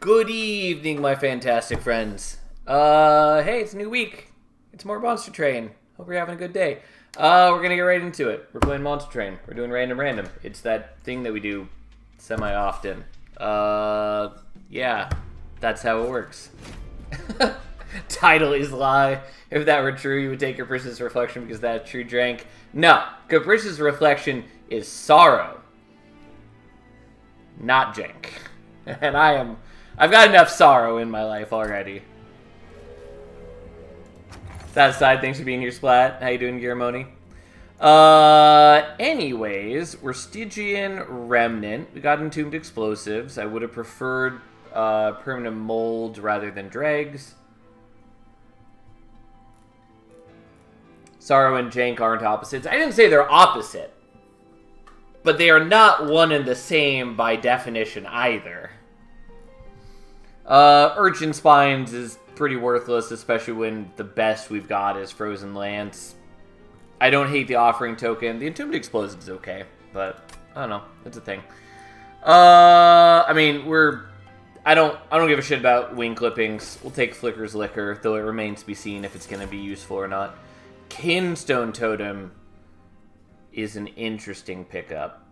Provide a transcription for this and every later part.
Good evening, my fantastic friends. Hey, it's a new week. It's more Monster Train. Hope you're having a good day. We're gonna get right into it. We're playing Monster Train. We're doing random. It's that thing that we do semi-often. Yeah, that's how it works. Title is lie. If that were true, you would take Capricious Reflection because that's true jank. No, Capricious Reflection is sorrow, not jank. And I've got enough sorrow in my life already. That aside, thanks for being here, Splat. How you doing, Giramoni? Anyways, we're Stygian Remnant. We got Entombed Explosives. I would have preferred Permanent Mold rather than Dregs. Sorrow and Jank aren't opposites. I didn't say they're opposite. But they are not one and the same by definition either. Urchin Spines is pretty worthless, especially when the best we've got is Frozen Lance. I don't hate the Offering Token. The Entombed Explosive is okay, but I don't know. It's a thing. I mean, I don't give a shit about wing clippings. We'll take Flicker's Liquor, though it remains to be seen if it's going to be useful or not. Kinstone Totem is an interesting pickup.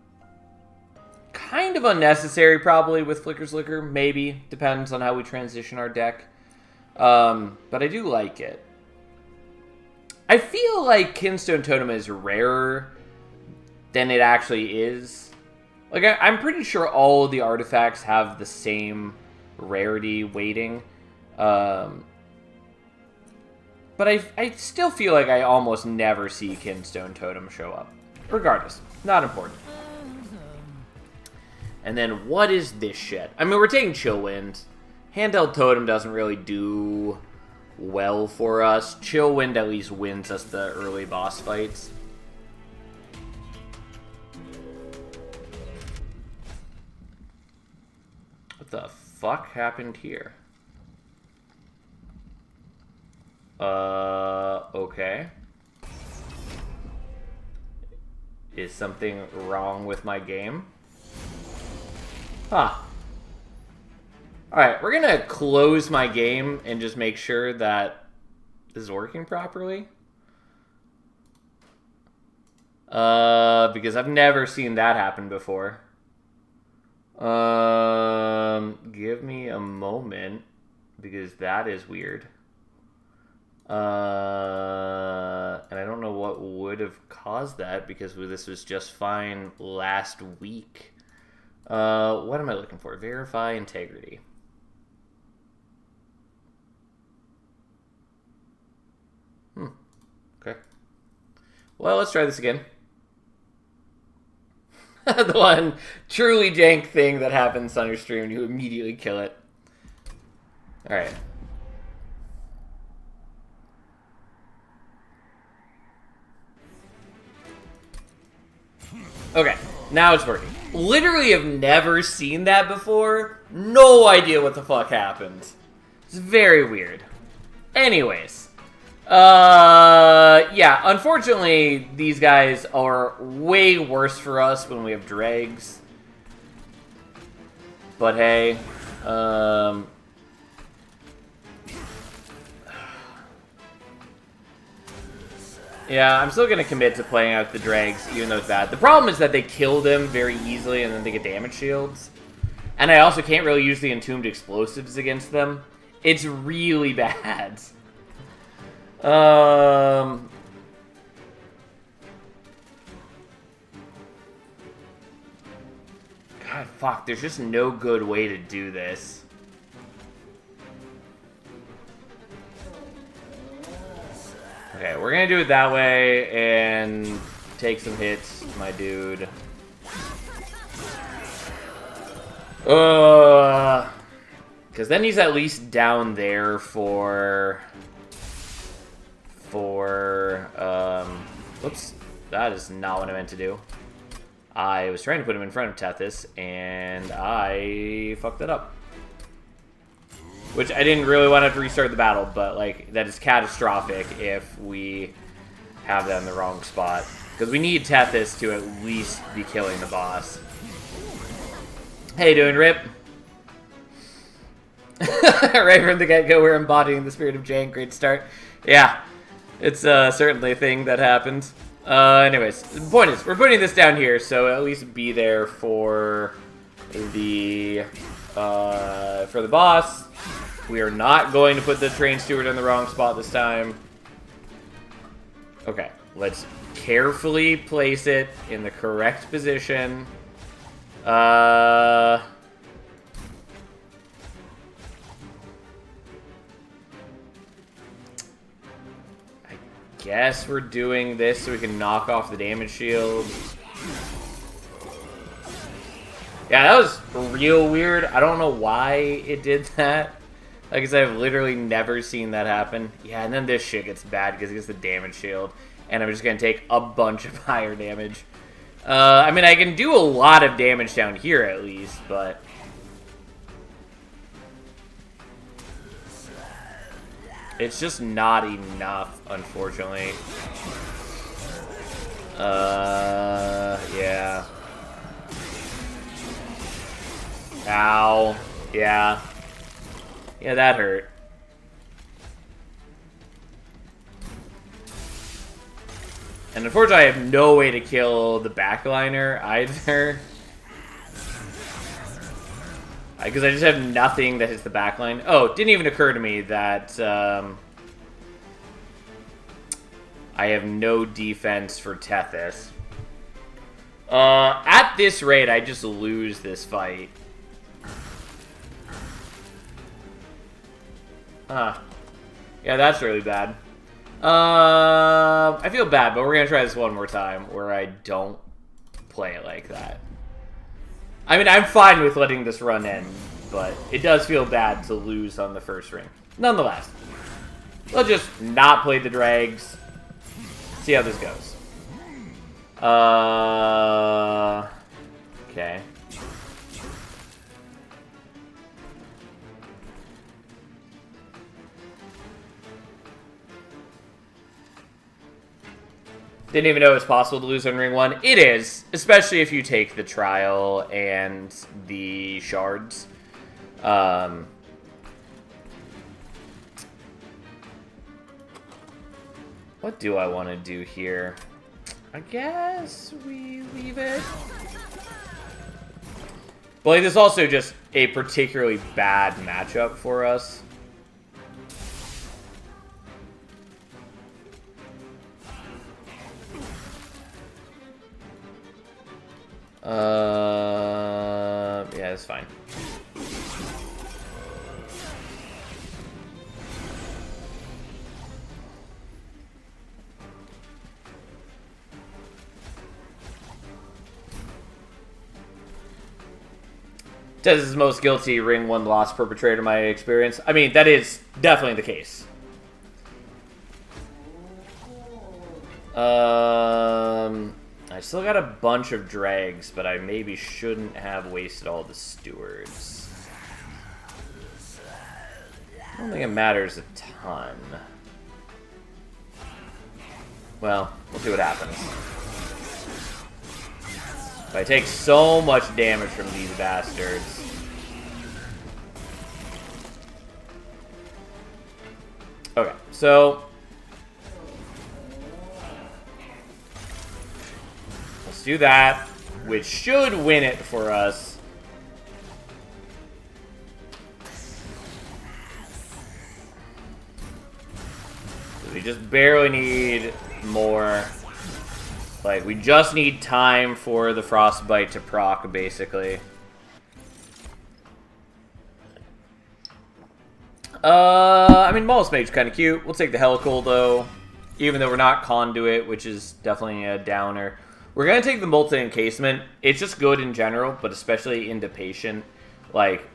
Kind of unnecessary, probably, with Flicker's Liquor. Maybe. Depends on how we transition our deck. But I do like it. I feel like Kinstone Totem is rarer than it actually is. Like, I'm pretty sure all of the artifacts have the same rarity weighting. But I still feel like I almost never see Kinstone Totem show up. Regardless. Not important. And then, what is this shit? I mean, we're taking Chillwind. Handheld Totem doesn't really do well for us. Chillwind at least wins us the early boss fights. What the fuck happened here? Okay. Is something wrong with my game? Huh. Alright, we're gonna close my game and just make sure that this is working properly. Because I've never seen that happen before. Give me a moment, because that is weird. And I don't know what would have caused that, because this was just fine last week. What am I looking for? Verify integrity. Okay. Well, let's try this again. The one truly jank thing that happens on your stream, you immediately kill it. Alright. Okay, now it's working. Literally have never seen that before. No idea what the fuck happened. It's very weird. Anyways. Yeah, unfortunately, these guys are way worse for us when we have dregs. But hey, yeah, I'm still gonna commit to playing out the dregs, even though it's bad. The problem is that they kill them very easily and then they get damage shields. And I also can't really use the Entombed Explosives against them. It's really bad. God, fuck, there's just no good way to do this. Okay, we're gonna do it that way and take some hits, my dude. Because then he's at least down there for... Whoops. That is not what I meant to do. I was trying to put him in front of Tethys, and I fucked that up. Which I didn't really want to have to restart the battle, but, like, that is catastrophic if we have that in the wrong spot. Because we need Tethys to at least be killing the boss. How you doing, Rip? Right from the get-go, we're embodying the spirit of jank. Great start. Yeah, it's certainly a thing that happens. Anyways, the point is, we're putting this down here, so at least be there for the boss. We are not going to put the train steward in the wrong spot this time. Okay, let's carefully place it in the correct position. I guess we're doing this so we can knock off the damage shield. Yeah, that was real weird. I don't know why it did that. Like I said, I've literally never seen that happen. Yeah, and then this shit gets bad because it gets the damage shield. And I'm just going to take a bunch of higher damage. I mean, I can do a lot of damage down here at least, but... it's just not enough, unfortunately. Yeah. Ow. Yeah. Yeah, that hurt. And unfortunately, I have no way to kill the backliner either. Because I just have nothing that hits the backline. Oh, it didn't even occur to me that I have no defense for Tethys. At this rate, I just lose this fight. Yeah, that's really bad. I feel bad, but we're gonna try this one more time where I don't play it like that. I mean, I'm fine with letting this run end, but it does feel bad to lose on the first ring. Nonetheless, let's just not play the drags. See how this goes. Okay. Didn't even know it was possible to lose on ring 1. It is, especially if you take the trial and the shards. What do I want to do here? I guess we leave it. But like, this is also just a particularly bad matchup for us. Yeah, that's fine. Tez is most guilty ring 1 loss perpetrator in my experience. I mean, that is definitely the case. I still got a bunch of drags, but I maybe shouldn't have wasted all the stewards. I don't think it matters a ton. Well, we'll see what happens. But I take so much damage from these bastards. Okay, so... let's do that, which should win it for us. We just barely need more. Like, we just need time for the frostbite to proc, basically. I mean, Maul's Mage's kind of cute. We'll take the Helical, though. Even though we're not Conduit, which is definitely a downer. We're going to take the Molten Encasement. It's just good in general, but especially into Patient. Like,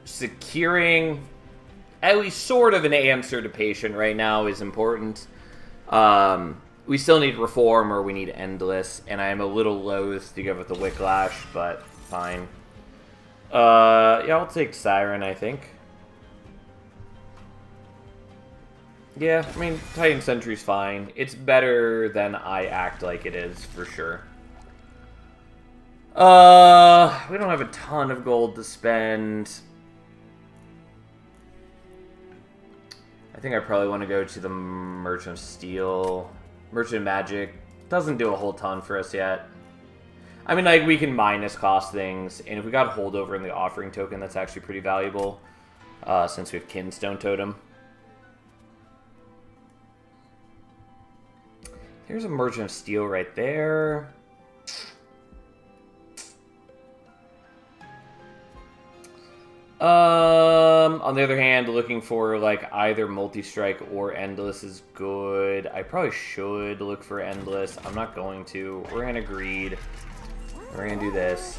securing at least sort of an answer to Patient right now is important. We still need Reform or we need Endless, and I am a little loath to go with the Wicklash, but fine. Yeah, I'll take Siren, I think. Yeah, I mean, Titan Sentry's fine. It's better than I act like it is, for sure. We don't have a ton of gold to spend. I think I probably want to go to the Merchant of Steel. Merchant of Magic doesn't do a whole ton for us yet. I mean, like, we can minus cost things, and if we got holdover in the offering token, that's actually pretty valuable, since we have Kinstone Totem. Here's a Merchant of Steel right there. On the other hand, looking for like either multi-strike or endless is good. I probably should look for endless. I'm not going to. We're gonna greed. We're gonna do this.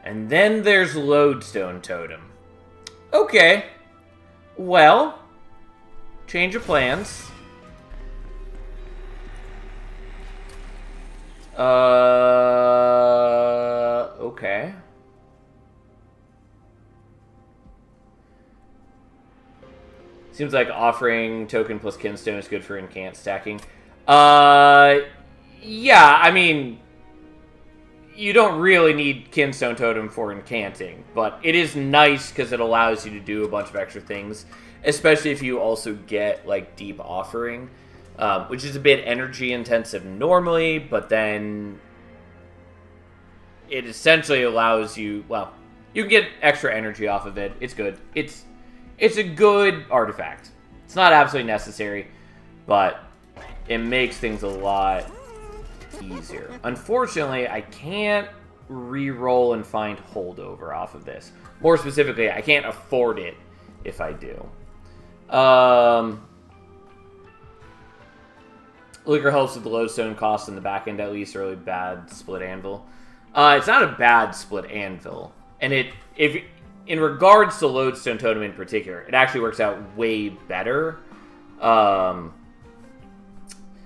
And then there's Lodestone Totem. Okay. Well, change of plans. Okay. Seems like offering token plus Kinstone is good for incant stacking. Yeah, I mean, you don't really need Kinstone Totem for incanting, but it is nice because it allows you to do a bunch of extra things, especially if you also get, like, Deep Offering, which is a bit energy intensive normally, but then it essentially allows you, well, you can get extra energy off of it. It's good. It's a good artifact. It's not absolutely necessary, but it makes things a lot easier. Unfortunately, I can't re-roll and find holdover off of this. More specifically, I can't afford it if I do. Liquor helps with the lodestone cost in the back end, at least. Really bad split anvil. It's not a bad split anvil, and in regards to Lodestone Totem in particular, it actually works out way better.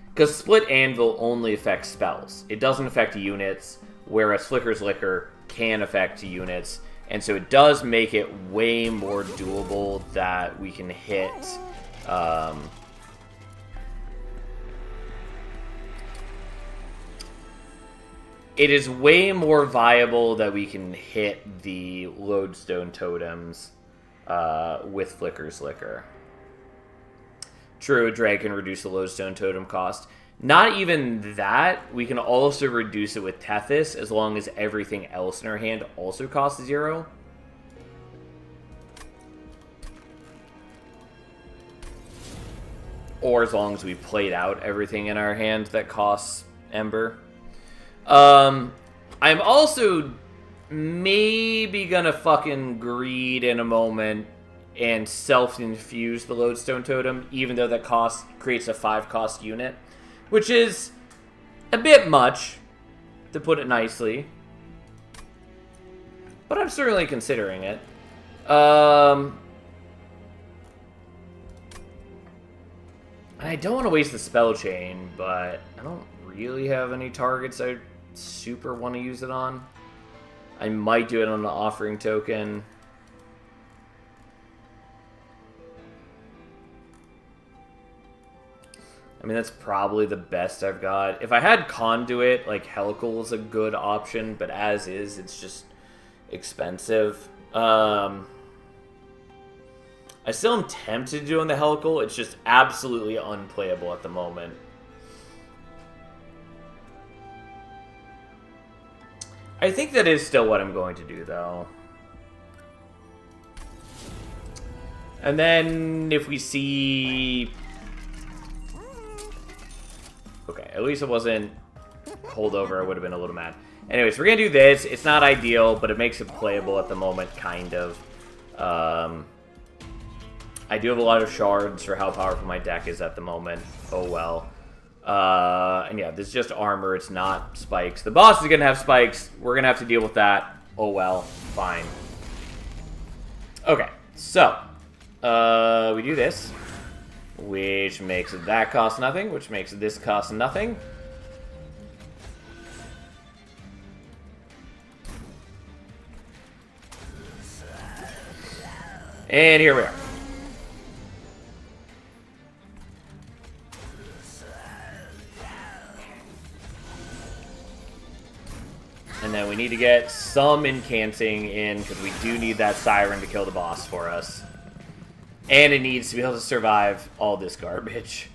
Because Split Anvil only affects spells. It doesn't affect units, whereas Flicker's Liquor can affect units. And so it does make it way more doable that we can hit... it is way more viable that we can hit the Lodestone Totems with Flicker's Liquor. True, Drag can reduce the Lodestone Totem cost. Not even that, we can also reduce it with Tethys as long as everything else in our hand also costs 0. Or as long as we played out everything in our hand that costs Ember. I'm also maybe gonna fucking greed in a moment and self-infuse the Lodestone Totem, even though that creates a 5-cost unit, which is a bit much, to put it nicely. But I'm certainly considering it. And I don't want to waste the spell chain, but I don't really have any targets I super want to use it on. I might do it on the offering token. I mean, that's probably the best I've got. If I had Conduit, like, Helical is a good option, but as is, it's just expensive. I still am tempted to do on the Helical. It's just absolutely unplayable at the moment. I think that is still what I'm going to do, though. And then if we see... Okay, at least it wasn't holdover. I would have been a little mad. Anyways, we're going to do this. It's not ideal, but it makes it playable at the moment, kind of. I do have a lot of shards for how powerful my deck is at the moment. Oh, well. And yeah, this is just armor. It's not spikes. The boss is going to have spikes. We're going to have to deal with that. Oh, well. Fine. Okay, so. We do this. Which makes that cost nothing. Which makes this cost nothing. And here we are. And then we need to get some incanting in, because we do need that Siren to kill the boss for us. And it needs to be able to survive all this garbage.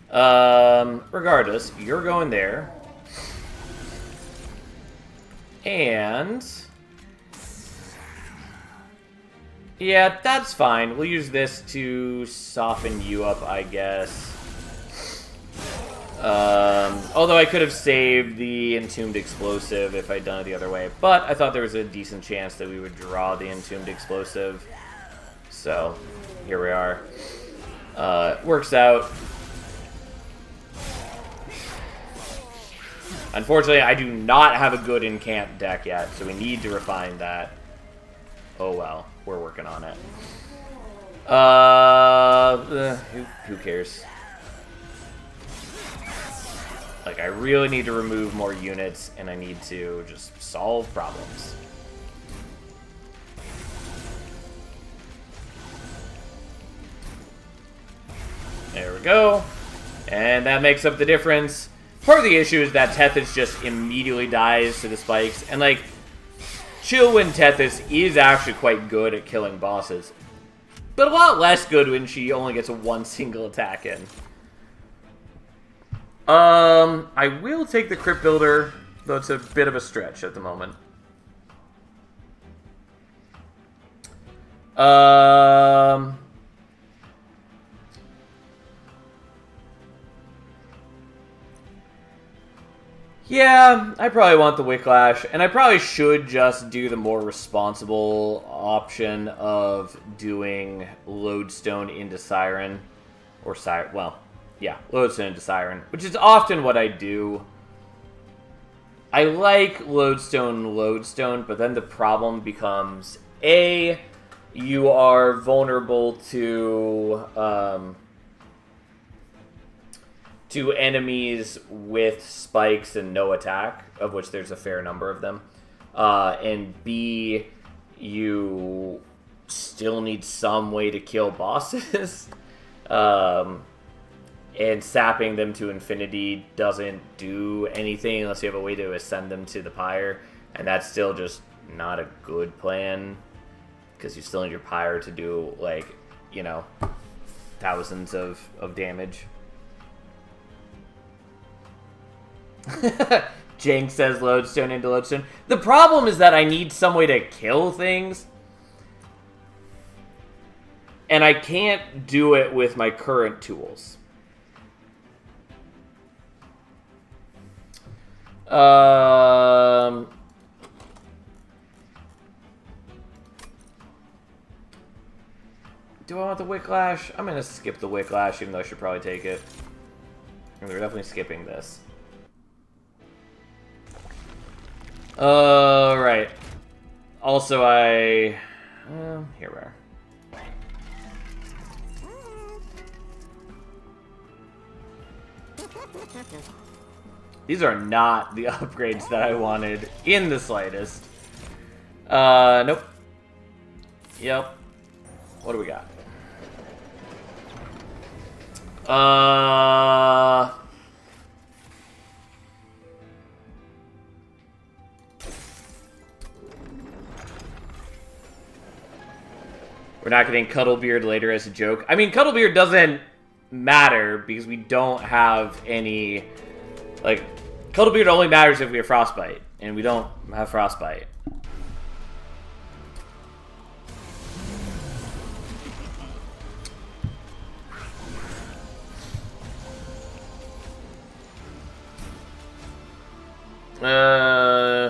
Regardless, you're going there. And... yeah, that's fine. We'll use this to soften you up, I guess. Although I could have saved the Entombed Explosive if I'd done it the other way. But I thought there was a decent chance that we would draw the Entombed Explosive. So, here we are. Works out. Unfortunately, I do not have a good in-camp deck yet, so we need to refine that. Oh well, we're working on it. Who cares? Like, I really need to remove more units, and I need to just solve problems. There we go. And that makes up the difference. Part of the issue is that Tethys just immediately dies to the spikes. And, like, Chillwind Tethys is actually quite good at killing bosses. But a lot less good when she only gets one single attack in. I will take the Crypt Builder, though it's a bit of a stretch at the moment. Yeah, I probably want the Wicklash, and I probably should just do the more responsible option of doing Lodestone into Siren. Or Siren, well, yeah, Lodestone into Siren, which is often what I do. I like Lodestone, but then the problem becomes, A, you are vulnerable to enemies with spikes and no attack, of which there's a fair number of them. And B, you still need some way to kill bosses. And sapping them to infinity doesn't do anything unless you have a way to ascend them to the pyre. And that's still just not a good plan, because you still need your pyre to do, like, you know, thousands of damage. Jank says Lodestone into Lodestone. The problem is that I need some way to kill things. And I can't do it with my current tools. Do I want the Wicklash? I'm going to skip the Wicklash, even though I should probably take it. And we're definitely skipping this. Right. Also, here we are. These are not the upgrades that I wanted in the slightest. Nope. Yep. What do we got? We're not getting Cuddlebeard later as a joke. I mean, Cuddlebeard doesn't matter because we don't have any... Like, Cuddlebeard only matters if we have Frostbite, and we don't have Frostbite.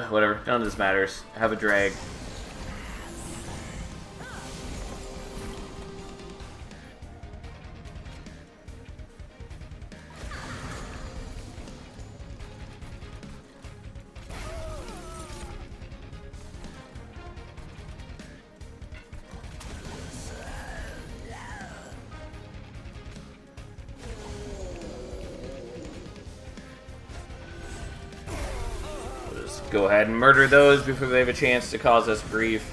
Whatever. None of this matters. Have a drag. Go ahead and murder those before they have a chance to cause us grief.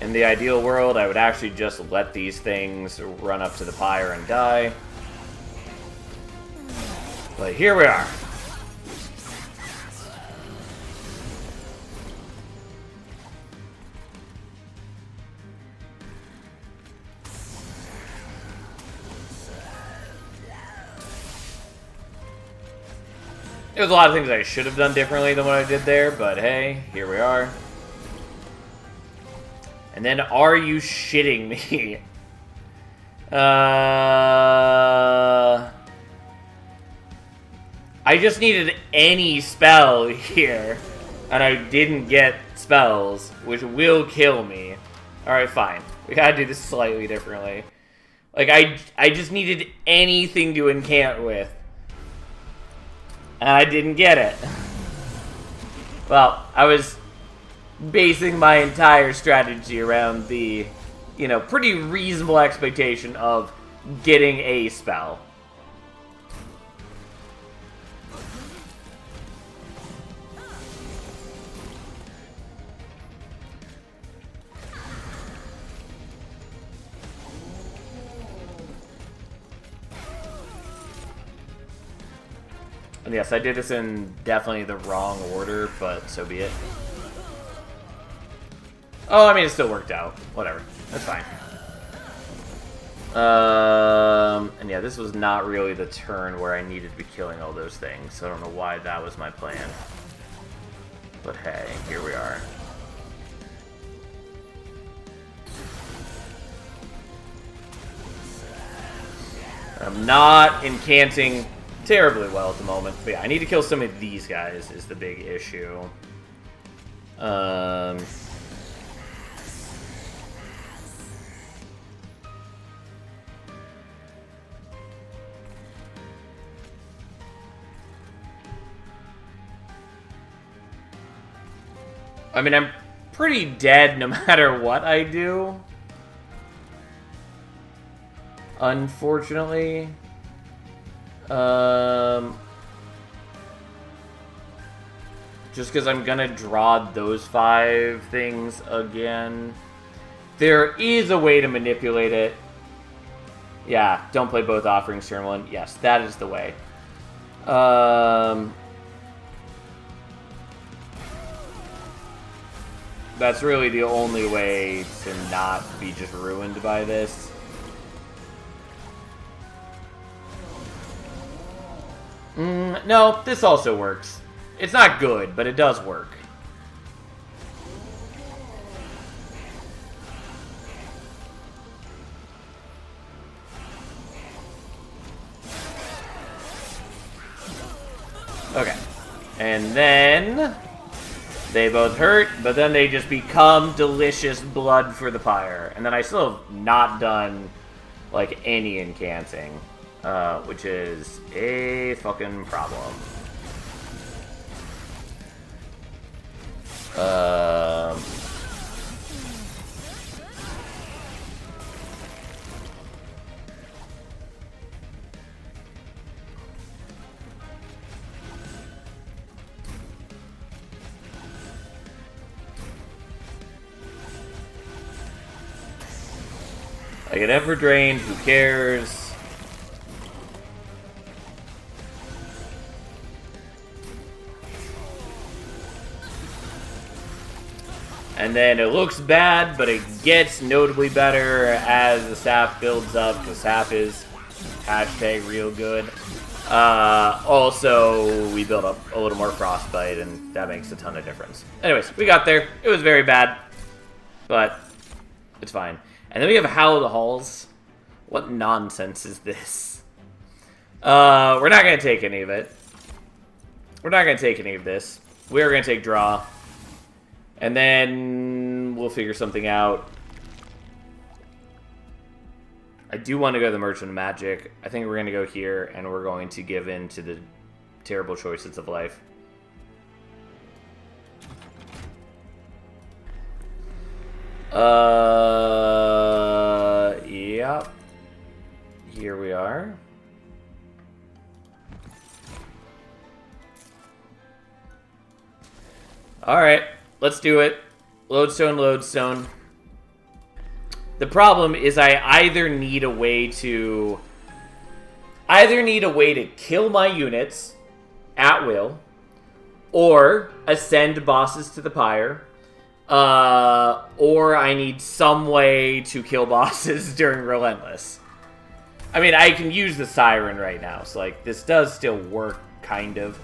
In the ideal world, I would actually just let these things run up to the pyre and die. But here we are. There's a lot of things I should have done differently than what I did there, but hey, here we are. And then, are you shitting me? I just needed any spell here, and I didn't get spells, which will kill me. Alright, fine. We gotta do this slightly differently. Like, I just needed anything to incant with. And I didn't get it. Well, I was basing my entire strategy around the, you know, pretty reasonable expectation of getting a spell. And yes, I did this in definitely the wrong order, but so be it. Oh, I mean, it still worked out. Whatever. That's fine. And yeah, this was not really the turn where I needed to be killing all those things, so I don't know why that was my plan. But hey, here we are. I'm not incanting terribly well at the moment. But yeah, I need to kill some of these guys is the big issue. I mean, I'm pretty dead no matter what I do. Unfortunately. Just because I'm gonna draw those 5 things again. There is a way to manipulate it. Yeah, don't play both offerings turn 1. Yes, that is the way. That's really the only way to not be just ruined by this. No, this also works. It's not good, but it does work. Okay. And then they both hurt, but then they just become delicious blood for the pyre. And then I still have not done, like, any incanting. Which is a fucking problem. I get ever drained, who cares? And then it looks bad, but it gets notably better as the sap builds up, because sap is hashtag real good. Also, we build up a little more frostbite, and that makes a ton of difference. Anyways, we got there. It was very bad, but it's fine. And then we have Howl of the Halls. What nonsense is this? We're not going to take any of it. We're not going to take any of this. We're going to take draw. And then we'll figure something out. I do want to go to the Merchant of Magic. I think we're going to go here, and we're going to give in to the terrible choices of life. Yep. Here we are. Alright. Let's do it. Lodestone, lodestone. The problem is I either need a way to kill my units at will, or ascend bosses to the pyre, or I need some way to kill bosses during Relentless. I mean, I can use the Siren right now, so like this does still work, kind of.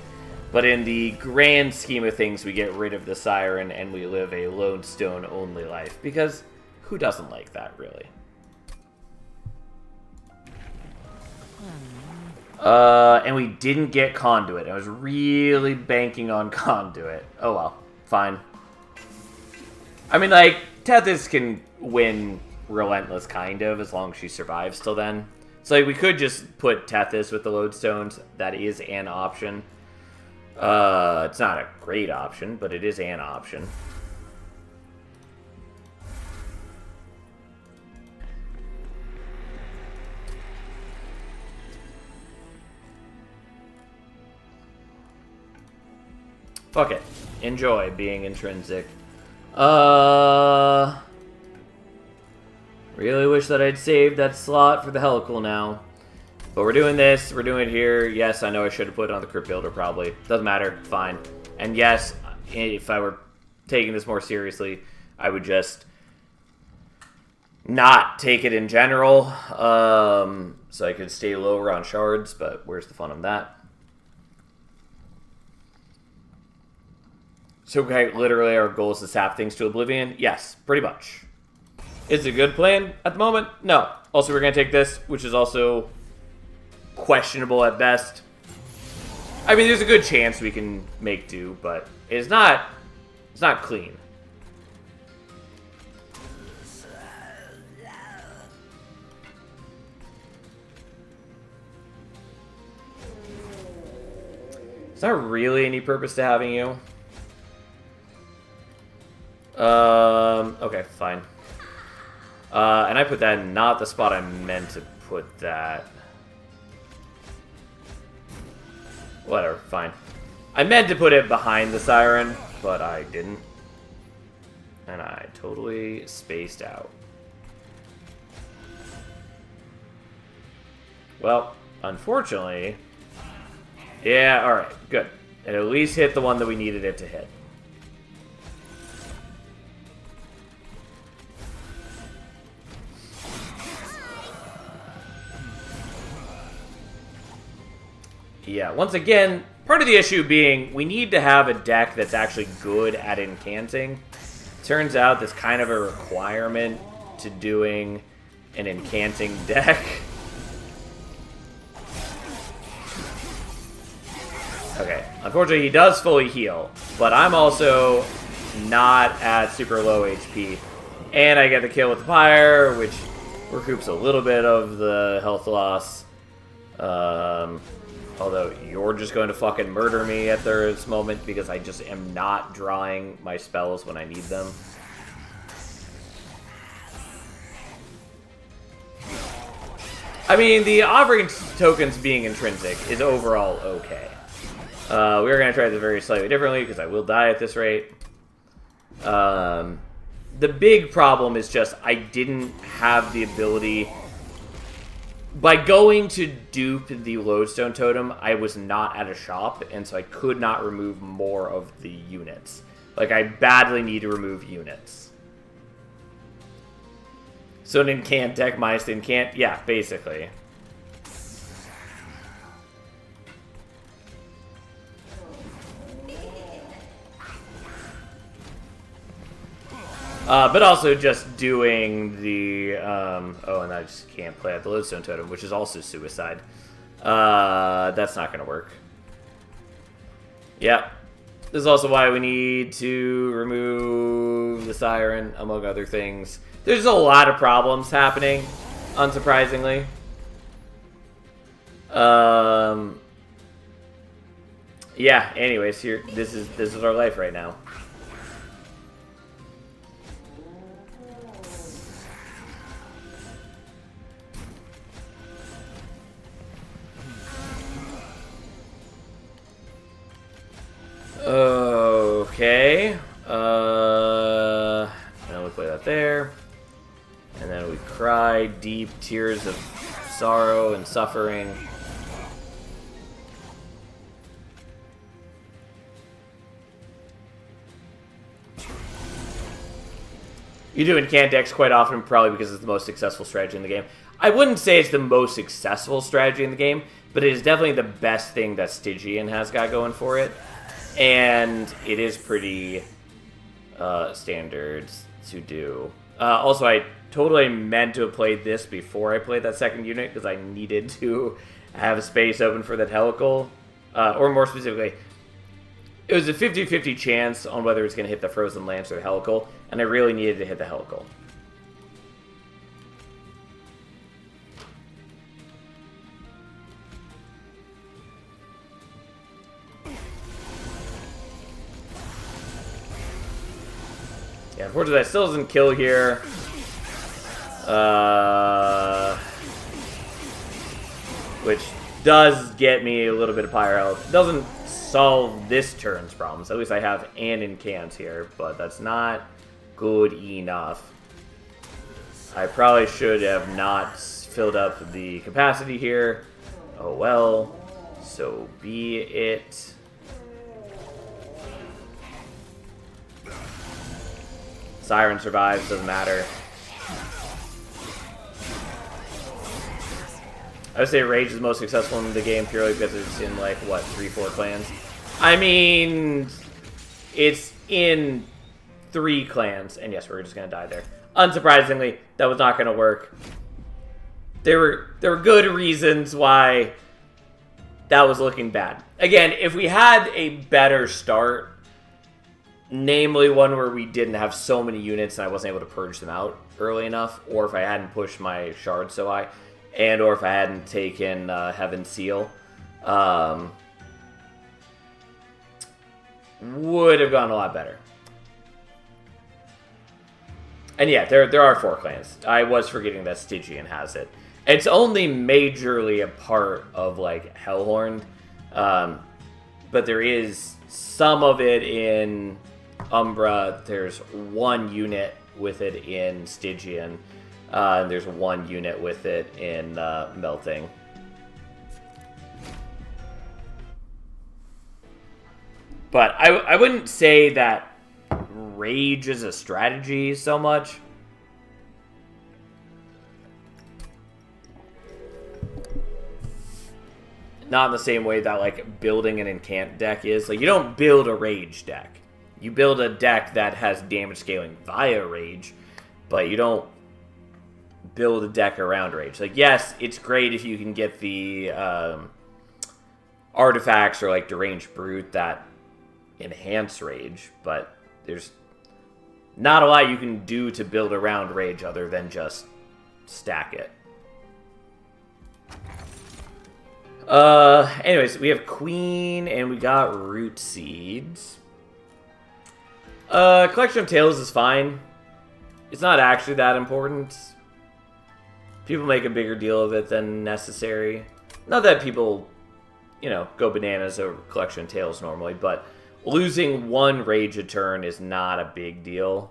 But in the grand scheme of things, we get rid of the Siren and we live a lodestone-only life. Because who doesn't like that, really? And we didn't get Conduit. I was really banking on Conduit. Oh well, fine. I mean, like, Tethys can win Relentless, kind of, as long as she survives till then. So, like, we could just put Tethys with the lodestones. That is an option. It's not a great option, but it is an option. Fuck it. Enjoy being intrinsic. Really wish that I'd saved that slot for the helical now. But we're doing this. We're doing it here. Yes, I know I should have put it on the Crypt Builder, probably. Doesn't matter. Fine. And yes, if I were taking this more seriously, I would just not take it in general. So I could stay lower on shards, but where's the fun of that? So, okay, literally our goal is to sap things to oblivion? Yes, pretty much. Is it a good plan at the moment? No. Also, we're going to take this, which is also questionable at best. I mean, there's a good chance we can make do, but it's not clean. There's not really any purpose to having you. Okay, fine. And I put that in not the spot I meant to put that. Whatever, fine. I meant to put it behind the Siren, but I didn't. And I totally spaced out. Well, unfortunately... Yeah, alright, good. It at least hit the one that we needed it to hit. Yeah, once again, part of the issue being we need to have a deck that's actually good at incanting. Turns out that's kind of a requirement to doing an incanting deck. Okay, unfortunately he does fully heal, but I'm also not at super low HP. And I get the kill with the Pyre, which recoups a little bit of the health loss. Although you're just going to fucking murder me at this moment because I just am not drawing my spells when I need them. I mean, the offering tokens being intrinsic is overall okay. We're going to try this very slightly differently because I will die at this rate. The big problem is just I didn't have the ability... By going to dupe the Lodestone Totem, I was not at a shop, and so I could not remove more of the units. Like, I badly need to remove units. So an incant deck minus the incant? Yeah, basically. But also just doing the, oh, and I just can't play at the Lodestone Totem, which is also suicide. That's not going to work. Yep. This is also why we need to remove the Siren, among other things. There's a lot of problems happening, unsurprisingly. Yeah, anyways, here, this is our life right now. Okay. Now we play that there. And then we cry deep tears of sorrow and suffering. You do incant decks quite often, probably because it's the most successful strategy in the game. I wouldn't say it's the most successful strategy in the game, but it is definitely the best thing that Stygian has got going for it. And it is pretty standard to do. Also, I totally meant to have played this before I played that second unit because I needed to have space open for that helical. Or more specifically, it was a 50-50 chance on whether it's going to hit the Frozen Lance or the helical, and I really needed to hit the helical. Yeah, unfortunately, that still doesn't kill here. Which does get me a little bit of pyro health. It doesn't solve this turn's problems. At least I have an incant here, but that's not good enough. I probably should have not filled up the capacity here. Oh well, so be it. Siren survives, doesn't matter. I would say Rage is the most successful in the game purely because it's in, like, what, 3-4 clans? I mean, it's in 3 clans, and yes, we're just gonna die there. Unsurprisingly, that was not gonna work. There were good reasons why that was looking bad. Again, if we had a better start, namely one where we didn't have so many units and I wasn't able to purge them out early enough, or if I hadn't pushed my shards so high, and or if I hadn't taken Heaven's Seal, would have gone a lot better. And yeah, there are 4 clans. I was forgetting that Stygian has it. It's only majorly a part of, like, Hellhorn, but there is some of it in Umbra. There's 1 unit with it in Stygian. And there's 1 unit with it in Melting. But I wouldn't say that Rage is a strategy so much. Not in the same way that, like, building an Incant deck is. Like, you don't build a Rage deck. You build a deck that has damage scaling via Rage, but you don't build a deck around Rage. Like, yes, it's great if you can get the artifacts or, like, Deranged Brute that enhance Rage, but there's not a lot you can do to build around Rage other than just stack it. Anyways, we have Queen and we got Root Seeds. Collection of Tales is fine. It's not actually that important. People make a bigger deal of it than necessary. Not that people, you know, go bananas over Collection of Tales normally, but losing 1 Rage a turn is not a big deal.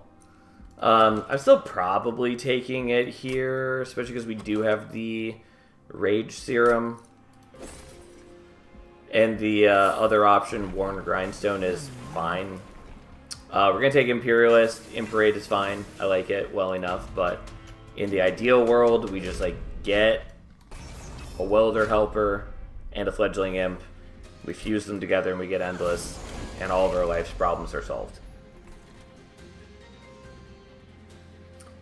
I'm still probably taking it here, especially because we do have the Rage Serum. And the other option, Worn Grindstone, is fine. We're going to take Imperialist. Imparade is fine. I like it well enough, but in the ideal world, we just, like, get a Welder Helper and a Fledgling Imp. We fuse them together and we get Endless, and all of our life's problems are solved.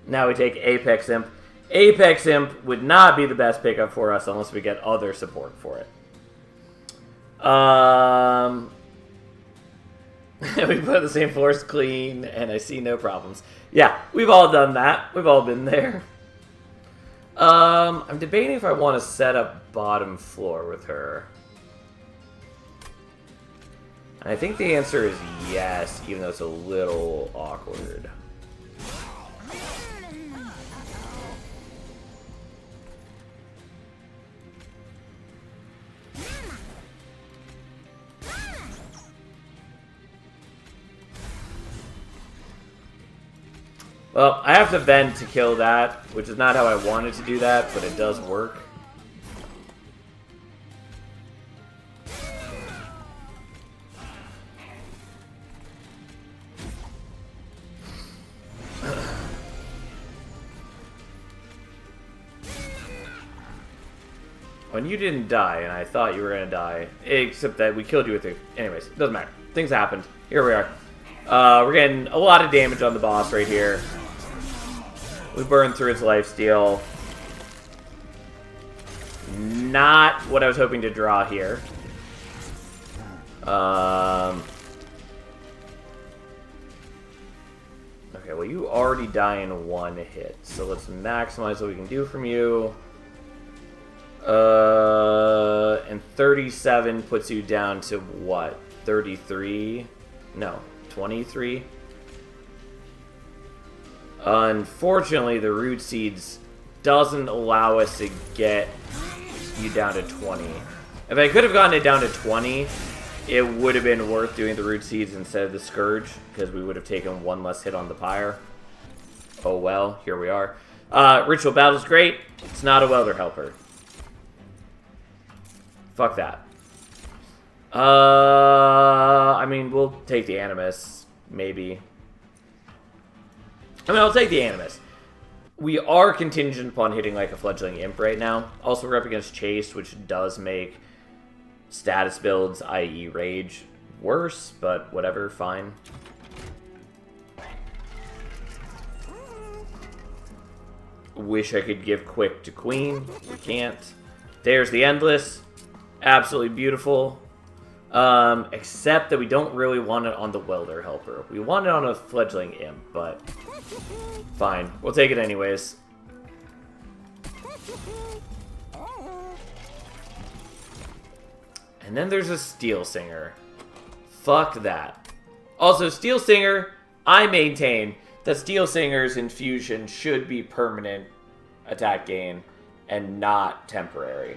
Now we take Apex Imp. Apex Imp would not be the best pickup for us unless we get other support for it. We put the same floors clean, and I see no problems. Yeah, we've all done that. We've all been there. I'm debating if I want to set up bottom floor with her. And I think the answer is yes, even though it's a little awkward. Well, I have to vent to kill that, which is not how I wanted to do that, but it does work. When you didn't die, and I thought you were gonna die. Except that we killed you with it. Anyways, doesn't matter. Things happened. Here we are. We're getting a lot of damage on the boss right here. We burned through his lifesteal. Not what I was hoping to draw here. Okay, well, you already die in one hit, so let's maximize what we can do from you. And 37 puts you down to what? 33? No, 23? Unfortunately, the root seeds doesn't allow us to get you down to 20. If I could have gotten it down to 20, it would have been worth doing the root seeds instead of the scourge, because we would have taken one less hit on the pyre. Oh well, here we are. Ritual battle's great. It's not a welder helper. Fuck that. I mean, we'll take the Animus, maybe. I mean, I'll take the Animus. We are contingent upon hitting like a fledgling imp right now. Also, we're up against Chase, which does make status builds, i.e. Rage, worse, but whatever, fine. Wish I could give Quick to Queen. We can't. There's the Endless. Absolutely beautiful. Except that we don't really want it on the Welder Helper. We want it on a fledgling imp, but fine. We'll take it anyways. And then there's a Steel Singer. Fuck that. Also, Steel Singer, I maintain that Steel Singer's infusion should be permanent attack gain and not temporary.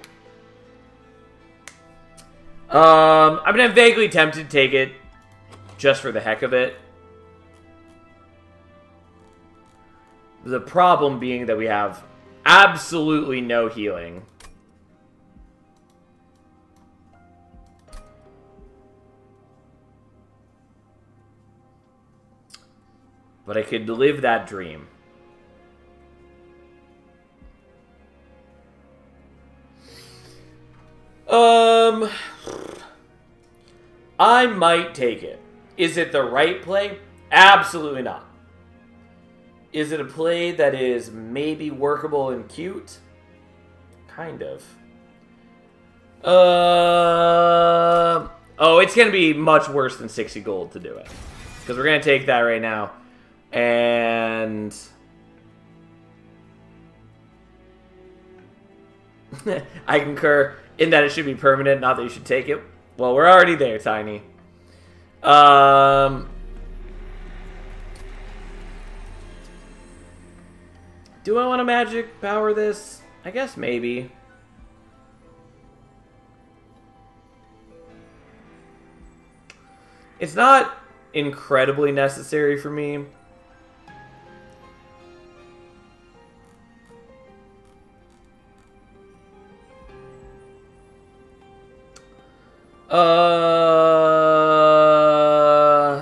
I mean, I'm vaguely tempted to take it just for the heck of it. The problem being that we have absolutely no healing. But I could live that dream. I might take it. Is it the right play? Absolutely not. Is it a play that is maybe workable and cute? Kind of. Oh, it's going to be much worse than 60 gold to do it. Because we're going to take that right now. And I concur in that it should be permanent, not that you should take it. Well, we're already there, Tiny. Do I want to magic power this? I guess maybe. It's not incredibly necessary for me.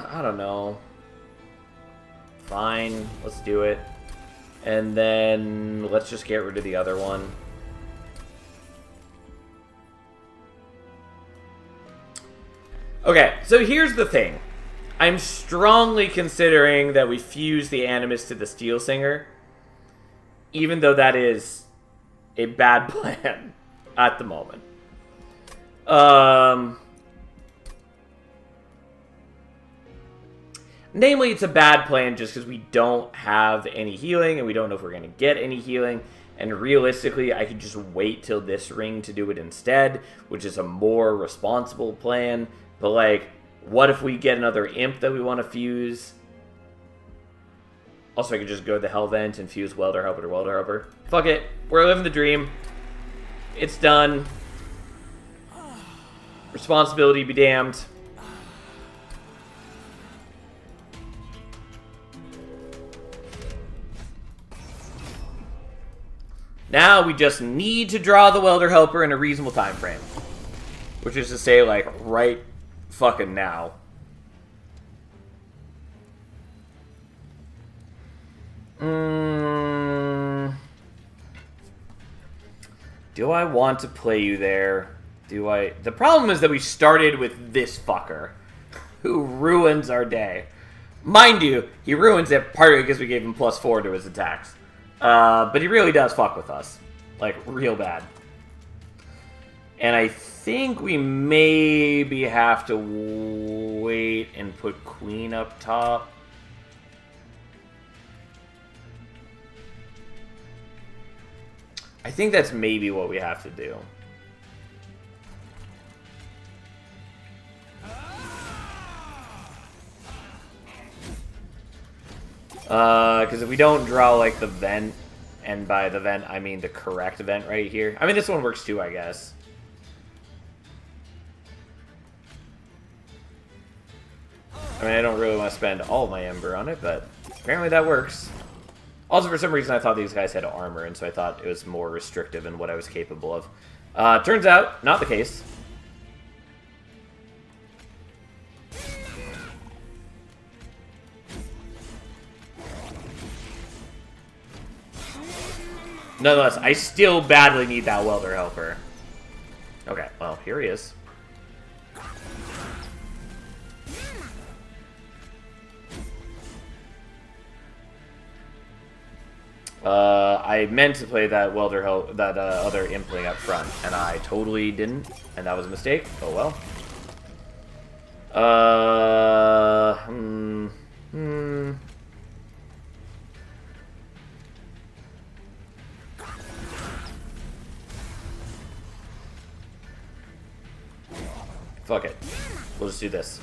I don't know. Fine, let's do it. And then let's just get rid of the other one. Okay, so here's the thing. I'm strongly considering that we fuse the Animus to the Steel Singer, even though that is a bad plan at the moment. Namely, it's a bad plan just because we don't have any healing, and we don't know if we're going to get any healing. And realistically, I could just wait till this ring to do it instead, which is a more responsible plan. But, like, what if we get another imp that we want to fuse? Also, I could just go to the Hell Vent and fuse Welder Helper to Welder Helper. Fuck it. We're living the dream. It's done. Responsibility be damned. Now we just need to draw the Welder Helper in a reasonable time frame. Which is to say, like, right fucking now. Do I want to play you there? Do I... The problem is that we started with this fucker, who ruins our day. Mind you, he ruins it partly because we gave him +4 to his attacks. But he really does fuck with us. Like, real bad. And I think we maybe have to wait and put Queen up top. I think that's maybe what we have to do. Because if we don't draw, like, the vent, and by the vent, I mean the correct vent right here. I mean, this one works too, I guess. I mean, I don't really want to spend all my Ember on it, but apparently that works. Also, for some reason, I thought these guys had armor, and so I thought it was more restrictive in what I was capable of. Turns out, not the case. Nonetheless, I still badly need that welder helper. Okay, well, here he is. I meant to play that welder other impling up front, and I totally didn't, and that was a mistake. Oh well. Fuck it. We'll just do this.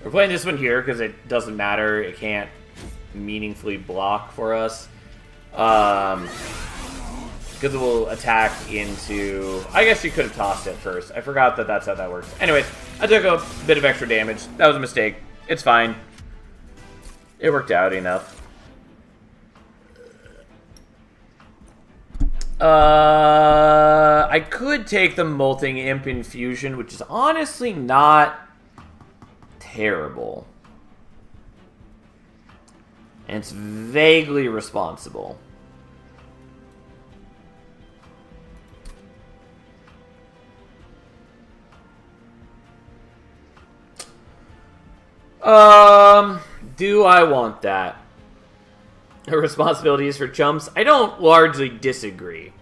We're playing this one here because it doesn't matter. It can't meaningfully block for us. Because it will attack into... I guess you could have tossed it first. I forgot that that's how that works. Anyways, I took a bit of extra damage. That was a mistake. It's fine. It worked out enough. I could take the Molting Imp Infusion, which is honestly not terrible. And it's vaguely responsible. Do I want that? Responsibilities for chumps? I don't largely disagree.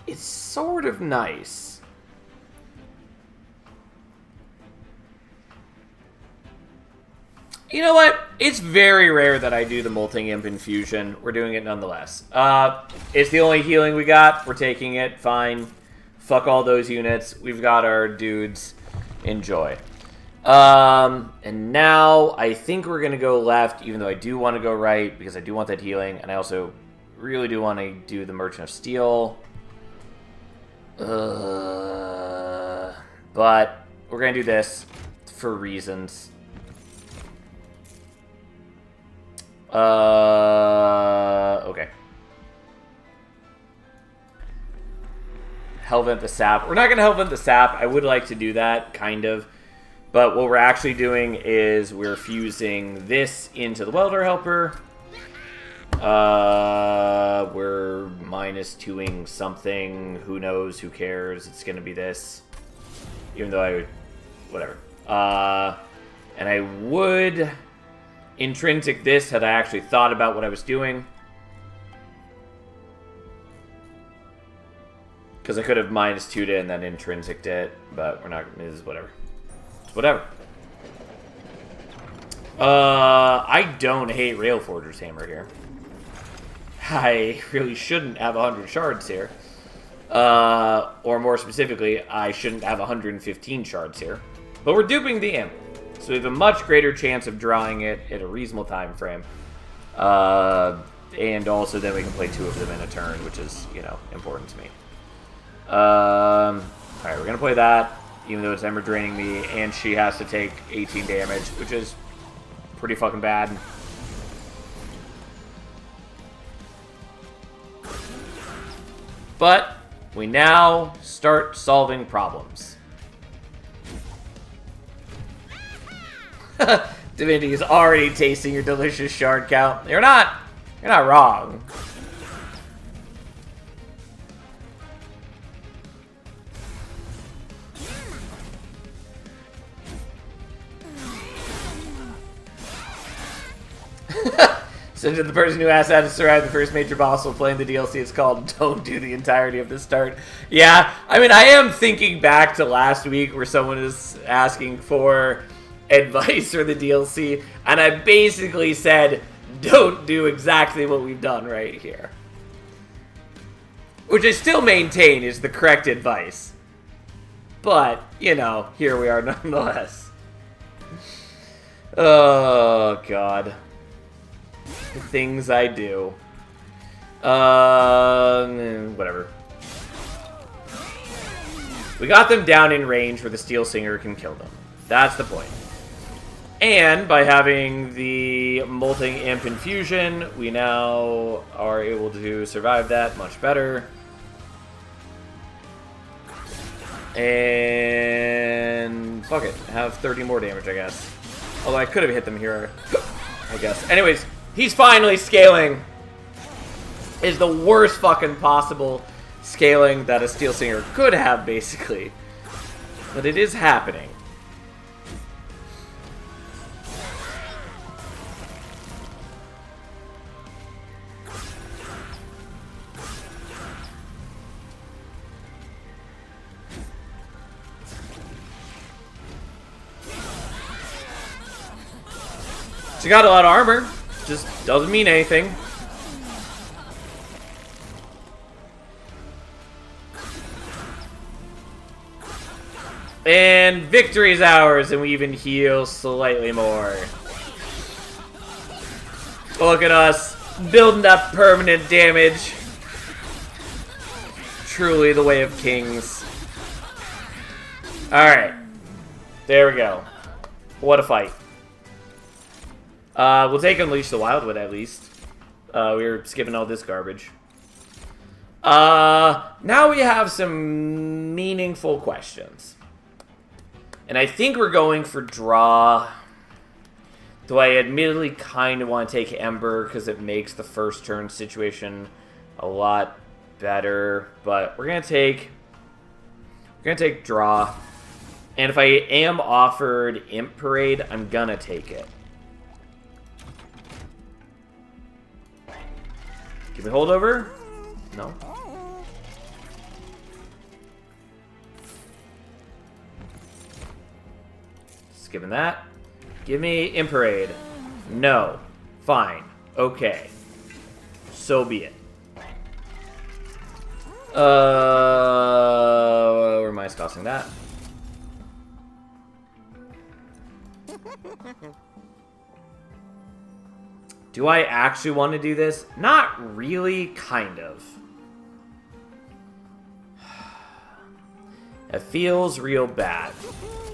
It's sort of nice. You know what? It's very rare that I do the Molting Imp Infusion. We're doing it nonetheless. It's the only healing we got. We're taking it. Fine. Fuck all those units. We've got our dudes. Enjoy. And now I think we're going to go left, even though I do want to go right, because I do want that healing, and I also really do want to do the Merchant of Steel. But we're going to do this for reasons. Okay. Hellvent the Sap. We're not going to Hellvent the Sap. I would like to do that, kind of. But what we're actually doing is we're fusing this into the Welder Helper. We're -2ing something. Who knows? Who cares? It's going to be this. Even though I would... Whatever. And I would intrinsic this had I actually thought about what I was doing. Because I could have -2'd it and then intrinsicked it, but we're not. It's whatever. It's whatever. I don't hate Railforger's Hammer here. I really shouldn't have 100 shards here. Or more specifically, I shouldn't have 115 shards here. But we're duping the imp, so we have a much greater chance of drawing it at a reasonable time frame. And also then we can play 2 of them in a turn, which is, you know, important to me. Alright, we're gonna play that, even though it's Ember draining me, and she has to take 18 damage, which is pretty fucking bad. But we now start solving problems. Divinity is already tasting your delicious shard count. You're not wrong. So to the person who asked how to survive the first major boss while playing the DLC, it's called Don't Do the Entirety of the Start. Yeah, I mean, I am thinking back to last week where someone is asking for advice for the DLC, and I basically said, don't do exactly what we've done right here. Which I still maintain is the correct advice. But, you know, here we are nonetheless. Oh, God. The things I do. Whatever. We got them down in range where the Steel Singer can kill them. That's the point. And by having the Molting Imp Infusion, we now are able to survive that much better. And fuck it, have 30 more damage, I guess. Although I could have hit them here, I guess. Anyways, he's finally scaling. Is the worst fucking possible scaling that a Steel Singer could have, basically. But it is happening. She got a lot of armor, just doesn't mean anything. And victory is ours, and we even heal slightly more. Look at us, building up permanent damage. Truly the way of kings. Alright. There we go. What a fight. We'll take Unleash the Wildwood at least. We were skipping all this garbage. Now we have some meaningful questions. And I think we're going for draw. Though I admittedly kind of want to take Ember because it makes the first turn situation a lot better. But we're gonna take draw. And if I am offered Imp Parade, I'm gonna take it. Give me holdover? No. Skipping that. Give me Imp Parade. No. Fine. Okay. So be it. Where am I tossing that? Do I actually want to do this? Not really, kind of. It feels real bad,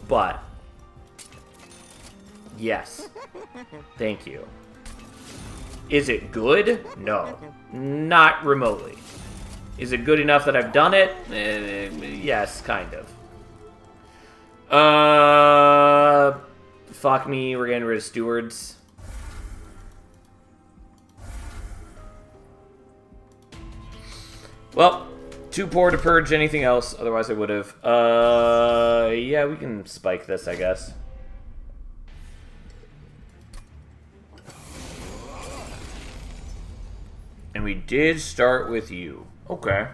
but yes. Thank you. Is it good? No. Not remotely. Is it good enough that I've done it? Yes, kind of. Fuck me, we're getting rid of Stewards. Well, too poor to purge anything else, otherwise I would have. Yeah, we can spike this, I guess. And we did start with you. Okay.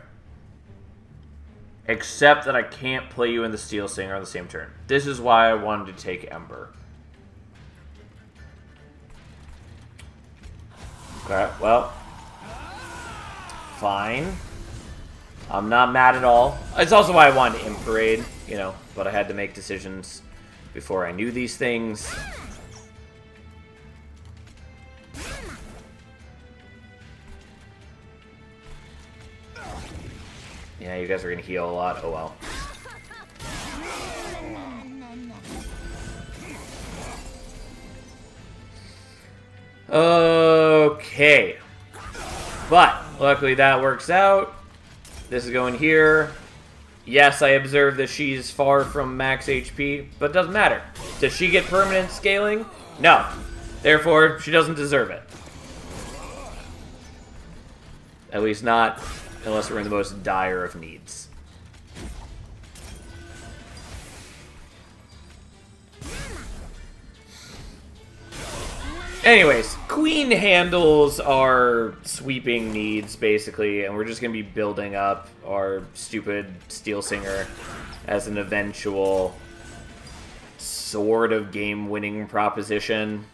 Except that I can't play you in the Steel Singer on the same turn. This is why I wanted to take Ember. Okay, well. Fine. I'm not mad at all. It's also why I wanted Imp Parade, you know, but I had to make decisions before I knew these things. Yeah, you guys are gonna heal a lot. Oh well. Okay. But luckily that works out. This is going here. Yes, I observe that she's far from max HP, but it doesn't matter. Does she get permanent scaling? No. Therefore, she doesn't deserve it. At least not unless we're in the most dire of needs. Anyways, Queen handles our sweeping needs, basically, and we're just going to be building up our stupid Steel Singer as an eventual sort of game-winning proposition.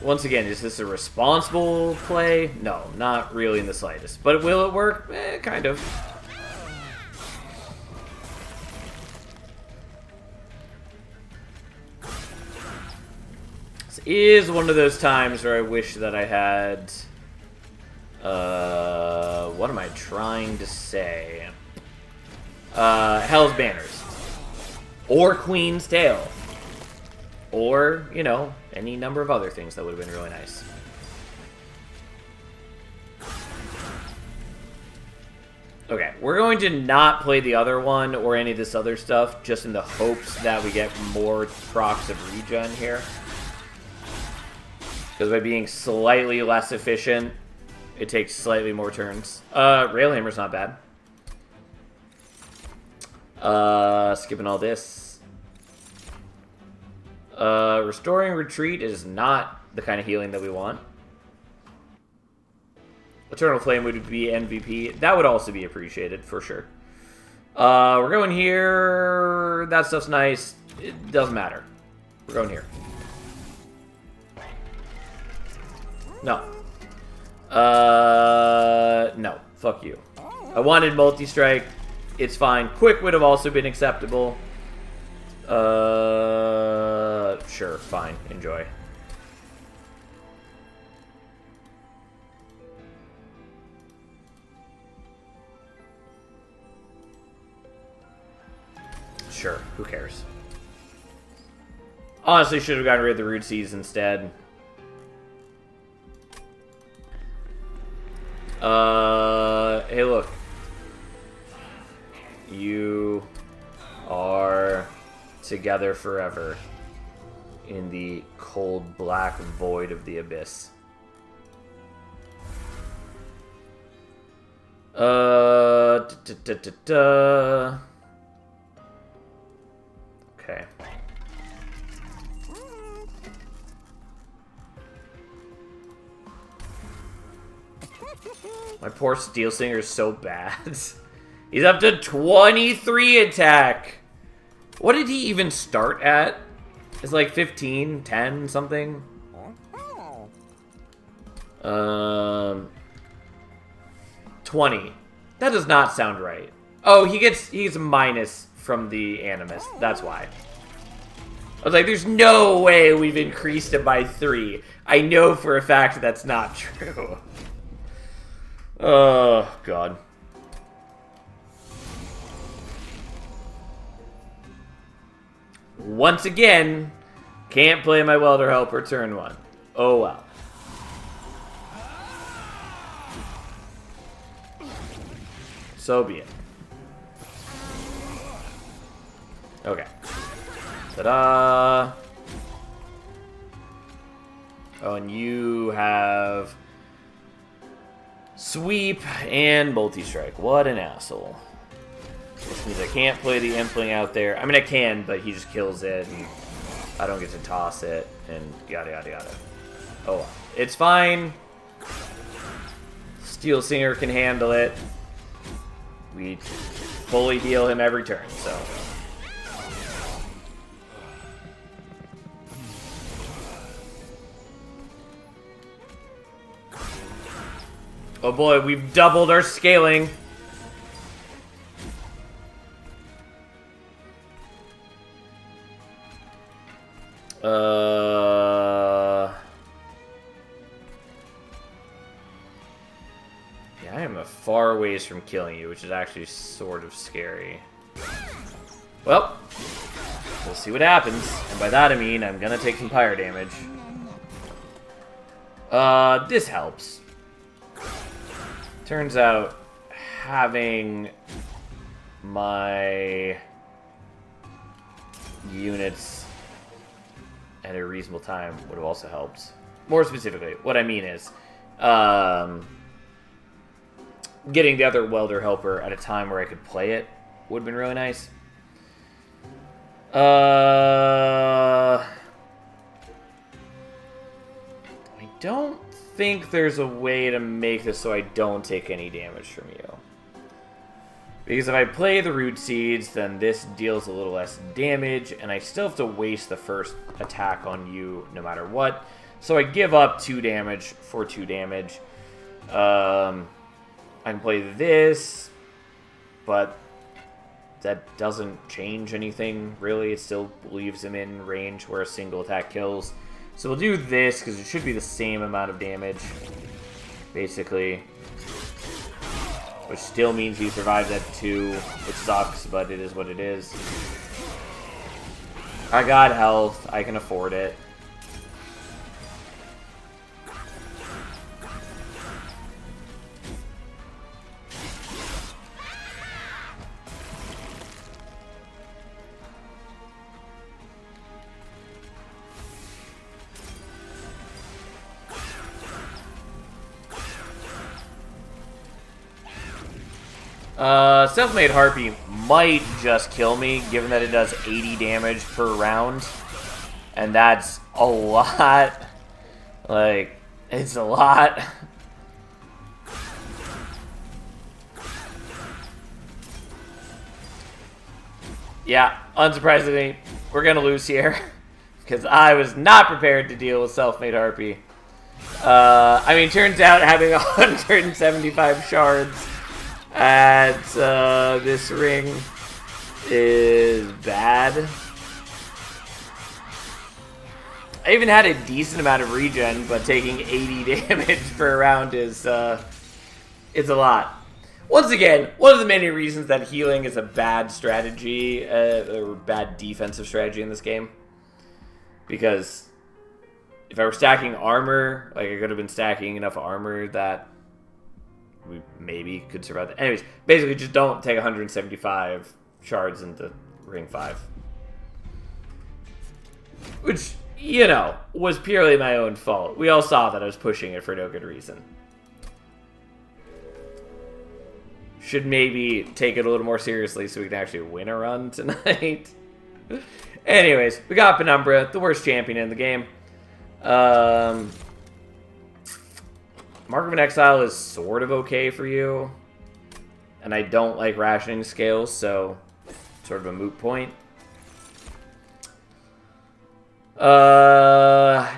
Once again, is this a responsible play? No, not really in the slightest. But will it work? Kind of. This is one of those times where I wish that I had... what am I trying to say? Hell's Banners. Or Queen's Tail. Or, you know, any number of other things that would have been really nice. Okay, we're going to not play the other one or any of this other stuff, just in the hopes that we get more procs of regen here. Because by being slightly less efficient, it takes slightly more turns. Railhammer's not bad. Skipping all this. Restoring Retreat is not the kind of healing that we want. Eternal Flame would be MVP. That would also be appreciated, for sure. We're going here. That stuff's nice. It doesn't matter. We're going here. No. No. Fuck you. I wanted Multi-Strike. It's fine. Quick would have also been acceptable. Sure, fine. Enjoy. Sure, who cares? Honestly, should have gotten rid of the Root Seas instead. Hey, look. You are together forever in the cold black void of the abyss. Okay. My poor Steel Singer is so bad. He's up to 23 attack. What did he even start at? It's like 15, 10, something. 20. That does not sound right. Oh, he's minus from the Animus. That's why. I was like, there's no way we've increased it by 3. I know for a fact that's not true. Oh, God. Once again, can't play my Welder Helper turn 1. Oh, well. So be it. Okay. Ta-da! Oh, and you have Sweep and Multi-Strike. What an asshole. Which means I can't play the Impling out there. I mean, I can, but he just kills it, and I don't get to toss it, and yada yada yada. Oh, well. It's fine. Steel Singer can handle it. We fully heal him every turn, so. Oh boy, we've doubled our scaling. Yeah, I am a far ways from killing you, which is actually sort of scary. Well, we'll see what happens. And by that I mean I'm gonna take some pyre damage. This helps. Turns out having my units at a reasonable time would have also helped. More specifically, what I mean is, getting the other welder helper at a time where I could play it would have been really nice. I don't think there's a way to make this so I don't take any damage from you. Because if I play the root seeds, then this deals a little less damage, and I still have to waste the first attack on you no matter what. So I give up 2 damage for 2 damage. I can play this, but that doesn't change anything, really. It still leaves him in range where a single attack kills. So we'll do this, because it should be the same amount of damage, basically. Which still means he survives at 2, which sucks, but it is what it is. I got health. I can afford it. Self-made Harpy might just kill me, given that it does 80 damage per round. And that's a lot. Like, it's a lot. Yeah, unsurprisingly, we're gonna lose here. Because I was not prepared to deal with Self-made Harpy. I mean, turns out having 175 shards at this ring is bad. I even had a decent amount of regen, but taking 80 damage per round is it's a lot. Once again, one of the many reasons that healing is a bad strategy, or bad defensive strategy in this game. Because if I were stacking armor, like I could have been stacking enough armor that we maybe could survive that. Anyways, basically just don't take 175 shards into ring 5. Which, you know, was purely my own fault. We all saw that I was pushing it for no good reason. Should maybe take it a little more seriously so we can actually win a run tonight. Anyways, we got Penumbra, the worst champion in the game. Mark of an Exile is sort of okay for you. And I don't like rationing scales, so sort of a moot point.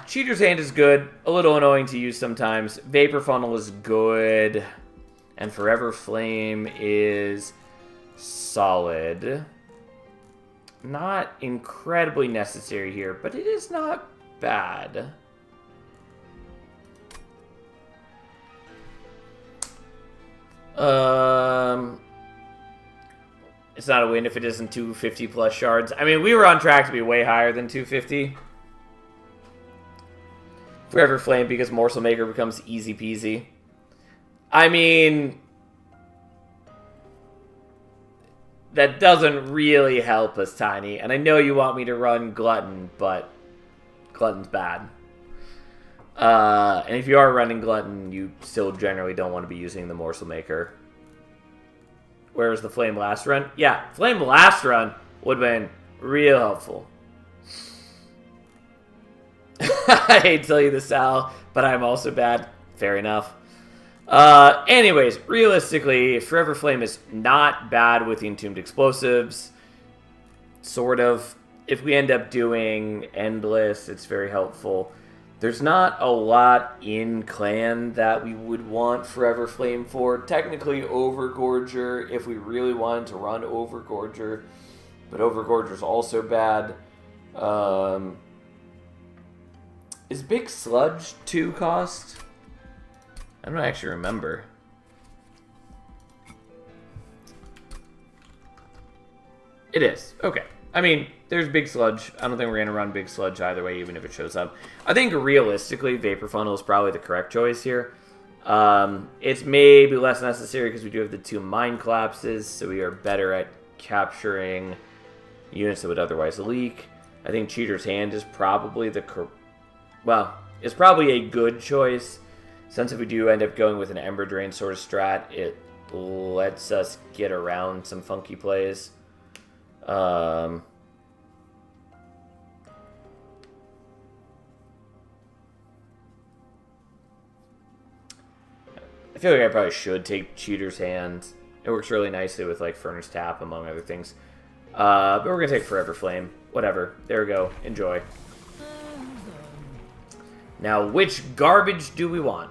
Cheater's Hand is good. A little annoying to use sometimes. Vapor Funnel is good. And Forever Flame is solid. Not incredibly necessary here, but it is not bad. It's not a win if it isn't 250 plus shards. I mean, we were on track to be way higher than 250. Forever Flame because Morsel Maker becomes easy peasy. I mean, that doesn't really help us, Tiny. And I know you want me to run Glutton, but Glutton's bad. And if you are running Glutton, you still generally don't want to be using the Morsel Maker. Whereas the Flame Last Run? Yeah, Flame Last Run would have been real helpful. I hate to tell you this, Sal, but I'm also bad. Fair enough. Anyways, realistically, Forever Flame is not bad with the Entombed Explosives. Sort of. If we end up doing Endless, it's very helpful. There's not a lot in Clan that we would want Forever Flame for. Technically, Overgorger, if we really wanted to run Overgorger. But Overgorger's also bad. Is Big Sludge 2 cost? I don't actually remember. It is. Okay. I mean, there's Big Sludge. I don't think we're going to run Big Sludge either way, even if it shows up. I think realistically, Vapor Funnel is probably the correct choice here. It's maybe less necessary because we do have the 2 Mine Collapses, so we are better at capturing units that would otherwise leak. I think Cheater's Hand is probably it's probably a good choice, since if we do end up going with an Ember Drain sort of strat, it lets us get around some funky plays. I feel like I probably should take Cheater's Hand. It works really nicely with like Furnace Tap, among other things. But we're gonna take Forever Flame. Whatever. There we go. Enjoy. Now, which garbage do we want?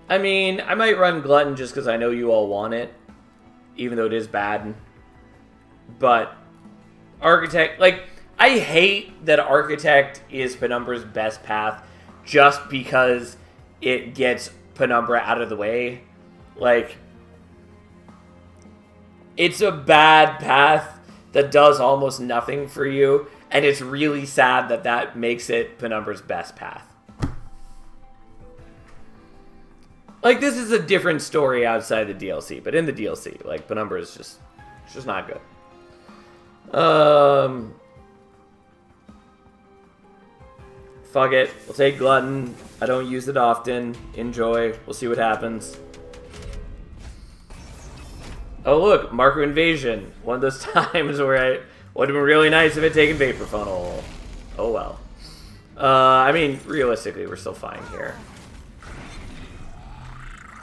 I mean, I might run Glutton just because I know you all want it, even though it is bad. But Architect, like, I hate that Architect is Penumbra's best path just because it gets Penumbra out of the way. Like, it's a bad path that does almost nothing for you, and it's really sad that that makes it Penumbra's best path. Like, this is a different story outside the DLC, but in the DLC, like, Penumbra is just not good. Fuck it. We'll take Glutton. I don't use it often. Enjoy. We'll see what happens. Oh, look. Marco Invasion. One of those times where it would have been really nice if it taken Vapor Funnel. Oh, well. I mean, realistically, we're still fine here.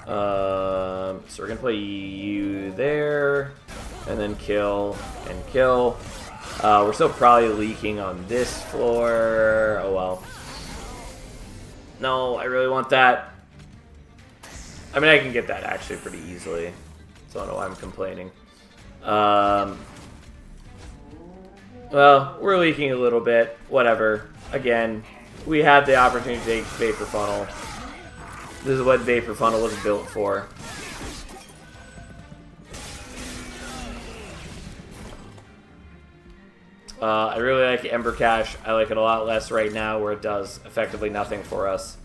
So we're going to play you there. And then kill and kill. We're still probably leaking on this floor. Oh, well. No, I really want that. I mean, I can get that actually pretty easily. So I don't know why I'm complaining. Well, we're leaking a little bit. Whatever. Again, we had the opportunity to take Vapor Funnel. This is what Vapor Funnel was built for. I really like Ember Cache. I like it a lot less right now, where it does effectively nothing for us.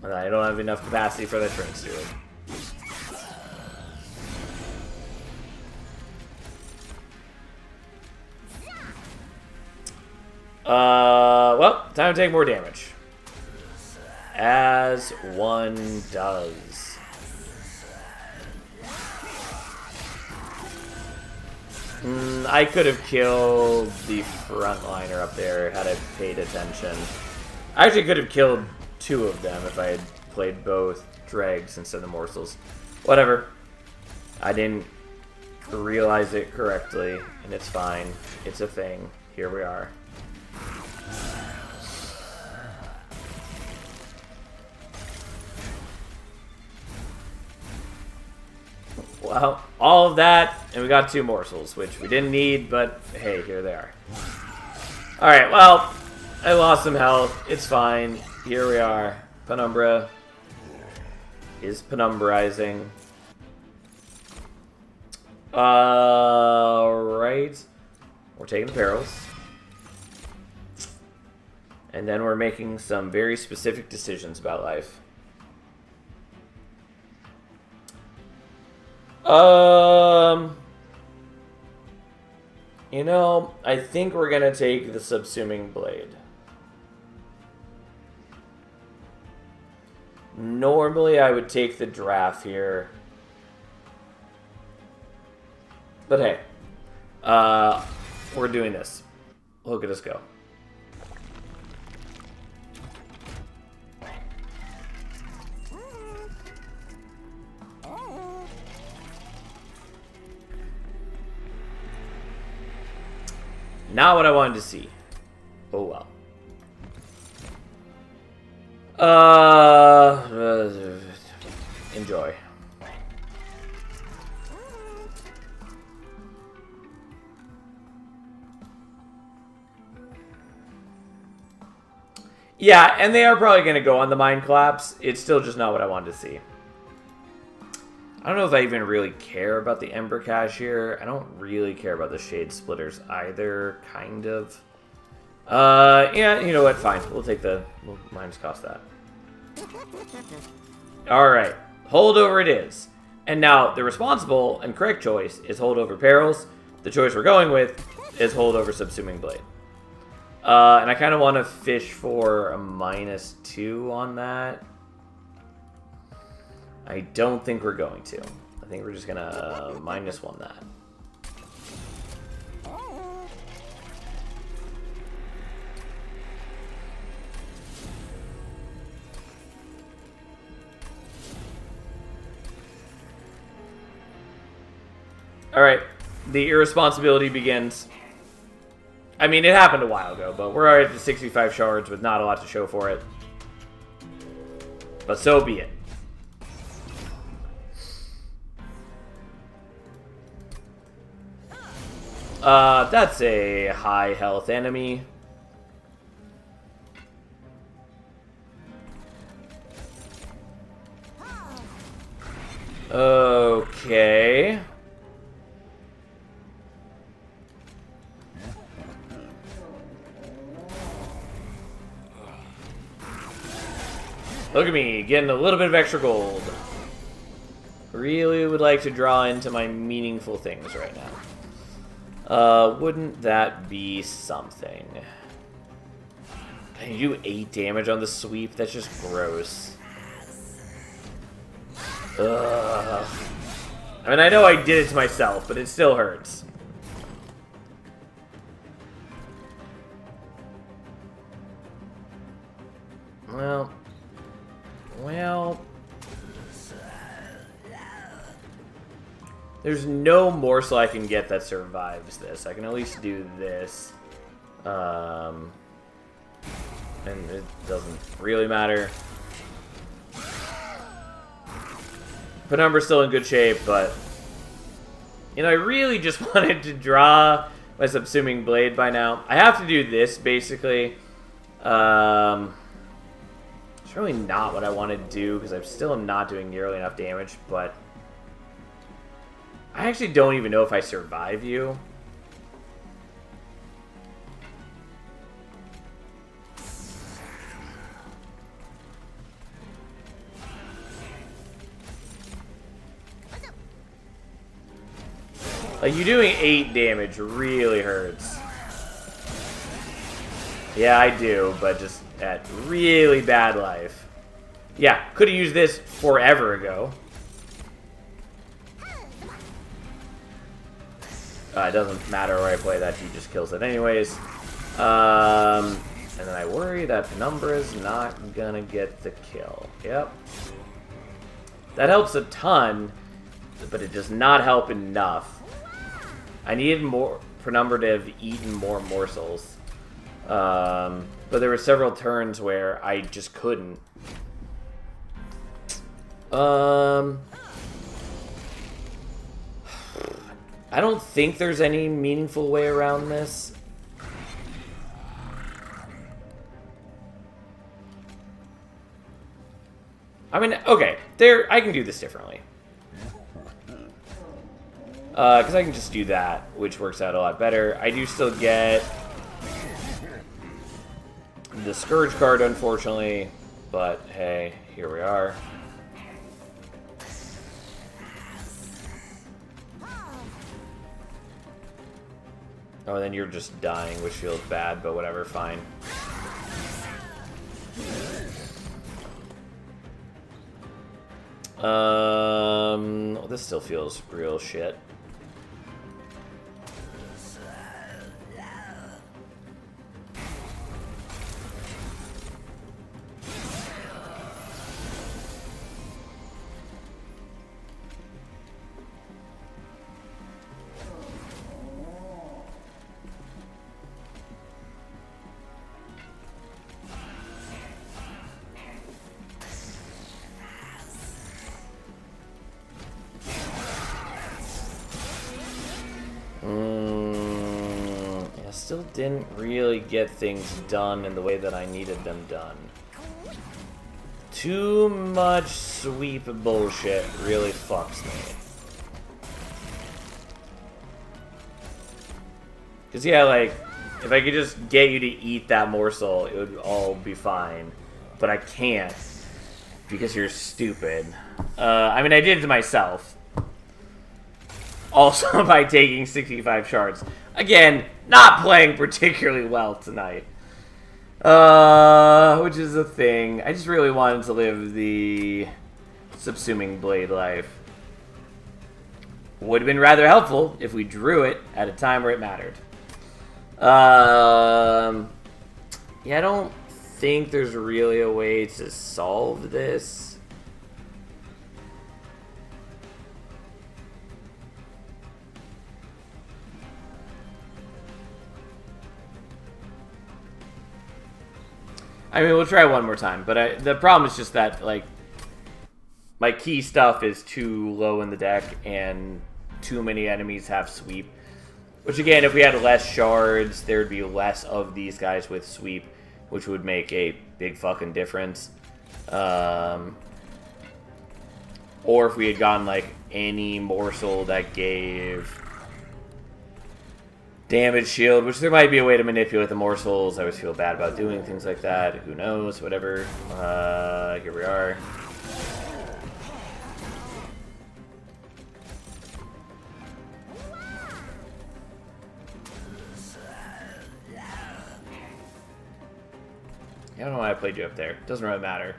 And I don't have enough capacity for that Train Steward. Well, time to take more damage. As one does. I could have killed the frontliner up there had I paid attention. I actually could have killed 2 of them if I had played both dregs instead of morsels. Whatever. I didn't realize it correctly, and it's fine. It's a thing. Here we are. Well, all of that, and we got 2 morsels, which we didn't need, but hey, here they are. Alright, well, I lost some health. It's fine. Here we are. Penumbra is penumberizing. Alright. We're taking the perils. And then we're making some very specific decisions about life. You know, I think we're gonna take the Subsuming Blade. Normally, I would take the Draft here. But hey, we're doing this. Look at us go. Not what I wanted to see. Oh well. Enjoy. Yeah, and they are probably going to go on the Mind Collapse. It's still just not what I wanted to see. I don't know if I even really care about the Ember Cashier. I don't really care about the Shade Splitters either, kind of. Yeah, you know what? Fine. We'll minus cost that. Alright. Holdover it is. And now, the responsible and correct choice is Holdover Perils. The choice we're going with is Holdover Subsuming Blade. And I kind of want to fish for a -2 on that. I don't think we're going to. I think we're just going to -1 that. Alright, the irresponsibility begins. I mean, it happened a while ago, but we're already at 65 shards with not a lot to show for it. But so be it. That's a high health enemy. Okay. Look at me, getting a little bit of extra gold. Really would like to draw into my meaningful things right now. Wouldn't that be something? Can you do 8 damage on the sweep? That's just gross. Ugh. I mean, I know I did it to myself, but it still hurts. Well... There's no morsel I can get that survives this. I can at least do this. And it doesn't really matter. Penumbra's still in good shape, but... You know, I really just wanted to draw my Subsuming Blade by now. I have to do this, basically. It's really not what I want to do, because I still am not doing nearly enough damage, but... I actually don't even know if I survive you. Like, you doing 8 damage really hurts. Yeah, I do, but just at really bad life. Yeah, could have used this forever ago. It doesn't matter where I play that, he just kills it anyways. And then I worry that Penumbra's not gonna get the kill. Yep. That helps a ton, but it does not help enough. I needed more Penumbra to have eaten more morsels. But there were several turns where I just couldn't. I don't think there's any meaningful way around this. I mean, okay, I can do this differently. Because I can just do that, which works out a lot better. I do still get the Scourge card, unfortunately, but hey, here we are. Oh, then you're just dying, which feels bad, but whatever, fine. This still feels real shit. still didn't really get things done in the way that I needed them done. Too much sweep bullshit really fucks me. Because, yeah, like, if I could just get you to eat that morsel, it would all be fine. But I can't. Because you're stupid. I mean, I did it to myself. Also by taking 65 shards. Again, not playing particularly well tonight. Which is a thing. I just really wanted to live the subsuming blade life. Would have been rather helpful if we drew it at a time where it mattered. Yeah, I don't think there's really a way to solve this. I mean, we'll try one more time, but the problem is just that, like, my key stuff is too low in the deck, and too many enemies have sweep. Which, again, if we had less shards, there would be less of these guys with sweep, which would make a big fucking difference. Or if we had gotten, like, any morsel that gave damage shield, which there might be a way to manipulate the morsels. I always feel bad about doing things like that. Who knows? Whatever. Here we are. I don't know why I played you up there. Doesn't really matter.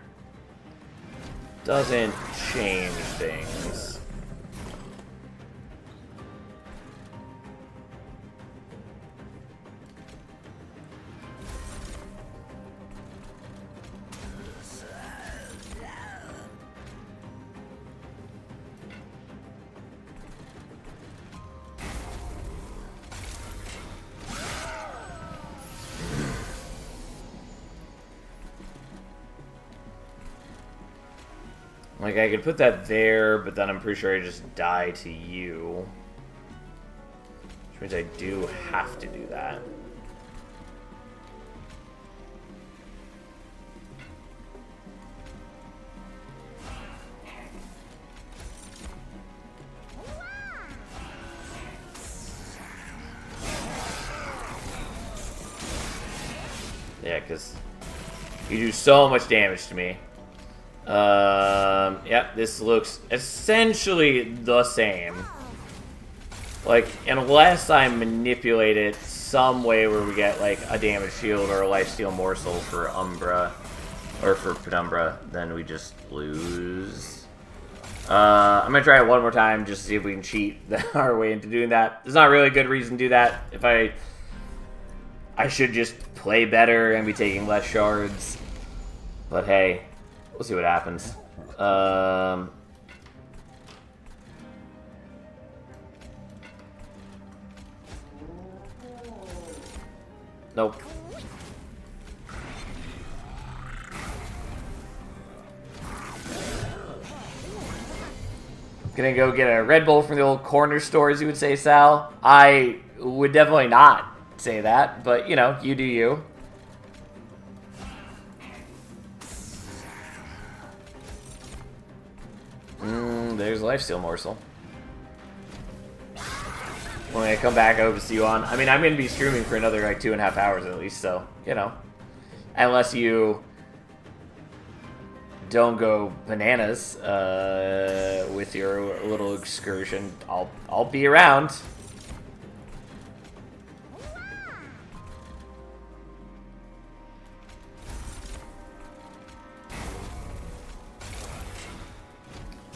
Doesn't change things. Like, I could put that there, but then I'm pretty sure I just die to you. Which means I do have to do that. Yeah, because you do so much damage to me. Yep, this looks essentially the same. Like, unless I manipulate it some way where we get, like, a damage shield or a lifesteal morsel for Umbra, or for Penumbra, then we just lose. I'm gonna try it one more time just to see if we can cheat our way into doing that. There's not really a good reason to do that. If I should just play better and be taking less shards. But hey, we'll see what happens. Nope. Gonna go get a Red Bull from the old corner stores, you would say, Sal? I would definitely not say that, but, you know, you do you. There's a lifesteal morsel. When I come back, I hope to see you on. I mean, I'm going to be streaming for another, like, 2.5 hours at least, so, you know. Unless you don't go bananas with your little excursion, I'll be around.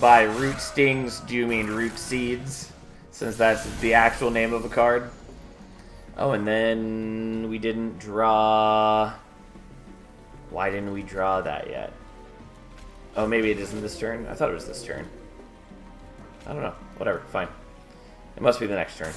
By root stings, do you mean root seeds? Since that's the actual name of a card. Oh, and then we didn't draw... Why didn't we draw that yet? Oh, maybe it isn't this turn? I thought it was this turn. I don't know. Whatever, fine. It must be the next turn.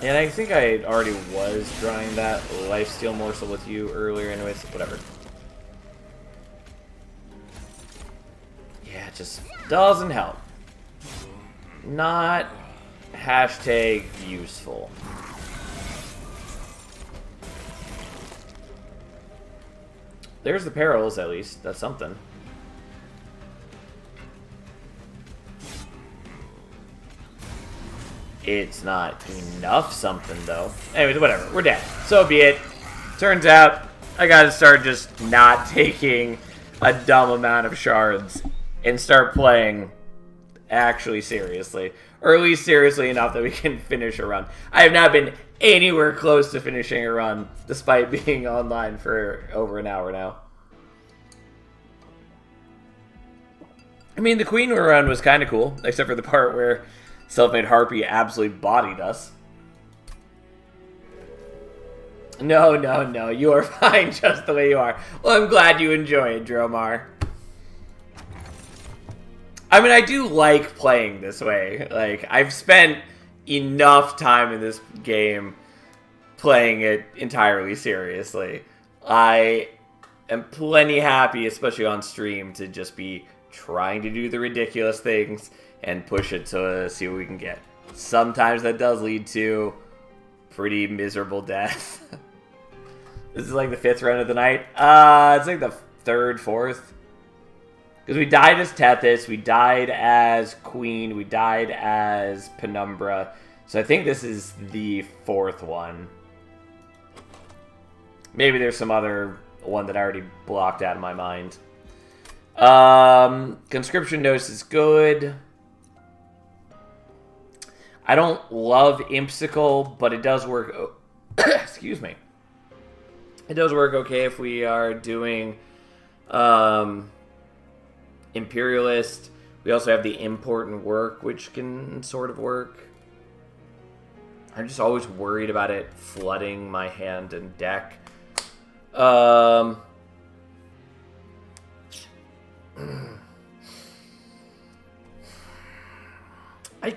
And I think I already was drawing that lifesteal morsel with you earlier anyways, whatever. It just doesn't help. Not hashtag useful. There's the perils, at least. That's something. It's not enough something, though. Anyways, whatever. We're dead. So be it. Turns out, I gotta start just not taking a dumb amount of shards and start playing actually seriously. Or at least seriously enough that we can finish a run. I have not been anywhere close to finishing a run, despite being online for over an hour now. I mean, the Queen run was kind of cool, except for the part where Self-Made Harpy absolutely bodied us. No, no, no. You are fine just the way you are. Well, I'm glad you enjoy it, Dromar. I mean, I do like playing this way. Like, I've spent enough time in this game playing it entirely seriously. I am plenty happy, especially on stream, to just be trying to do the ridiculous things and push it to see what we can get. Sometimes that does lead to pretty miserable death. This is like the 5th run of the night. It's like the 3rd, 4th. Because we died as Tethys, we died as Queen, we died as Penumbra. So I think this is the 4th one. Maybe there's some other one that I already blocked out of my mind. Conscription Dose is good. I don't love Impsicle, but it does work. Excuse me. It does work okay if we are doing Imperialist. We also have the Important Work, which can sort of work. I'm just always worried about it flooding my hand and deck. I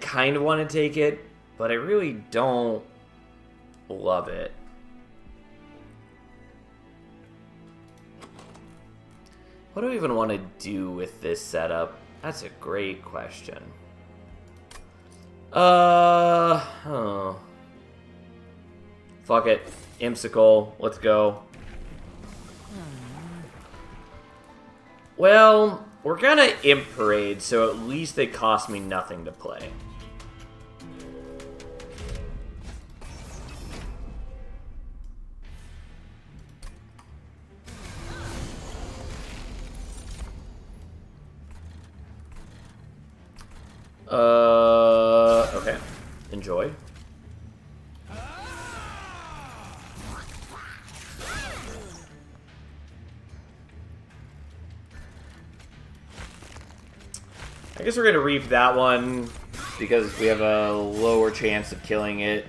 kind of want to take it, but I really don't love it. What do I even want to do with this setup? That's a great question. Oh. Fuck it. Impsicle. Let's go. Well, we're gonna Imp Parade, so at least they cost me nothing to play. Okay. Enjoy. I guess we're going to reap that one because we have a lower chance of killing it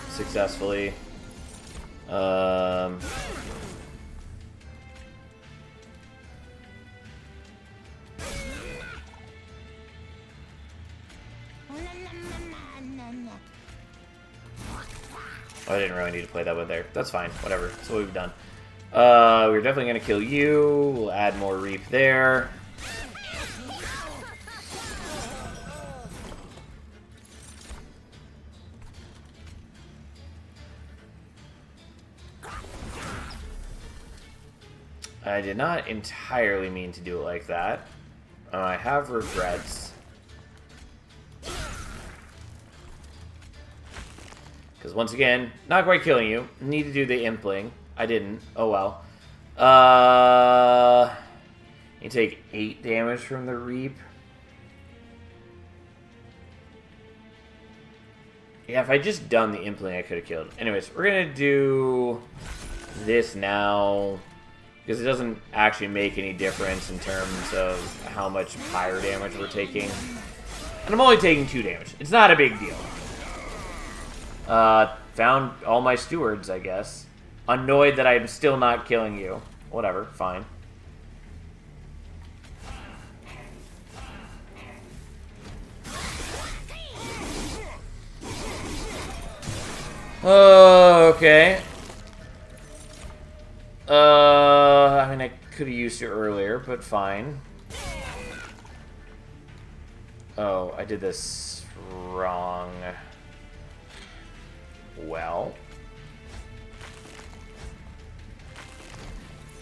successfully. I didn't really need to play that one there. That's fine. Whatever. That's what we've done. We're definitely going to kill you. We'll add more reap there. I did not entirely mean to do it like that. I have regrets. Because once again, not quite killing you. Need to do the impling. I didn't. Oh well. You take 8 damage from the reap. Yeah, if I just done the impling, I could have killed. Anyways, we're gonna do this now. Because it doesn't actually make any difference in terms of how much fire damage we're taking. And I'm only taking 2 damage. It's not a big deal. Found all my stewards, I guess. Annoyed that I'm still not killing you. Whatever, fine. Okay. I mean, I could have used it earlier, but fine. Oh, I did this wrong. Well.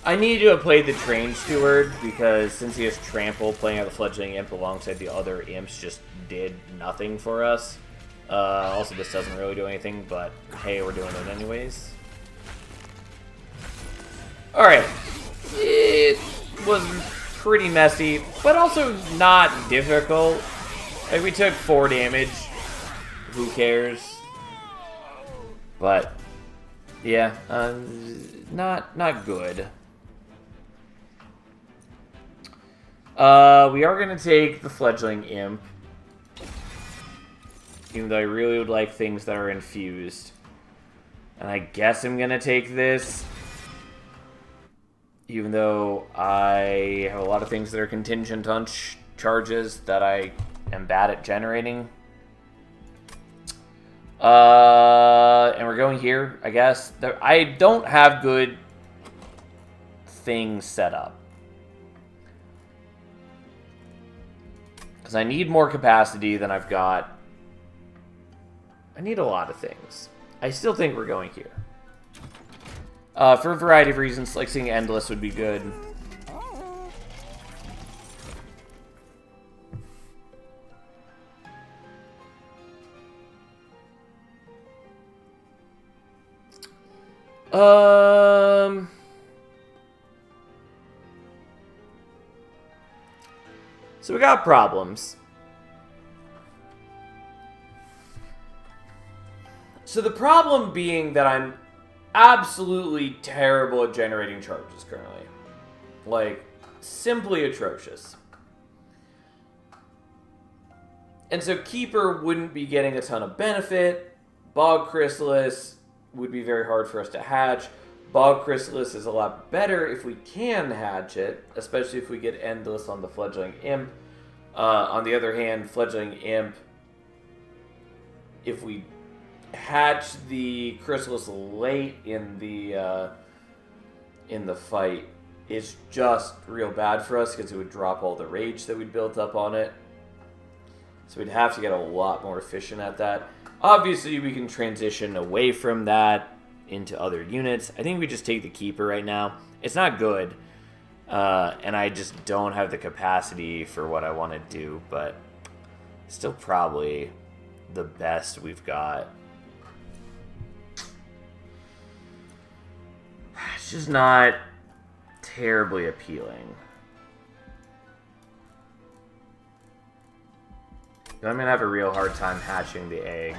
I need to have played the Train Steward, because since he has Trample, playing out the Fledgling Imp alongside the other Imps just did nothing for us. Also, this doesn't really do anything, but hey, we're doing it anyways. Alright. It was pretty messy, but also not difficult. Like, we took 4 damage. Who cares? But, yeah, not good. We are going to take the Fledgling Imp. Even though I really would like things that are infused. And I guess I'm going to take this. Even though I have a lot of things that are contingent on charges that I am bad at generating. And we're going here, I guess. I don't have good things set up. Because I need more capacity than I've got. I need a lot of things. I still think we're going here. For a variety of reasons, like seeing Endless would be good. So we got problems. So the problem being that I'm absolutely terrible at generating charges currently. Like, simply atrocious. And so Keeper wouldn't be getting a ton of benefit. Bog Chrysalis would be very hard for us to hatch. Bog Chrysalis is a lot better if we can hatch it, especially if we get Endless on the Fledgling Imp. On the other hand, Fledgling Imp, if we hatch the Chrysalis late in the fight, it's just real bad for us because it would drop all the rage that we'd built up on it. So we'd have to get a lot more efficient at that. Obviously, we can transition away from that into other units. I think we just take the Keeper right now. It's not good, and I just don't have the capacity for what I want to do, but still probably the best we've got. It's just not terribly appealing. I'm going to have a real hard time hatching the egg.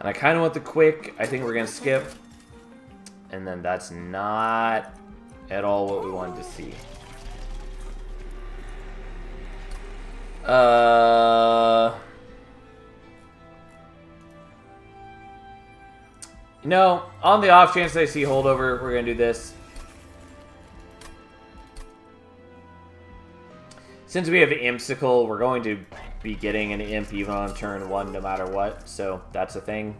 And I kind of want the quick. I think we're going to skip. And then that's not at all what we wanted to see. No, on the off chance I see holdover, we're going to do this. Since we have Impsicle, we're going to be getting an Imp even on turn 1 no matter what, so that's a thing.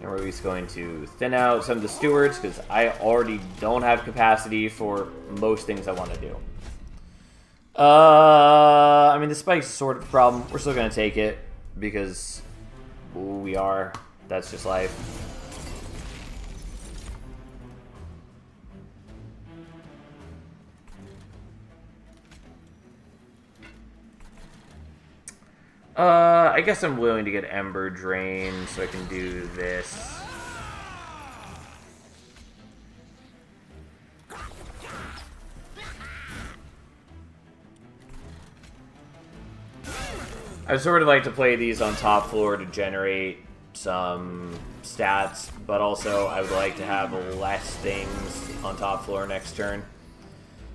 And we're just going to thin out some of the stewards, because I already don't have capacity for most things I want to do. I mean, the spike's sort of a problem. We're still going to take it, because we are. That's just life. I guess I'm willing to get Ember Drain so I can do this. I sort of like to play these on top floor to generate some stats, but also I would like to have less things on top floor next turn.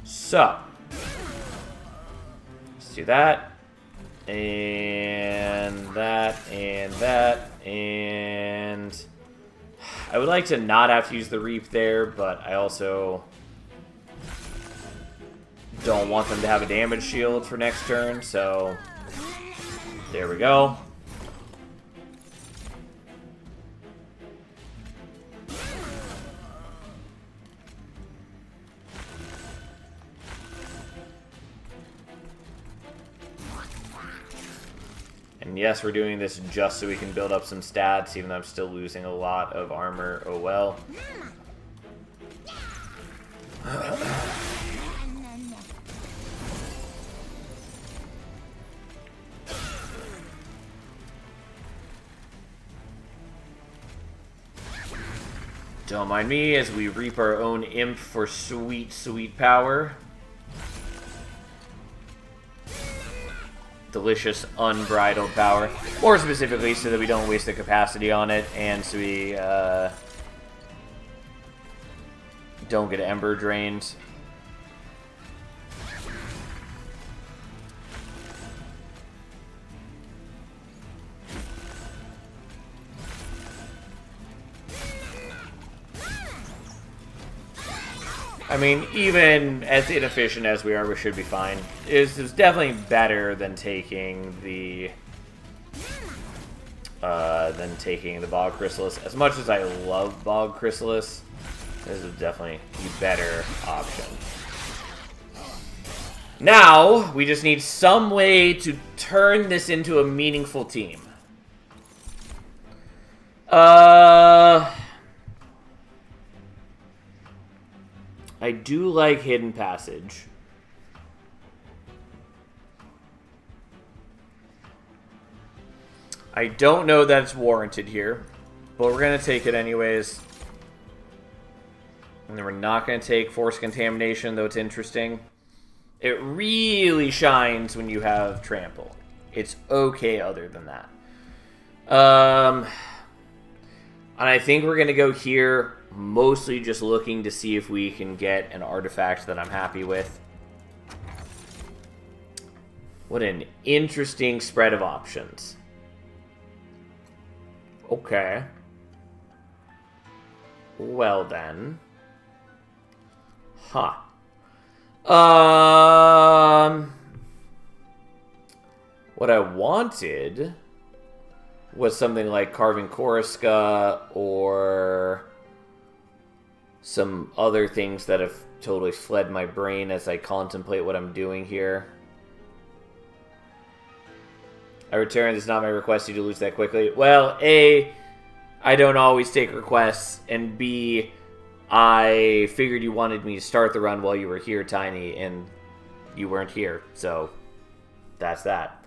So, let's do that. And that, and that, and I would like to not have to use the Reap there, but I also don't want them to have a damage shield for next turn, so there we go. yes, we're doing this just so we can build up some stats, even though I'm still losing a lot of armor. Oh well. Don't mind me as we reap our own imp for sweet, sweet power. Delicious, unbridled power. More specifically, so that we don't waste the capacity on it, and so we don't get ember drained. I mean, even as inefficient as we are, we should be fine. This is definitely better than taking the Bog Chrysalis. As much as I love Bog Chrysalis, this is definitely the better option. Now, we just need some way to turn this into a meaningful team. I do like Hidden Passage. I don't know that it's warranted here, but we're going to take it anyways. And then we're not going to take Force Contamination, though it's interesting. It really shines when you have Trample. It's okay other than that. And I think we're going to go here, mostly just looking to see if we can get an artifact that I'm happy with. What an interesting spread of options. Okay. Well then. Huh. What I wanted was something like Carving Koriska or some other things that have totally fled my brain as I contemplate what I'm doing here. I returned. It's not my request you to lose that quickly. Well, A, I don't always take requests, and B, I figured you wanted me to start the run while you were here, Tiny, and you weren't here, so that's that.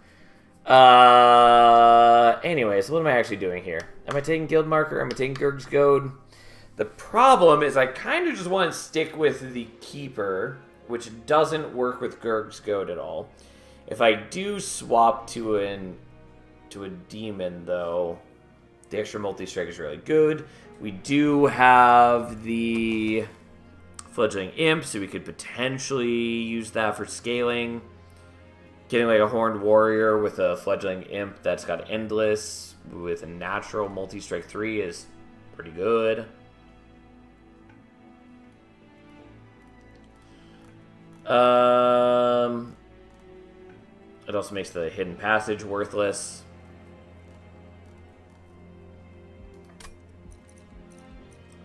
Anyways, what am I actually doing here? Am I taking Guild Marker? Am I taking Gurg's Goad? The problem is I kind of just want to stick with the Keeper, which doesn't work with Gurg's Goad at all. If I do swap to a demon, though, the extra multi-strike is really good. We do have the Fledgling Imp, so we could potentially use that for scaling. Getting like a Horned Warrior with a Fledgling Imp that's got Endless with a natural multi-strike 3 is pretty good. It also makes the Hidden Passage worthless.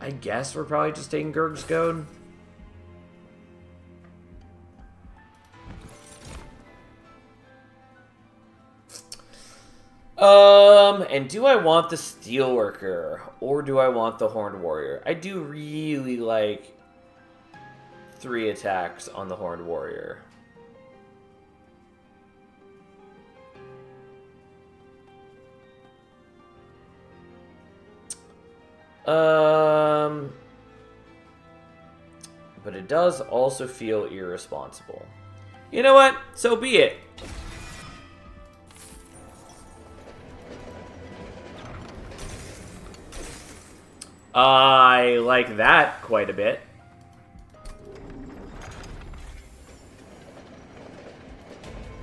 I guess we're probably just taking Gurg's Goad. And do I want the Steelworker or do I want the Horned Warrior? I do really like 3 attacks on the Horned Warrior. But it does also feel irresponsible. You know what? So be it. I like that quite a bit.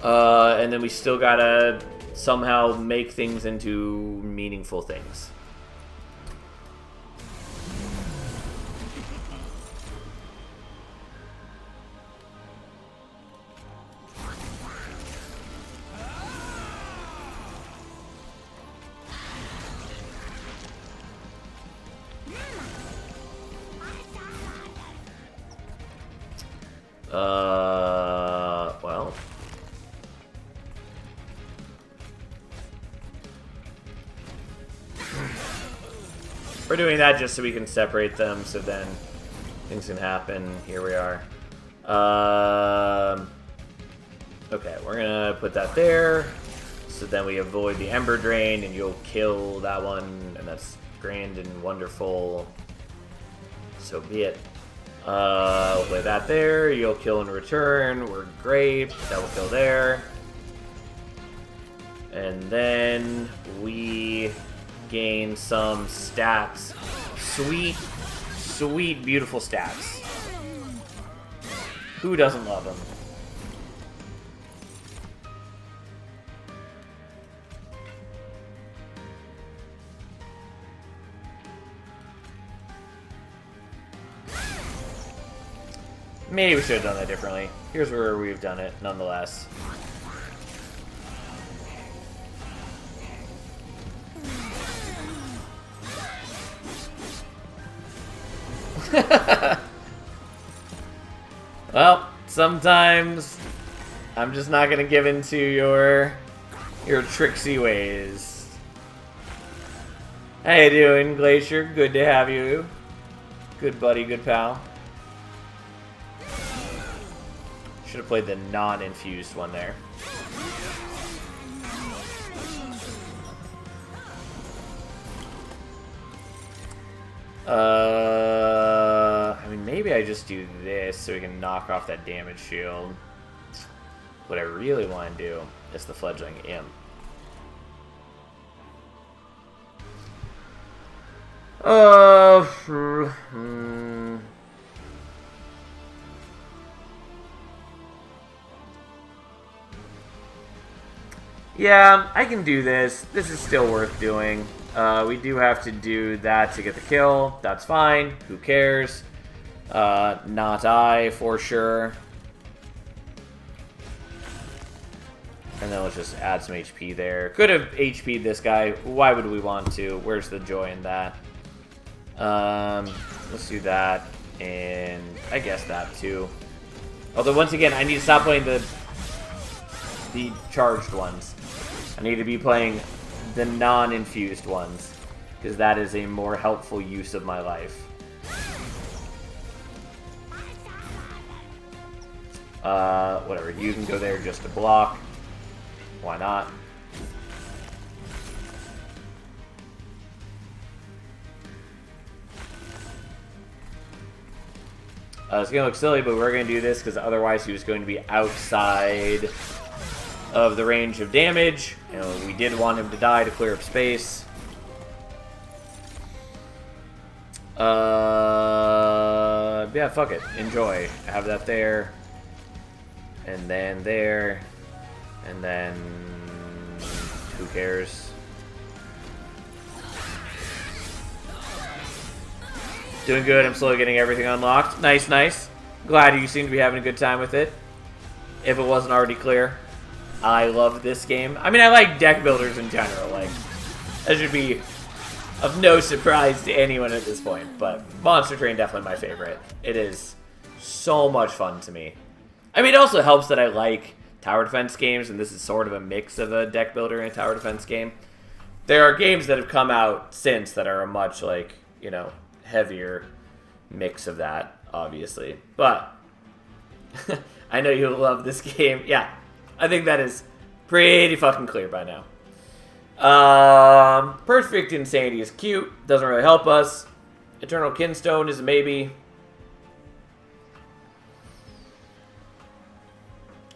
And then we still gotta somehow make things into meaningful things. Well. We're doing that just so we can separate them, so then things can happen. Here we are. Okay, we're gonna put that there, so then we avoid the Ember Drain, and you'll kill that one, and that's grand and wonderful. So be it. We'll play that there, you'll kill in return, we're great, that will kill there. And then we gain some stats. Sweet, sweet, beautiful stats. Who doesn't love them? Maybe we should have done that differently. Here's where we've done it, nonetheless. Well, sometimes I'm just not gonna give in to your tricksy ways. How you doing, Glacier? Good to have you. Good buddy, good pal. Should have played the non-infused one there. I mean, maybe I just do this so we can knock off that damage shield. What I really want to do is the Fledgling Imp. Yeah, I can do this. This is still worth doing. We do have to do that to get the kill. That's fine. Who cares? Not I, for sure. And then let's just add some HP there. Could have HP'd this guy. Why would we want to? Where's the joy in that? Let's do that. And I guess that too. Although, once again, I need to stop playing the charged ones. I need to be playing the non-infused ones, because that is a more helpful use of my life. Whatever, you can go there just to block. Why not? It's gonna look silly, but we're gonna do this because otherwise he was going to be outside of the range of damage. You know, we did want him to die to clear up space. Yeah, fuck it. Enjoy. Have that there. And then there. And then... who cares? Doing good. I'm slowly getting everything unlocked. Nice, nice. Glad you seem to be having a good time with it. If it wasn't already clear. I love this game. I mean, I like deck builders in general. Like, that should be of no surprise to anyone at this point. But Monster Train definitely my favorite. It is so much fun to me. I mean, it also helps that I like tower defense games, and this is sort of a mix of a deck builder and a tower defense game. There are games that have come out since that are a much, like, you know, heavier mix of that, obviously. But I know you'll love this game. Yeah. I think that is pretty fucking clear by now. Perfect Insanity is cute. Doesn't really help us. Eternal Kinstone is a maybe.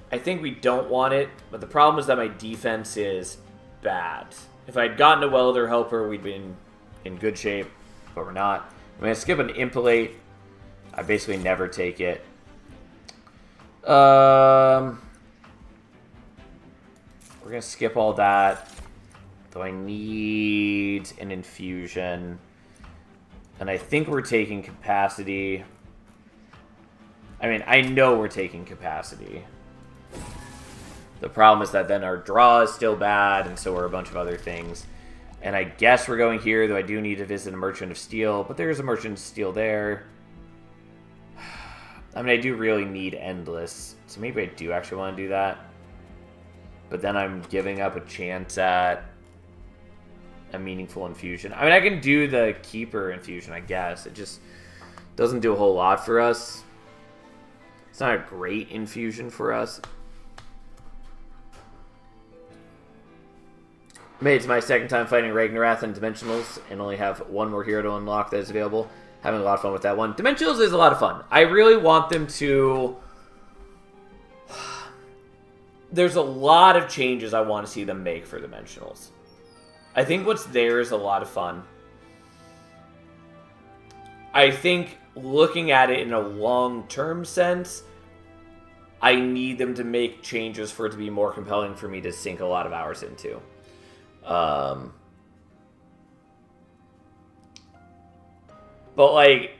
I think we don't want it, but the problem is that my defense is bad. If I'd gotten a Welder Helper, we'd been in good shape, but we're not. I'm going to skip an Impelate. I basically never take it. We're going to skip all that. Though I need an infusion. And I think we're taking capacity. I mean, I know we're taking capacity. The problem is that then our draw is still bad, and so are a bunch of other things. And I guess we're going here, though I do need to visit a Merchant of Steel. But there's a Merchant of Steel there. I mean, I do really need Endless. So maybe I do actually want to do that. But then I'm giving up a chance at a meaningful infusion. I mean, I can do the Keeper infusion, I guess. It just doesn't do a whole lot for us. It's not a great infusion for us. It's my second time fighting Ragnaroth and Dimensionals, and only have one more hero to unlock that is available. Having a lot of fun with that one. Dimensionals is a lot of fun. I really want them to... There's a lot of changes I want to see them make for Dimensionals. I think what's there is a lot of fun. I think looking at it in a long-term sense, I need them to make changes for it to be more compelling for me to sink a lot of hours into. But, like,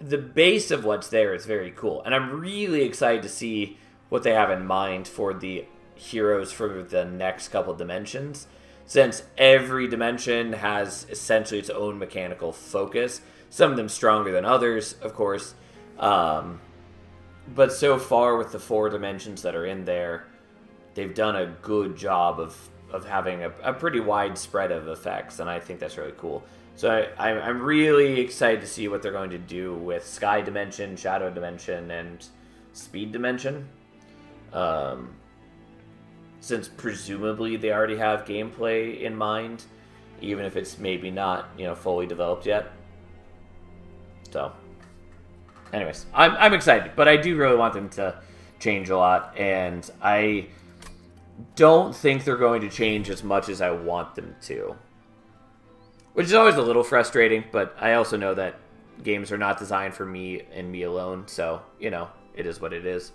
the base of what's there is very cool. And I'm really excited to see what they have in mind for the heroes for the next couple dimensions. Since every dimension has essentially its own mechanical focus. Some of them stronger than others, of course. But so far with the 4 dimensions that are in there, they've done a good job of having a pretty wide spread of effects, and I think that's really cool. So I'm really excited to see what they're going to do with Sky Dimension, Shadow Dimension, and Speed Dimension. Since presumably they already have gameplay in mind, even if it's maybe not, fully developed yet. So, anyways, I'm excited, but I do really want them to change a lot, and I don't think they're going to change as much as I want them to. Which is always a little frustrating, but I also know that games are not designed for me and me alone, so, it is what it is.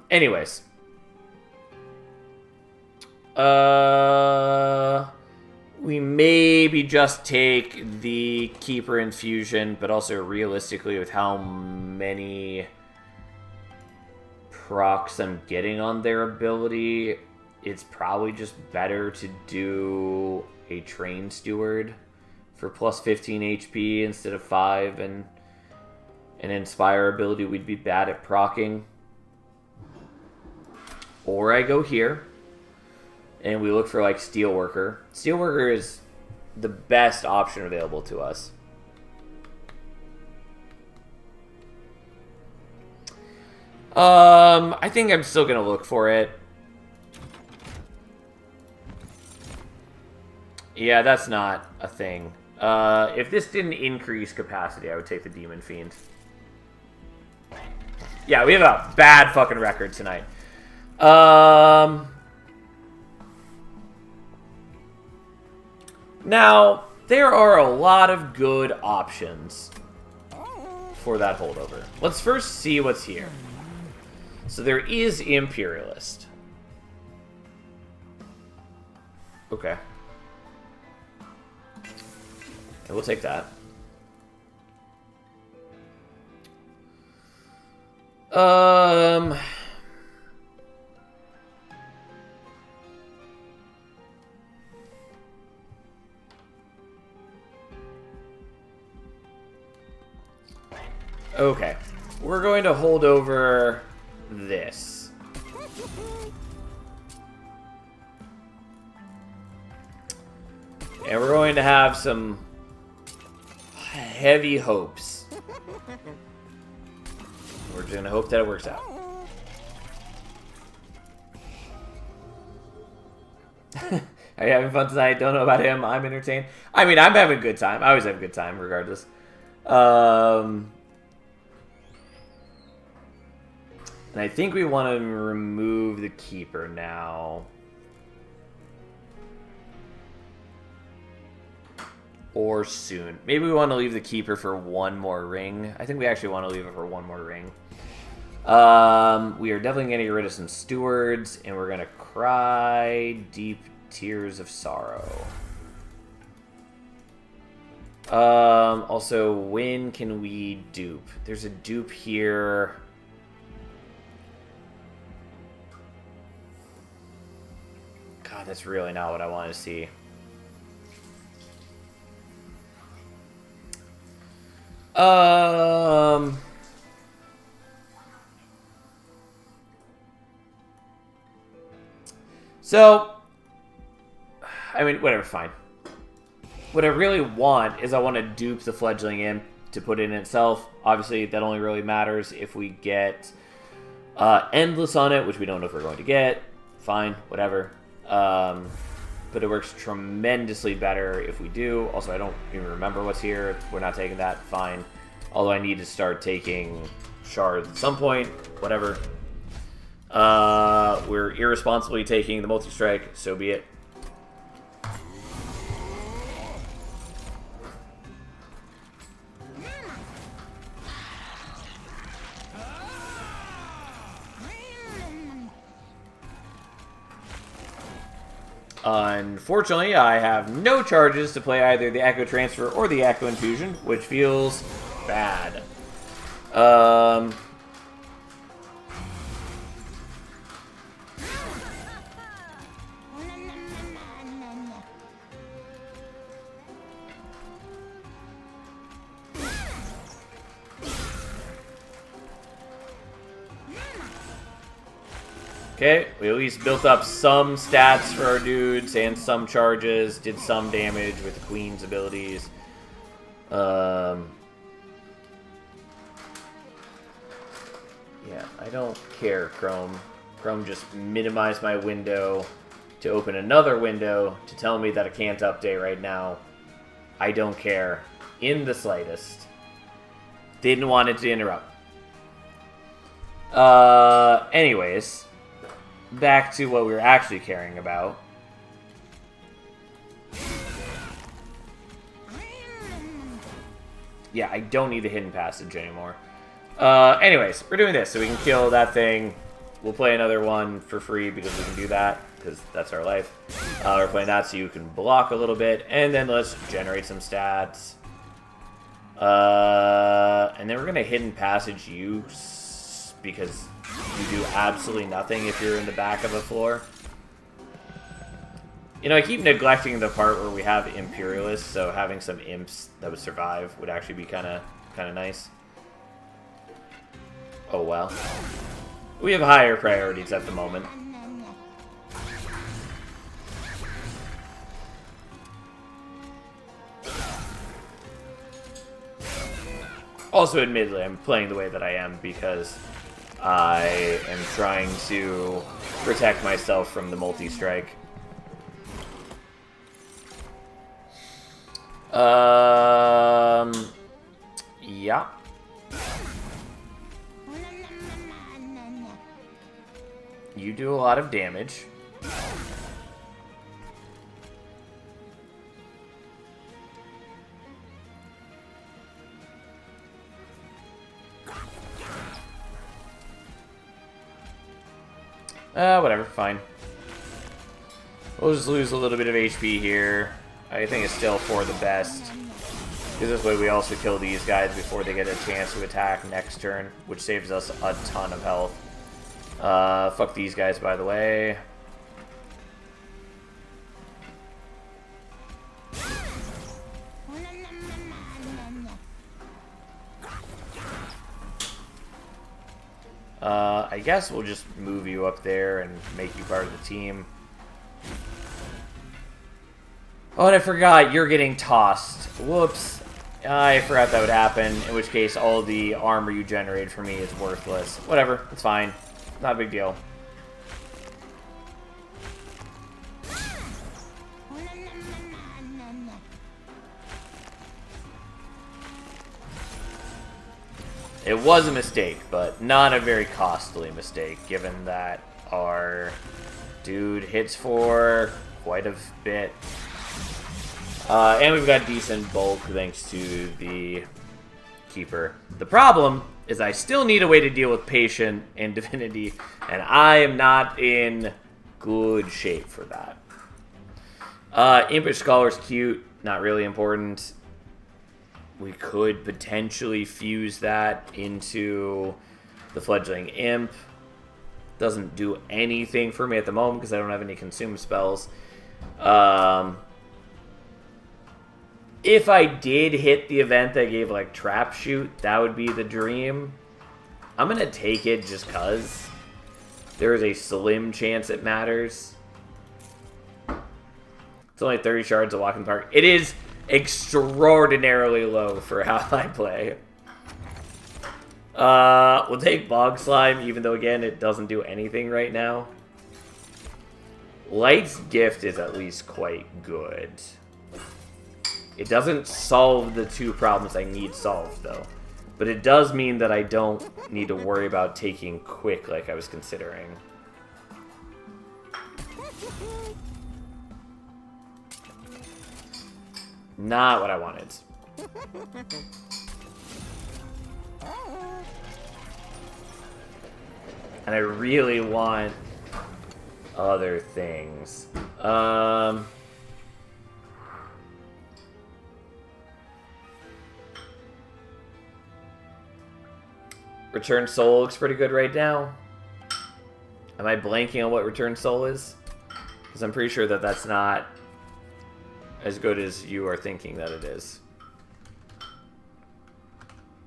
Anyways. We maybe just take the Keeper infusion, but also realistically with how many procs I'm getting on their ability, it's probably just better to do a Train Steward for plus 15 HP instead of 5, and an Inspire ability we'd be bad at proccing. Or I go here, and we look for, like, Steelworker. Steelworker is the best option available to us. I think I'm still going to look for it. Yeah, that's not a thing. If this didn't increase capacity, I would take the Demon Fiend. Yeah, we have a bad fucking record tonight. Now, there are a lot of good options for that holdover. Let's first see what's here. So there is Imperialist. Okay. Okay, we'll take that. Okay. We're going to hold over this. And we're going to have some heavy hopes. We're just going to hope that it works out. Are you having fun tonight? Don't know about him. I'm entertained. I mean, I'm having a good time. I always have a good time, regardless. And I think we want to remove the Keeper now. Or soon. Maybe we want to leave the Keeper for one more ring. I think we actually want to leave it for one more ring. We are definitely going to get rid of some stewards, and we're going to cry deep tears of sorrow. Also, when can we dupe? There's a dupe here. God, that's really not what I want to see. So, I mean, whatever, fine. What I really want is I want to dupe the Fledgling Imp to put in itself. Obviously, that only really matters if we get Endless on it, which we don't know if we're going to get. Fine, whatever. But it works tremendously better if we do. Also, I don't even remember what's here. We're not taking that. Fine. Although I need to start taking shards at some point. Whatever. We're irresponsibly taking the multi-strike. So be it. Unfortunately, I have no charges to play either the Echo Transfer or the Echo Infusion, which feels bad. Okay, we at least built up some stats for our dudes and some charges, did some damage with the Queen's abilities. Yeah, I don't care, Chrome. Chrome just minimized my window to open another window to tell me that I can't update right now. I don't care in the slightest. Didn't want it to interrupt. Anyways, back to what we were actually caring about. Yeah, I don't need the hidden passage anymore. Anyways, we're doing this so we can kill that thing. We'll play another one for free because we can do that, because that's our life. We're playing that so you can block a little bit, and then let's generate some stats. And then we're going to hidden passage you, because you do absolutely nothing if you're in the back of a floor. You know, I keep neglecting the part where we have Imperialists, so having some imps that would survive would actually be kind of nice. Oh well. We have higher priorities at the moment. Also, admittedly, I'm playing the way that I am because I am trying to protect myself from the multi-strike. Yeah. You do a lot of damage. Whatever, fine. We'll just lose a little bit of HP here. I think it's still for the best. Because this way we also kill these guys before they get a chance to attack next turn, which saves us a ton of health. Fuck these guys, by the way. I guess we'll just move you up there and make you part of the team. Oh, and I forgot, you're getting tossed. Whoops. I forgot that would happen, in which case all the armor you generated for me is worthless. Whatever, it's fine. Not a big deal. It was a mistake, but not a very costly mistake, given that our dude hits for quite a bit. And we've got decent bulk thanks to the Keeper. The problem is I still need a way to deal with Patient and Divinity, and I am not in good shape for that. Impish Scholar's cute, not really important. We could potentially fuse that into the Fledgling Imp. Doesn't do anything for me at the moment because I don't have any consume spells. If I did hit the event that gave like Trap Shoot, that would be the dream. I'm going to take it just because there is a slim chance it matters. It's only 30 shards a walk in the park. It is extraordinarily low for how I play. We'll take Bog Slime, even though, again, it doesn't do anything right now. Light's Gift is at least quite good. It doesn't solve the two problems I need solved, though. But it does mean that I don't need to worry about taking Quick like I was considering. Not what I wanted. And I really want other things. Return Soul looks pretty good right now. Am I blanking on what Return Soul is? Because I'm pretty sure that that's not as good as you are thinking that it is.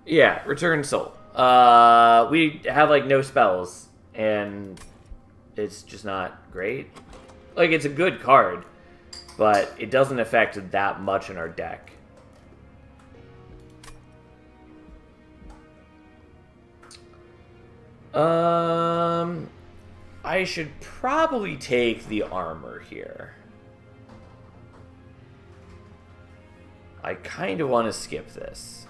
Yeah, Return Soul. We have, like, no spells, and it's just not great. Like, it's a good card, but it doesn't affect that much in our deck. I should probably take the armor here. I kind of want to skip this.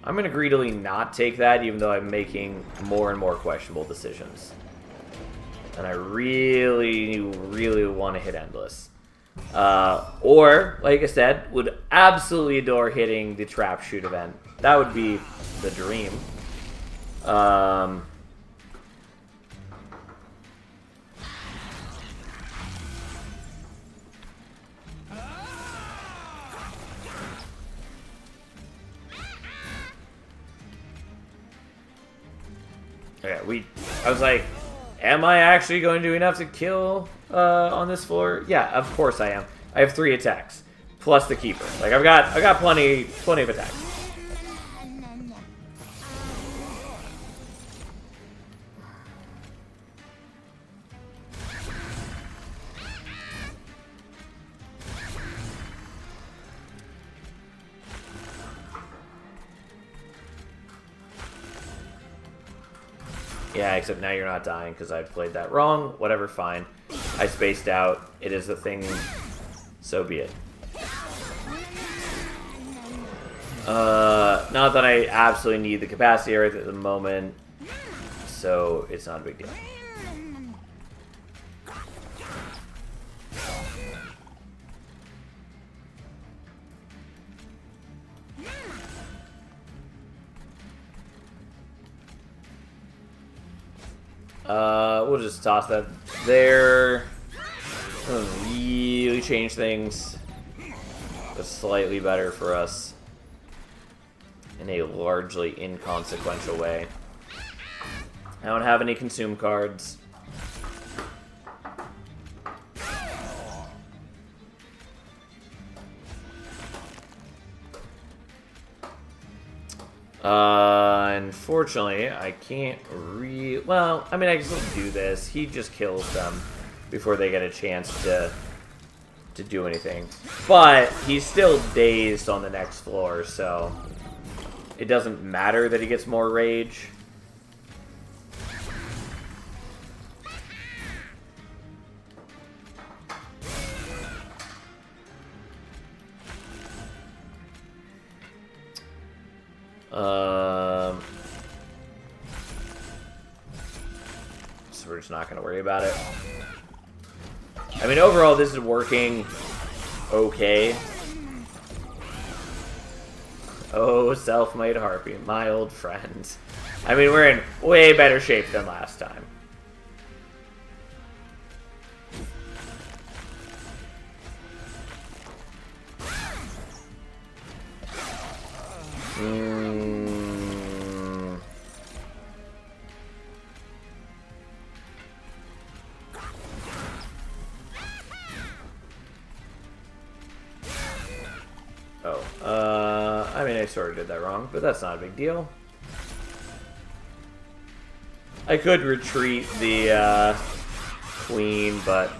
I'm going to greedily not take that, even though I'm making more and more questionable decisions. And I really, really want to hit Endless. Or, like I said, would absolutely adore hitting the Trap Shoot event. That would be the dream. Okay, I was like, am I actually going to do enough to kill on this floor? Yeah, of course I am. I have 3 attacks plus the Keeper. Like I've got plenty of attacks. Yeah, except now you're not dying because I played that wrong. Whatever, fine. I spaced out. It is a thing. So be it. Not that I absolutely need the capacity right at the moment, so it's not a big deal. We'll just toss that there. Doesn't really change things. It's slightly better for us in a largely inconsequential way. I don't have any consume cards. Unfortunately, I can't well, I mean, I can still do this. He just kills them before they get a chance to do anything. But he's still dazed on the next floor, so it doesn't matter that he gets more rage. So we're just not going to worry about it. I mean, overall, this is working okay. Oh, self-made harpy, my old friend. I mean, we're in way better shape than last time. mean, I sort of did that wrong, but that's not a big deal. I could retreat the queen, but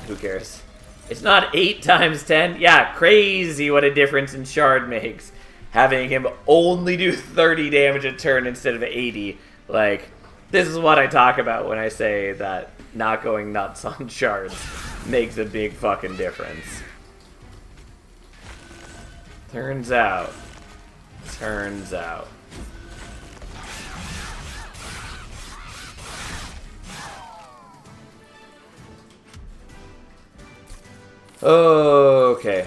who cares? It's not 8 times 10. Yeah, crazy what a difference in shard makes. Having him only do 30 damage a turn instead of 80. Like, this is what I talk about when I say that not going nuts on shards makes a big fucking difference. Turns out. Okay.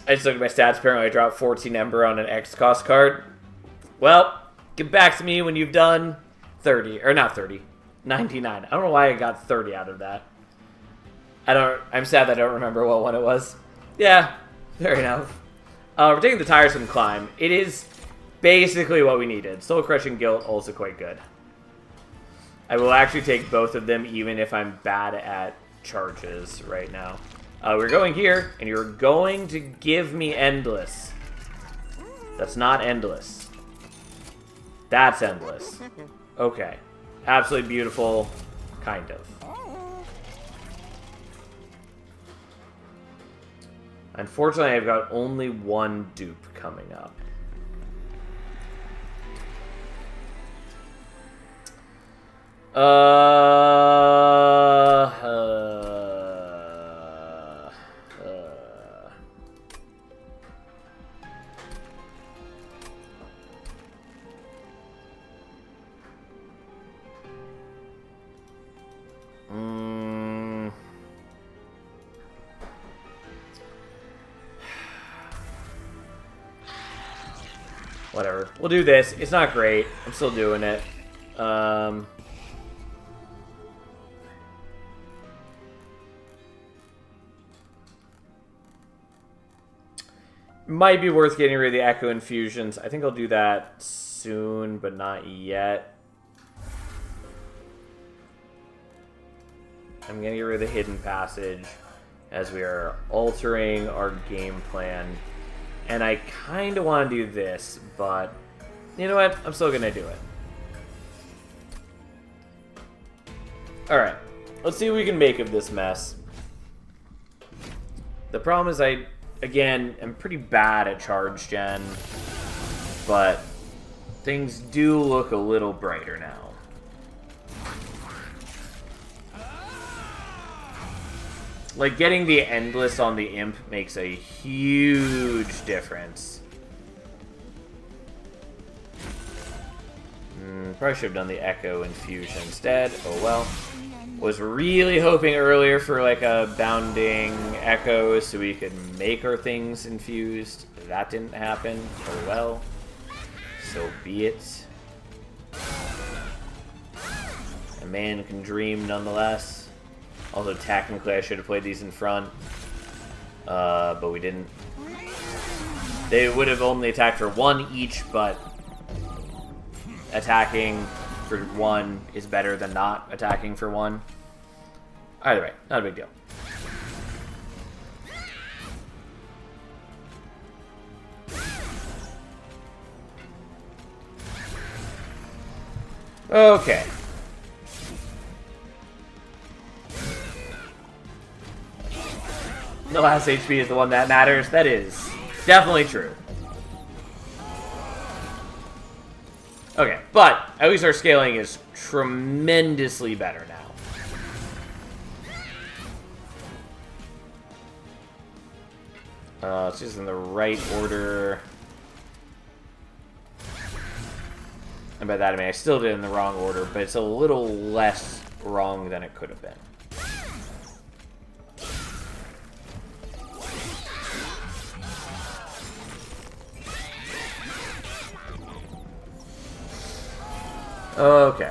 I just looked at my stats. Apparently I dropped 14 Ember on an X cost card. Well, get back to me when you've done 30. Or not 30. 99. I don't know why I got 30 out of that. I'm sad that I don't remember what one it was. Yeah, fair enough. We're taking the Tiresome Climb. It is basically what we needed. Soul Crushing Guilt, also quite good. I will actually take both of them even if I'm bad at charges right now. We're going here, and you're going to give me Endless. That's not Endless. That's Endless. Okay. Absolutely beautiful. Kind of. Unfortunately, I've got only one dupe coming up. Whatever. We'll do this. It's not great. I'm still doing it. Might be worth getting rid of the Echo Infusions. I think I'll do that soon, but not yet. I'm going to get rid of the Hidden Passage as we are altering our game plan. And I kind of want to do this, but you know what? I'm still going to do it. Alright. Let's see what we can make of this mess. The problem is again, I'm pretty bad at charge gen, but things do look a little brighter now. Like, getting the Endless on the Imp makes a huge difference. Probably should have done the Echo Infusion instead. Oh well. Was really hoping earlier for like a bounding Echo so we could make our things infused. That didn't happen. Oh well. So be it. A man can dream nonetheless. Although technically I should have played these in front. But we didn't. They would have only attacked for 1 each, but attacking for 1 is better than not attacking for 1. Either way, not a big deal. Okay. The last HP is the one that matters. That is definitely true. Okay, but at least our scaling is tremendously better now. It's just in the right order. And by that I mean I still did it in the wrong order, but it's a little less wrong than it could have been. Okay.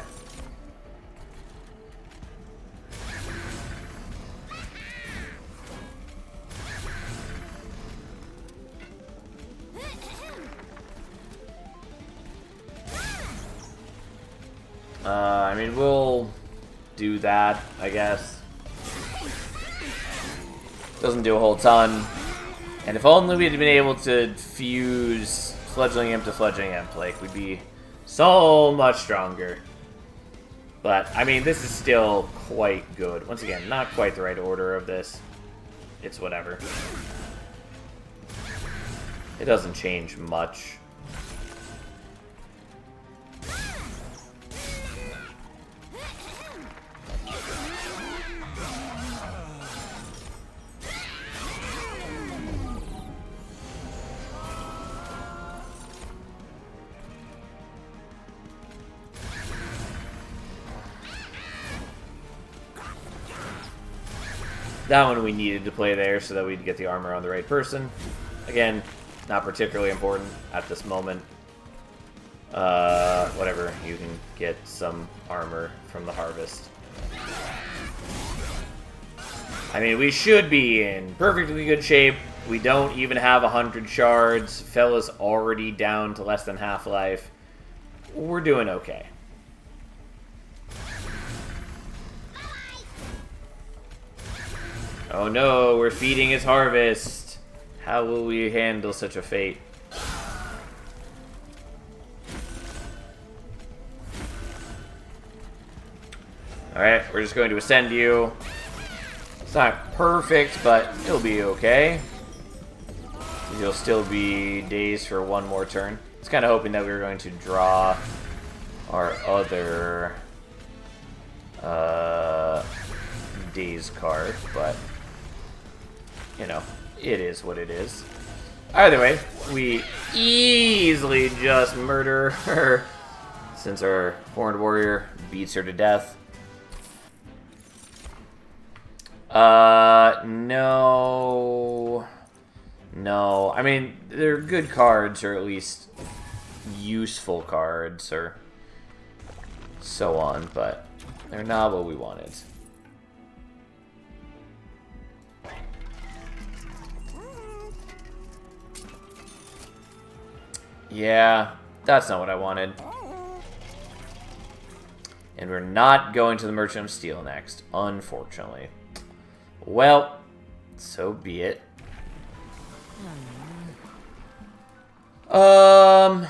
I mean, we'll do that, I guess. Doesn't do a whole ton. And if only we'd been able to fuse Fledgling Imp to Fledgling Imp, like, we'd be so much stronger. But, I mean, this is still quite good. Once again, not quite the right order of this. It's whatever. It doesn't change much. That one we needed to play there so that we'd get the armor on the right person. Again, not particularly important at this moment. Whatever, you can get some armor from the harvest. I mean, we should be in perfectly good shape. We don't even have 100 shards. Fella's already down to less than half life. We're doing okay. Oh no, we're feeding his harvest. How will we handle such a fate? Alright, we're just going to ascend you. It's not perfect, but it'll be okay. You'll still be dazed for one more turn. I was kind of hoping that we were going to draw our other daze card, but you know, it is what it is. Either way, we easily just murder her since our Horned Warrior beats her to death. No. No. I mean, they're good cards, or at least useful cards, or so on, but they're not what we wanted. Yeah, that's not what I wanted. And we're not going to the Merchant of Steel next, unfortunately. Well, so be it. I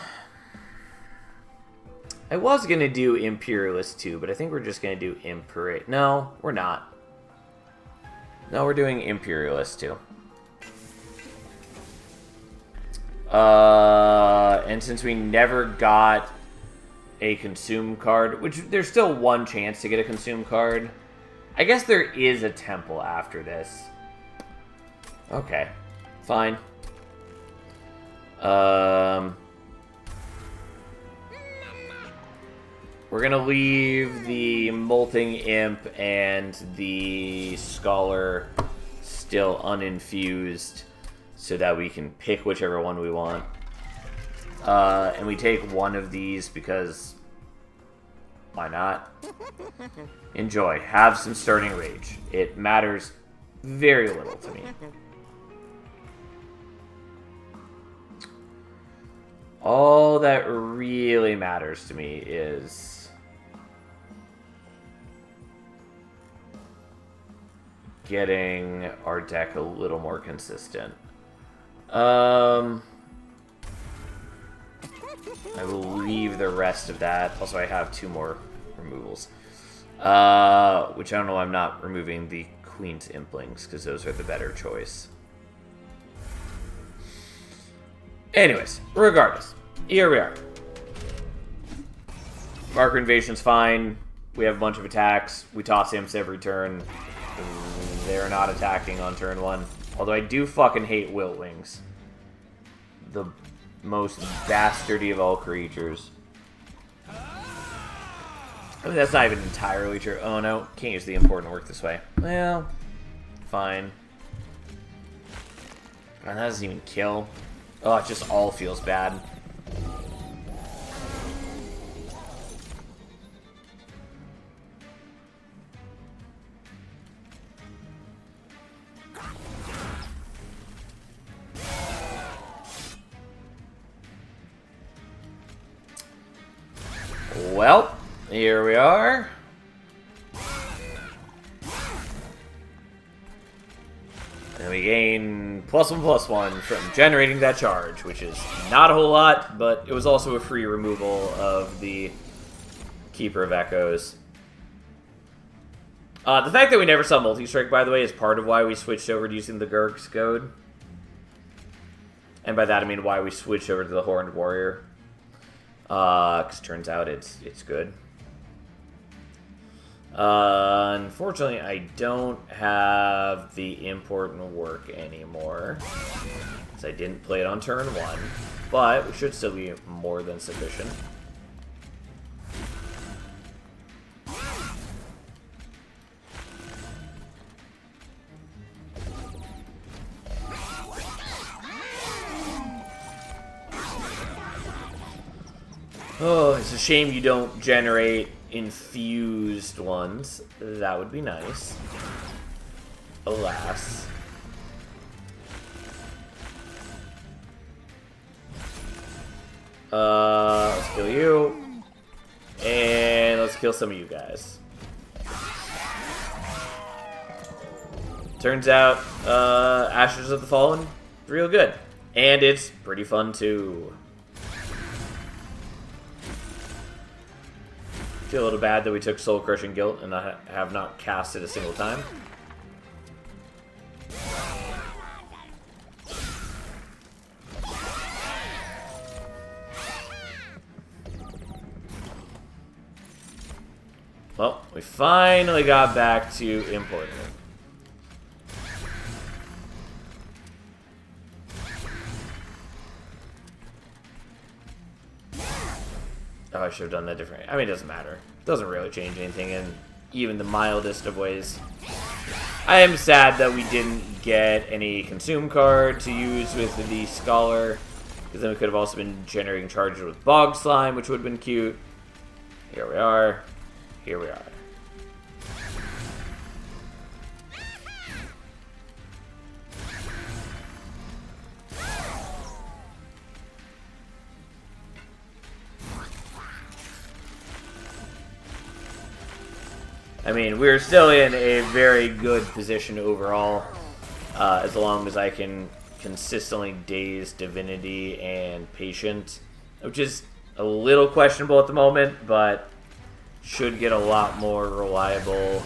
was gonna do Imperialist too, but I think we're just gonna do Imperial. No, we're not. No, we're doing Imperialist too. And since we never got a Consume card, which there's still one chance to get a Consume card. I guess there is a temple after this. Okay, fine. We're gonna leave the Molting Imp and the Scholar still uninfused so that we can pick whichever one we want. And we take one of these because why not? Enjoy. Have some starting rage. It matters very little to me. All that really matters to me is getting our deck a little more consistent. I will leave the rest of that. Also, I have 2 more removals. Which I don't know why I'm not removing the Queen's Implings, because those are the better choice. Anyways, regardless, here we are. Marker Invasion's fine. We have a bunch of attacks. We toss imps every turn. They're not attacking on turn 1. Although I do fucking hate Wiltwings. The most bastardy of all creatures. I mean, that's not even entirely true. Oh no, can't use the important work this way. Well, fine. And that doesn't even kill. Oh, it just all feels bad. Well, here we are. And we gain +1/+1 from generating that charge, which is not a whole lot, but it was also a free removal of the Keeper of Echoes. The fact that we never saw multi-strike, by the way, is part of why we switched over to using the Gurg's Goad. And by that I mean why we switched over to the Horned Warrior. Because turns out it's good. Unfortunately, I don't have the important work anymore. Because I didn't play it on turn 1. But we should still be more than sufficient. Oh, it's a shame you don't generate infused ones. That would be nice. Alas. Let's kill you. And let's kill some of you guys. Turns out, Ashes of the Fallen, real good. And it's pretty fun too. Feel a little bad that we took Soul Crushing Guilt and I have not cast it a single time. Well, we finally got back to importing it. Oh, I should have done that differently. I mean, it doesn't matter. It doesn't really change anything in even the mildest of ways. I am sad that we didn't get any Consume card to use with the Scholar, because then we could have also been generating charges with Bog Slime, which would have been cute. Here we are. Here we are. I mean, we're still in a very good position overall, as long as I can consistently daze Divinity and Patient, which is a little questionable at the moment, but should get a lot more reliable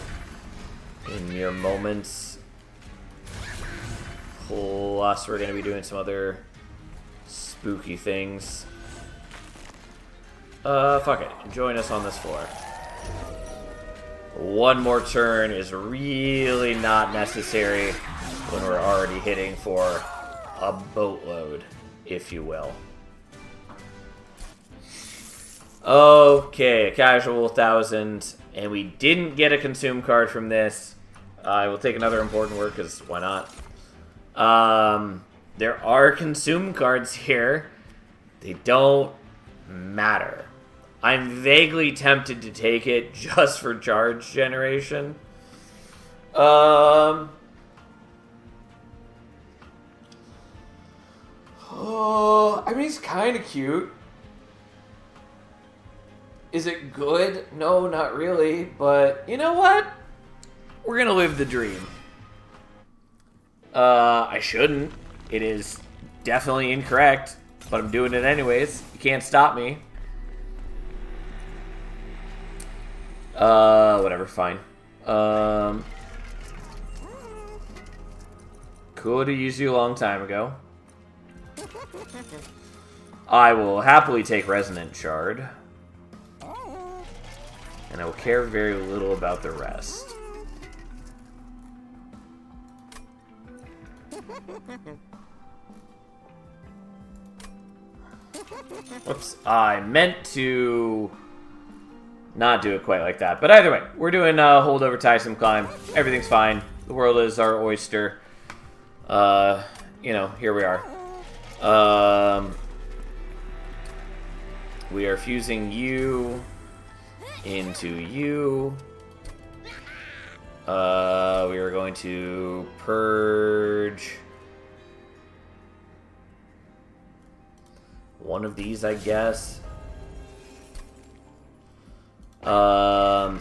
in mere moments. Plus, we're going to be doing some other spooky things. Fuck it. Join us on this floor. One more turn is really not necessary when we're already hitting for a boatload, if you will. Okay, a casual 1,000, and we didn't get a Consume card from this. I will take another important word, because why not? There are Consume cards here. They don't matter. I'm vaguely tempted to take it just for charge generation. Oh, I mean, he's kind of cute. Is it good? No, not really. But you know what? We're gonna live the dream. I shouldn't. It is definitely incorrect, but I'm doing it anyways. You can't stop me. Whatever, fine. Could have used you a long time ago. I will happily take Resonant Shard. And I will care very little about the rest. Whoops. I meant to not do it quite like that. But either way, we're doing Holdover Tiresome Climb. Everything's fine. The world is our oyster. You know, here we are. We are fusing you into you. We are going to purge one of these, I guess. We're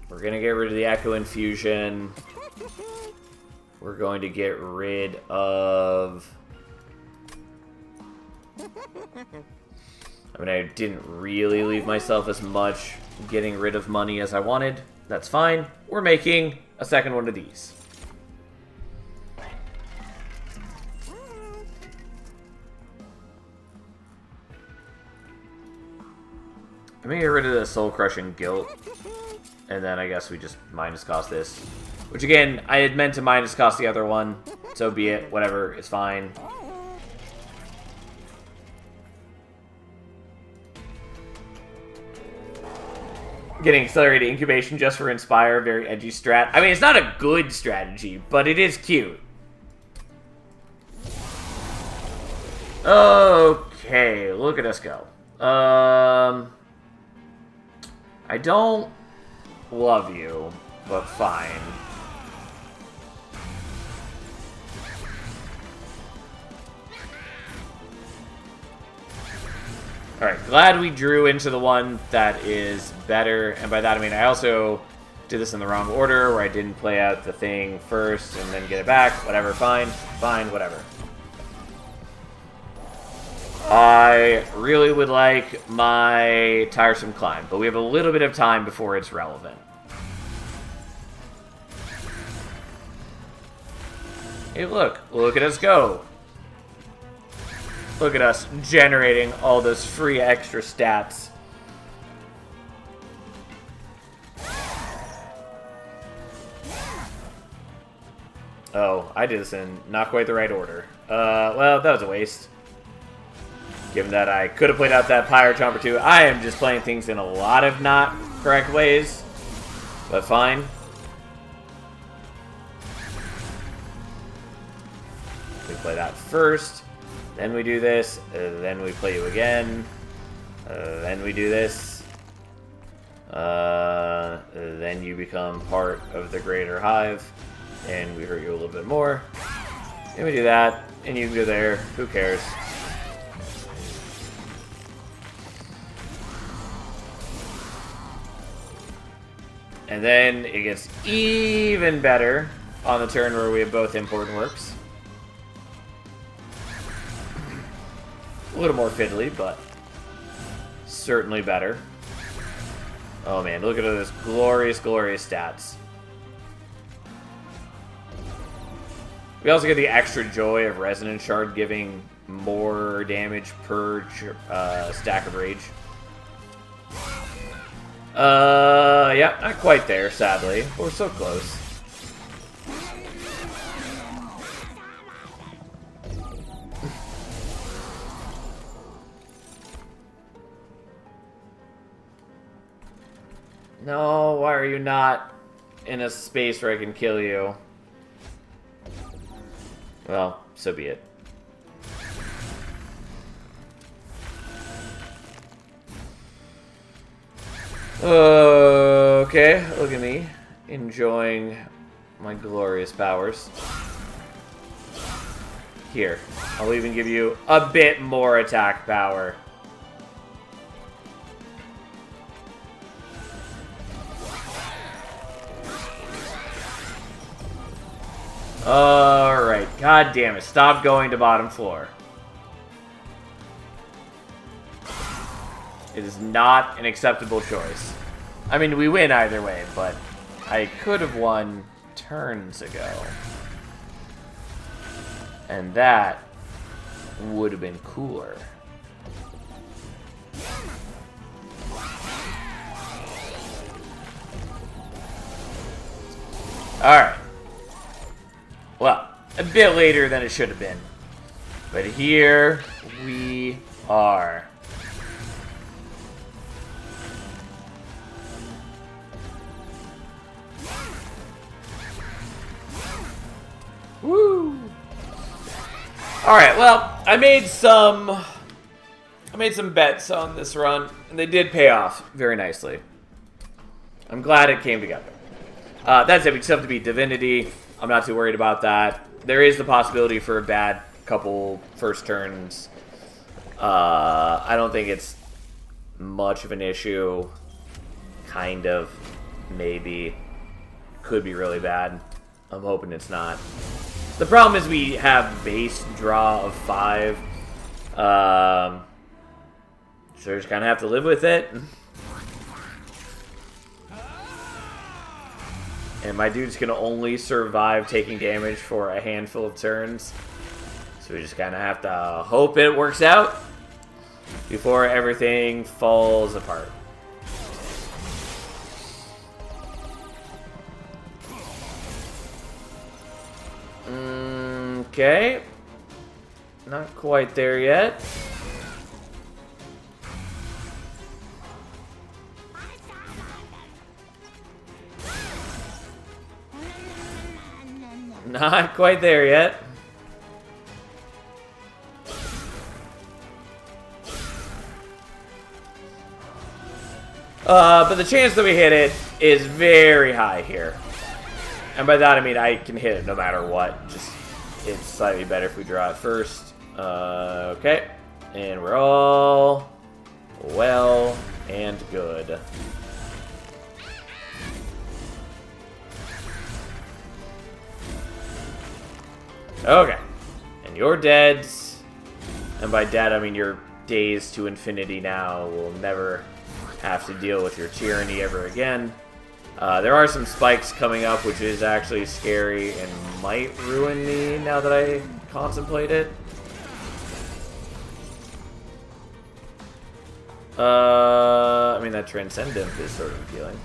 gonna get rid of the Echo Infusion. we're going to get rid of... I mean, I didn't really leave myself as much getting rid of money as I wanted. That's fine. We're making a second one of these. I'm gonna get rid of the soul-crushing guilt. And then I guess we just minus cost this. Which again, I had meant to minus cost the other one. So be it. Whatever. It's fine. Getting accelerated incubation just for Inspire. Very edgy strat. I mean, it's not a good strategy, but it is cute. Okay. Look at us go. I don't love you, but fine. Alright, glad we drew into the one that is better, and by that I mean I also did this in the wrong order, where I didn't play out the thing first and then get it back. Whatever, fine, whatever. I really would like my Tiresome Climb, but we have a little bit of time before it's relevant. Hey, look at us go. Look at us generating all those free extra stats. Oh, I did this in not quite the right order. Well, that was a waste. Given that I could have played out that Pyre Chomper too. I am just playing things in a lot of not correct ways. But fine. We play that first. Then we do this. Then we play you again. Then we do this. Then you become part of the greater hive. And we hurt you a little bit more. And we do that. And you can go there. Who cares? And then it gets even better on the turn where we have both important works. A little more fiddly, but certainly better. Oh man, look at those glorious, glorious stats. We also get the extra joy of Resonance Shard giving more damage per stack of rage. Yeah, not quite there, sadly. But we're so close. No, why are you not in a space where I can kill you? Well, so be it. Okay, look at me, enjoying my glorious powers. Here, I'll even give you a bit more attack power. Alright, god damn it, stop going to bottom floor. It is not an acceptable choice. I mean, we win either way, but I could have won turns ago. And that would have been cooler. Alright. Well, a bit later than it should have been. But here we are. Woo! Alright, well, I made some bets on this run, and they did pay off very nicely. I'm glad it came together. That said, we still have to beat Divinity. I'm not too worried about that. There is the possibility for a bad couple first turns. I don't think it's much of an issue. Kind of. Maybe. Could be really bad. I'm hoping it's not. The problem is we have base draw of 5. So we just kind of have to live with it. And my dude's going to only survive taking damage for a handful of turns. So we just kind of have to hope it works out before everything falls apart. Okay. Not quite there yet. Not quite there yet. But the chance that we hit it is very high here. And by that I mean I can hit it no matter what. Just it's slightly better if we draw it first. Okay. And we're all well and good. Okay. And you're dead. And by dead I mean you're dazed to infinity now. We'll never have to deal with your tyranny ever again. There are some spikes coming up, which is actually scary and might ruin me now that I contemplate it. I mean, that Transcendent is sort of appealing.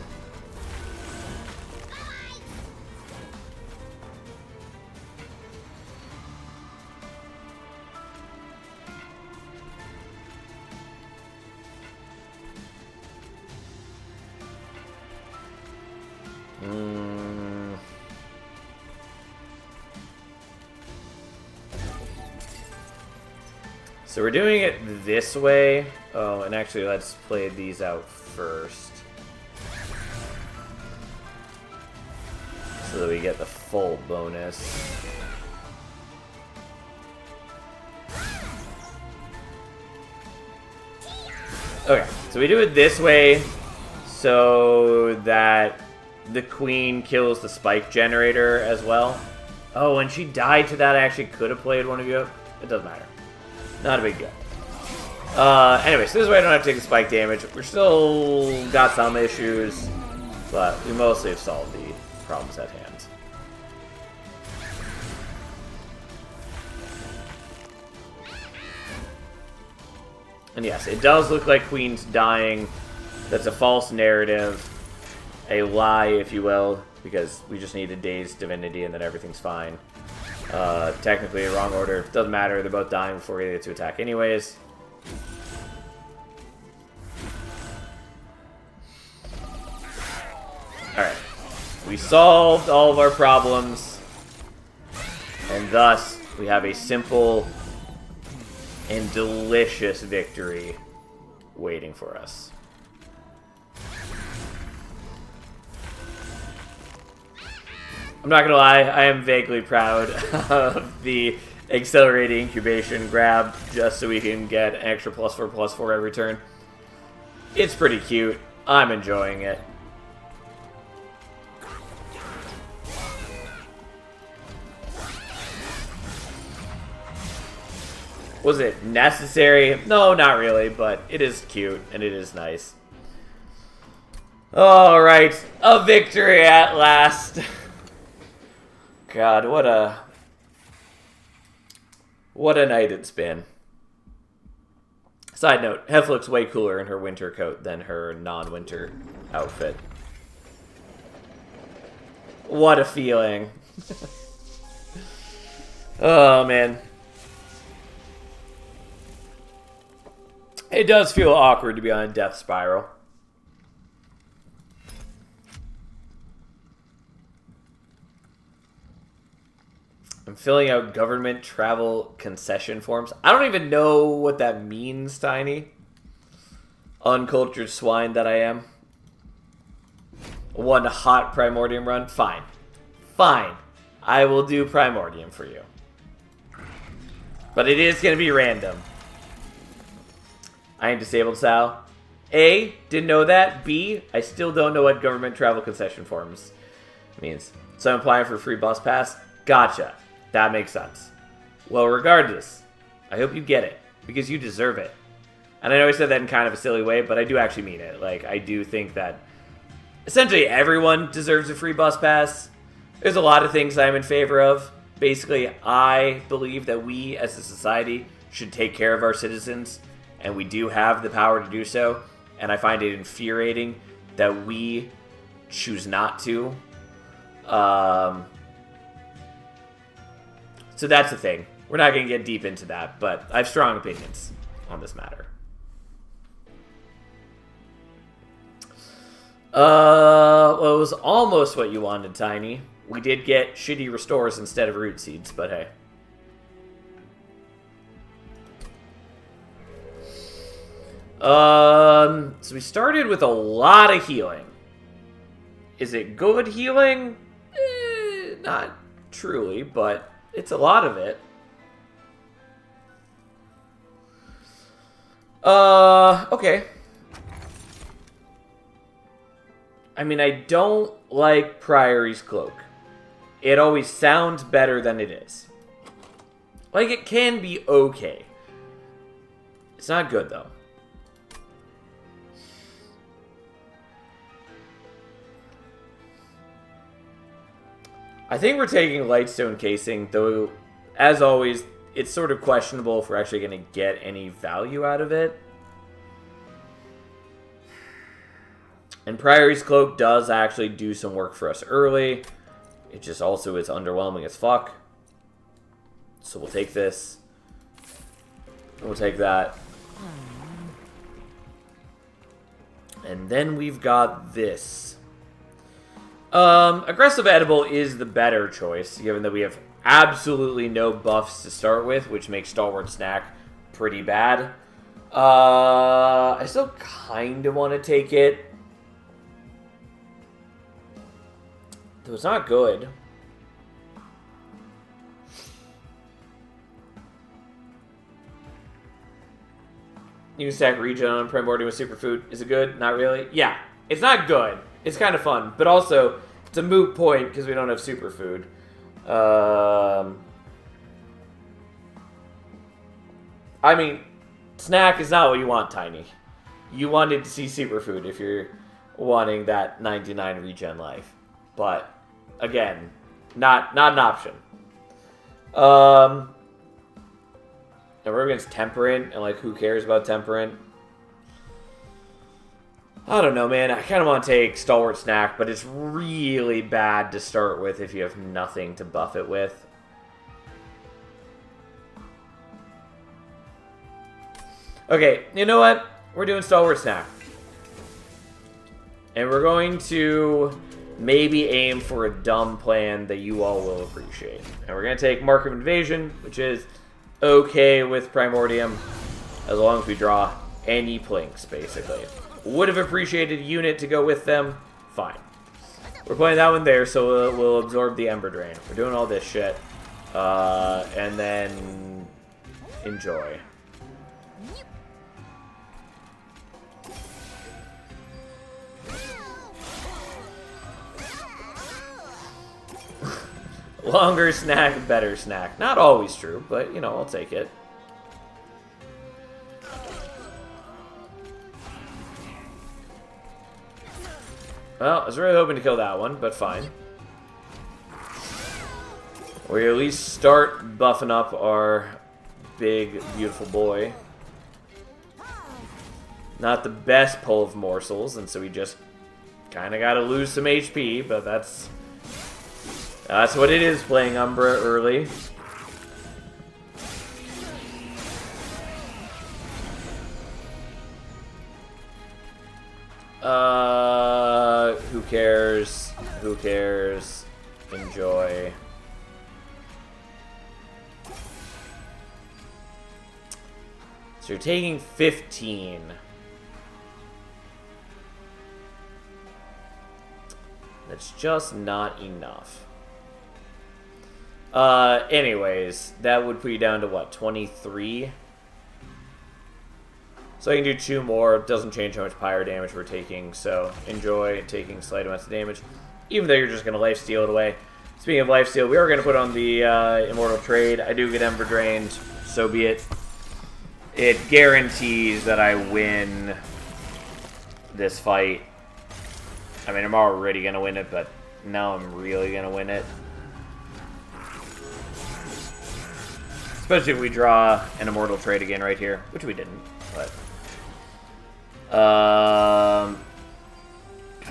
So we're doing it this way. Oh, and actually let's play these out first. So that we get the full bonus. Okay, so we do it this way so that the queen kills the spike generator as well. Oh, when she died to that, I actually could have played one of you up. It doesn't matter. Not a big deal. Anyway, so this way I don't have to take the spike damage. We're still got some issues, but we mostly have solved the problems at hand. And yes, it does look like Queen's dying. That's a false narrative. A lie, if you will, because we just need a dazed divinity and then everything's fine. Technically, a wrong order. Doesn't matter. They're both dying before we get to attack anyways. Alright. We solved all of our problems. And thus, we have a simple and delicious victory waiting for us. I'm not gonna lie, I am vaguely proud of the accelerated incubation grab just so we can get an extra +4/+4 every turn. It's pretty cute. I'm enjoying it. Was it necessary? No, not really, but it is cute and it is nice. Alright, a victory at last. God, what a night it's been. Side note, Hef looks way cooler in her winter coat than her non-winter outfit. What a feeling. Oh, man. It does feel awkward to be on a death spiral. I'm filling out government travel concession forms. I don't even know what that means, Tiny. Uncultured swine that I am. One hot Primordium run? Fine. Fine. I will do Primordium for you. But it is going to be random. I am disabled, Sal. A, didn't know that. B, I still don't know what government travel concession forms means. So I'm applying for a free bus pass? Gotcha. That makes sense. Well, regardless, I hope you get it, because you deserve it. And I know I said that in kind of a silly way, but I do actually mean it. Like, I do think that essentially everyone deserves a free bus pass. There's a lot of things I'm in favor of. Basically, I believe that we as a society should take care of our citizens, and we do have the power to do so. And I find it infuriating that we choose not to. So that's the thing. We're not going to get deep into that, but I have strong opinions on this matter. Well, it was almost what you wanted, Tiny. We did get shitty restores instead of root seeds, but hey. So we started with a lot of healing. Is it good healing? Not truly, but it's a lot of it. Okay. I mean, I don't like Priory's Cloak. It always sounds better than it is. Like, it can be okay. It's not good, though. I think we're taking Lightstone Casing, though, as always, it's sort of questionable if we're actually going to get any value out of it. And Priory's Cloak does actually do some work for us early. It just also is underwhelming as fuck. So we'll take this. We'll take that. And then we've got this. Aggressive Edible is the better choice, given that we have absolutely no buffs to start with, which makes Stalwart Snack pretty bad. I still kind of want to take it. Though it's not good. You can stack regen on Primordium with Superfood. Is it good? Not really. Yeah, it's not good. It's kind of fun, but also it's a moot point because we don't have Superfood. I mean, Snack is not what you want, Tiny. You wanted to see Superfood if you're wanting that 99 regen life. But, again, not an option. And we're against Temperate, and, like, who cares about Temperate? I don't know, man. I kind of want to take Stalwart Snack, but it's really bad to start with if you have nothing to buff it with. Okay, you know what? We're doing Stalwart Snack. And we're going to maybe aim for a dumb plan that you all will appreciate. And we're going to take Mark of Invasion, which is okay with Primordium, as long as we draw any Plinks, basically. Would have appreciated a unit to go with them. Fine. We're playing that one there, so we'll absorb the Ember Drain. We're doing all this shit. And then enjoy. Longer snack, better snack. Not always true, but, you know, I'll take it. Well, I was really hoping to kill that one, but fine. We at least start buffing up our big, beautiful boy. Not the best pull of morsels, and so we just kind of got to lose some HP, but that's what it is playing Umbra early. Who cares? Who cares? Enjoy. So you're taking 15. That's just not enough. Anyways, that would put you down to what, 23? So I can do 2 more. It doesn't change how much pyro damage we're taking, so enjoy taking slight amounts of damage. Even though you're just going to lifesteal it away. Speaking of lifesteal, we are going to put on the Immortal Trade. I do get Ember Drained, so be it. It guarantees that I win this fight. I mean, I'm already going to win it, but now I'm really going to win it. Especially if we draw an Immortal Trade again right here, which we didn't, but... God,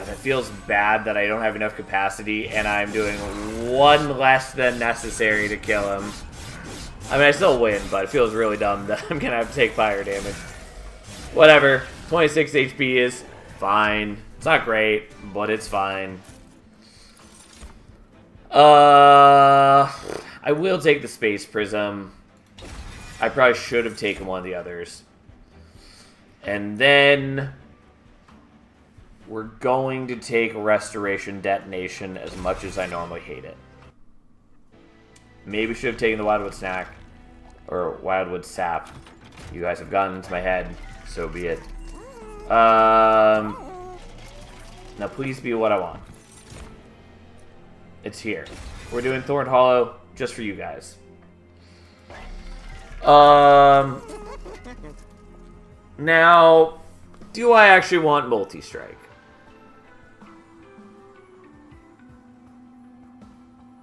it feels bad that I don't have enough capacity, and I'm doing one less than necessary to kill him. I mean, I still win, but it feels really dumb that I'm going to have to take fire damage. Whatever. 26 HP is fine. It's not great, but it's fine. I will take the Space Prism. I probably should have taken one of the others. And then we're going to take Restoration Detonation as much as I normally hate it. Maybe should have taken the Wildwood Snack. Or Wildwood Sap. You guys have gotten into my head. So be it. Now please be what I want. It's here. We're doing Thorn Hollow just for you guys. Now, do I actually want multi-strike?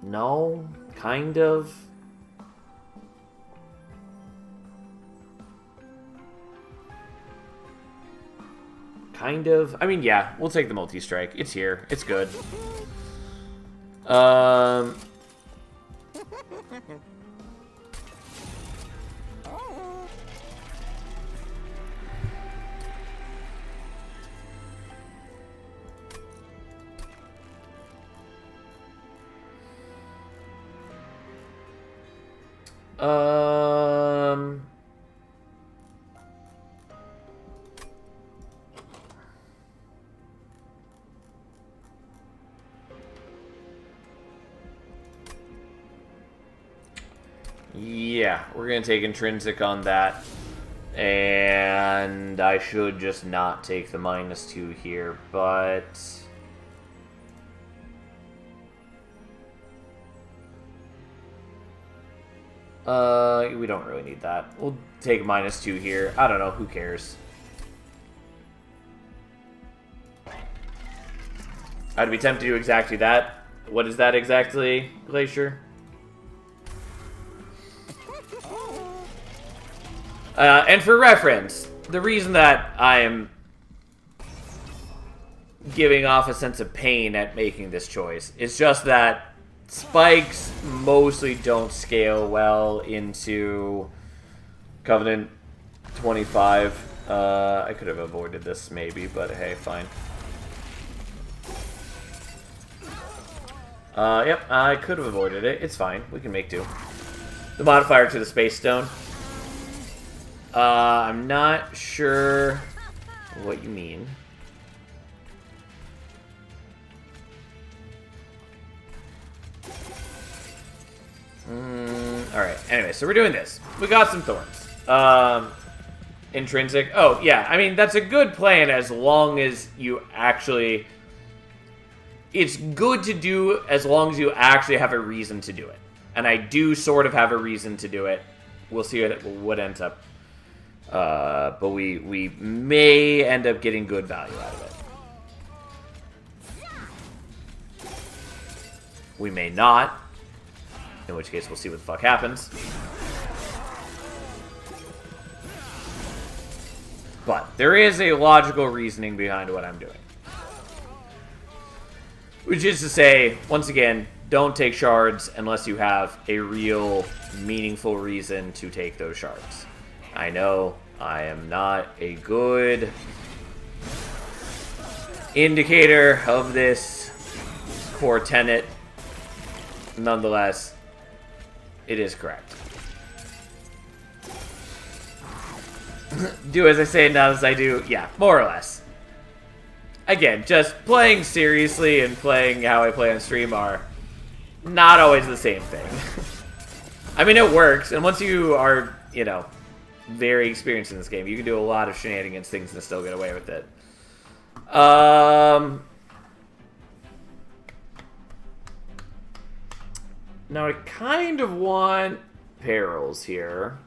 No, kind of. Kind of. I mean, yeah, we'll take the multi-strike. It's here. It's good. Yeah, we're going to take Intrinsic on that. And I should just not take the -2 here, but... we don't really need that. We'll take -2 here. I don't know, who cares? I'd be tempted to do exactly that. What is that exactly, Glacier? And for reference, the reason that I am giving off a sense of pain at making this choice is just that spikes mostly don't scale well into Covenant 25. I could have avoided this maybe, but hey, fine. Yep, I could have avoided it. It's fine. We can make do. The modifier to the Space Stone. I'm not sure what you mean. Alright, anyway, so we're doing this. We got some thorns. Intrinsic. Oh, yeah, I mean, that's a good plan as long as you actually... It's good to do as long as you actually have a reason to do it. And I do sort of have a reason to do it. We'll see what ends up. But we may end up getting good value out of it. We may not. In which case, we'll see what the fuck happens. But there is a logical reasoning behind what I'm doing. Which is to say, once again, don't take shards unless you have a real, meaningful reason to take those shards. I know I am not a good indicator of this core tenet. Nonetheless, it is correct. Do as I say, not as I do. Yeah, more or less. Again, just playing seriously and playing how I play on stream are not always the same thing. I mean, it works, and once you are, you know, very experienced in this game, you can do a lot of shenanigans things and still get away with it. Now I kind of want perils here,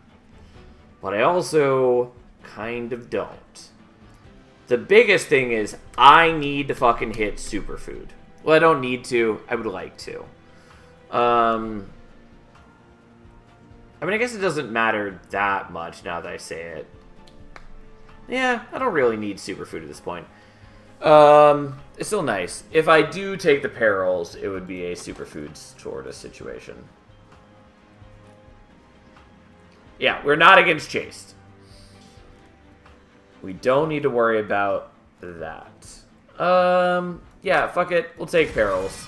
but I also kind of don't. The biggest thing is I need to fucking hit superfood. Well, I don't need to. I would like to. I mean, I guess it doesn't matter that much now that I say it. Yeah, I don't really need superfood at this point. It's still nice. If I do take the perils, it would be a superfood sort of situation. Yeah, we're not against chased. We don't need to worry about that. Yeah, fuck it. We'll take perils.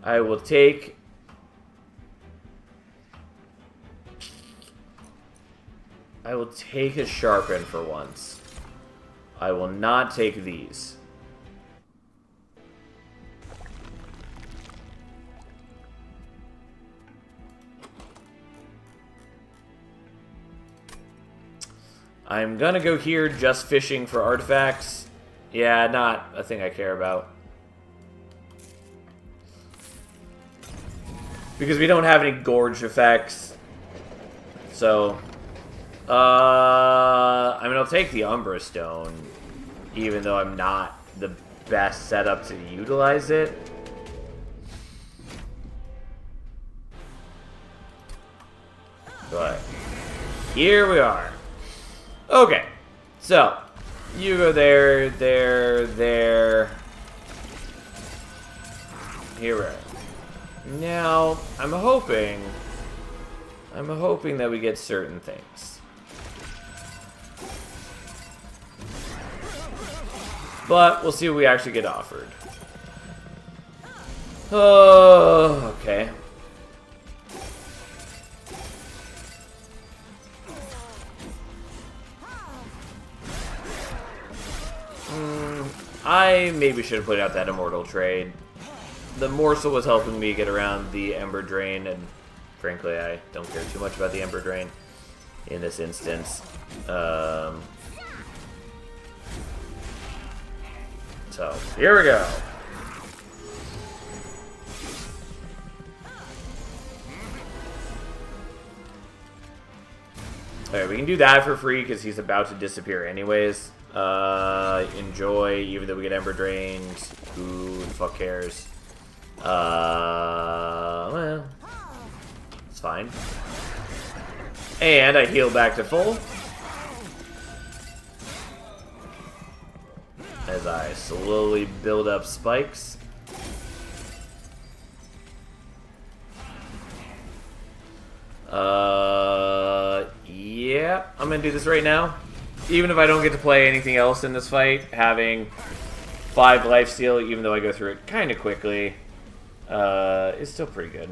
I will take... I will take a sharpen for once. I will not take these. I'm gonna go here just fishing for artifacts. Yeah, not a thing I care about. Because we don't have any gorge effects. So... I mean, I'll take the Umbra Stone, even though I'm not the best setup to utilize it. But here we are. Okay, so you go there, there, there. Here we are. Now, I'm hoping that we get certain things. But we'll see what we actually get offered. Oh, okay. I maybe should have put out that Immortal trade. The morsel was helping me get around the Ember Drain, and frankly, I don't care too much about the Ember Drain in this instance. So, here we go. Alright, we can do that for free because he's about to disappear anyways. Enjoy, even though we get Ember Drained. Who the fuck cares? Well, it's fine. And I heal back to full. As I slowly build up spikes. Yeah, I'm gonna do this right now. Even if I don't get to play anything else in this fight, having 5 lifesteal, even though I go through it kind of quickly, is still pretty good.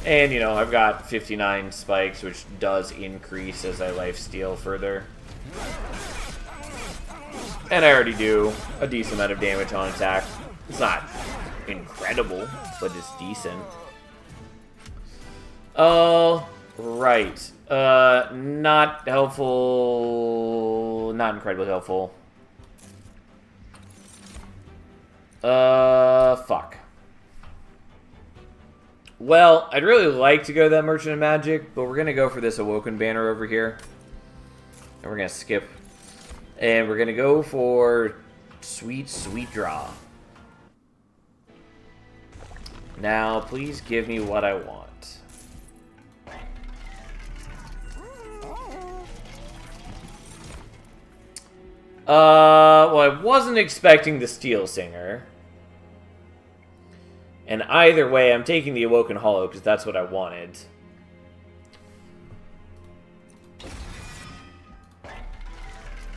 And, you know, I've got 59 spikes, which does increase as I lifesteal further. And I already do a decent amount of damage on attack. It's not incredible, but it's decent. Oh, right. Not helpful. Not incredibly helpful. Fuck. Well, I'd really like to go to that Merchant of Magic, but we're going to go for this Awoken banner over here. And we're going to skip. And we're going to go for Sweet, Sweet Draw. Now, please give me what I want. Well, I wasn't expecting the Steel Singer. And either way, I'm taking the Awoken Hollow because that's what I wanted.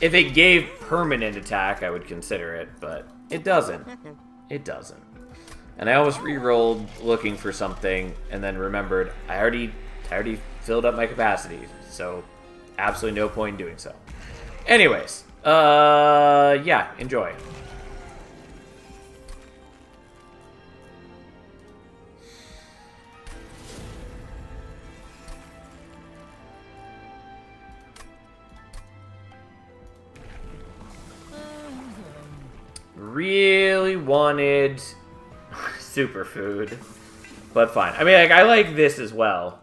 If it gave permanent attack, I would consider it, but it doesn't. It doesn't. And I almost re-rolled looking for something, and then remembered I already filled up my capacity, so absolutely no point in doing so. Anyways, yeah, enjoy. really wanted superfood. But fine. I mean, like, I like this as well.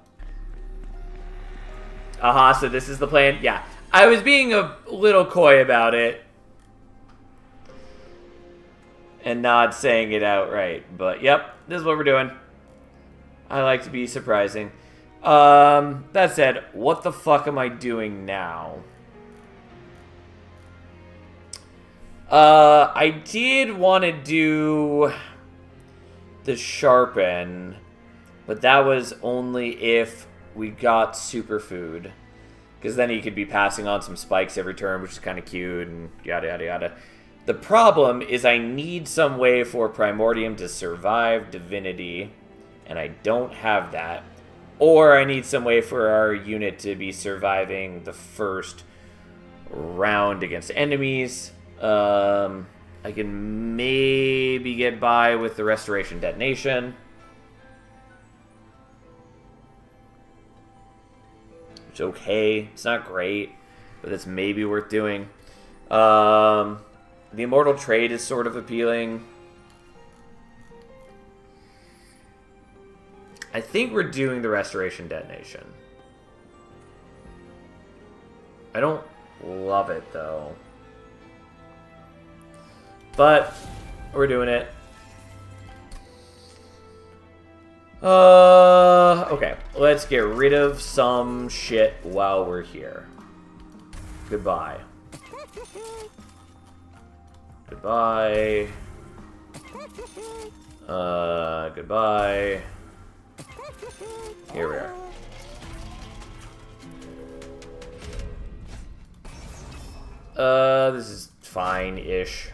Aha, so this is the plan? Yeah. I was being a little coy about it. And not saying it outright. But, yep, this is what we're doing. I like to be surprising. That said, what the fuck am I doing now? I did want to do the sharpen, but that was only if we got superfood. Because then he could be passing on some spikes every turn, which is kind of cute, and yada yada yada. The problem is I need some way for Primordium to survive Divinity, and I don't have that. Or I need some way for our unit to be surviving the first round against enemies. I can maybe get by with the Restoration Detonation. Which, okay, it's not great, but it's maybe worth doing. The Immortal Trade is sort of appealing. I think we're doing the Restoration Detonation. I don't love it, though. But we're doing it. Okay. Let's get rid of some shit while we're here. Goodbye. Goodbye. Goodbye. Here we are. This is fine-ish.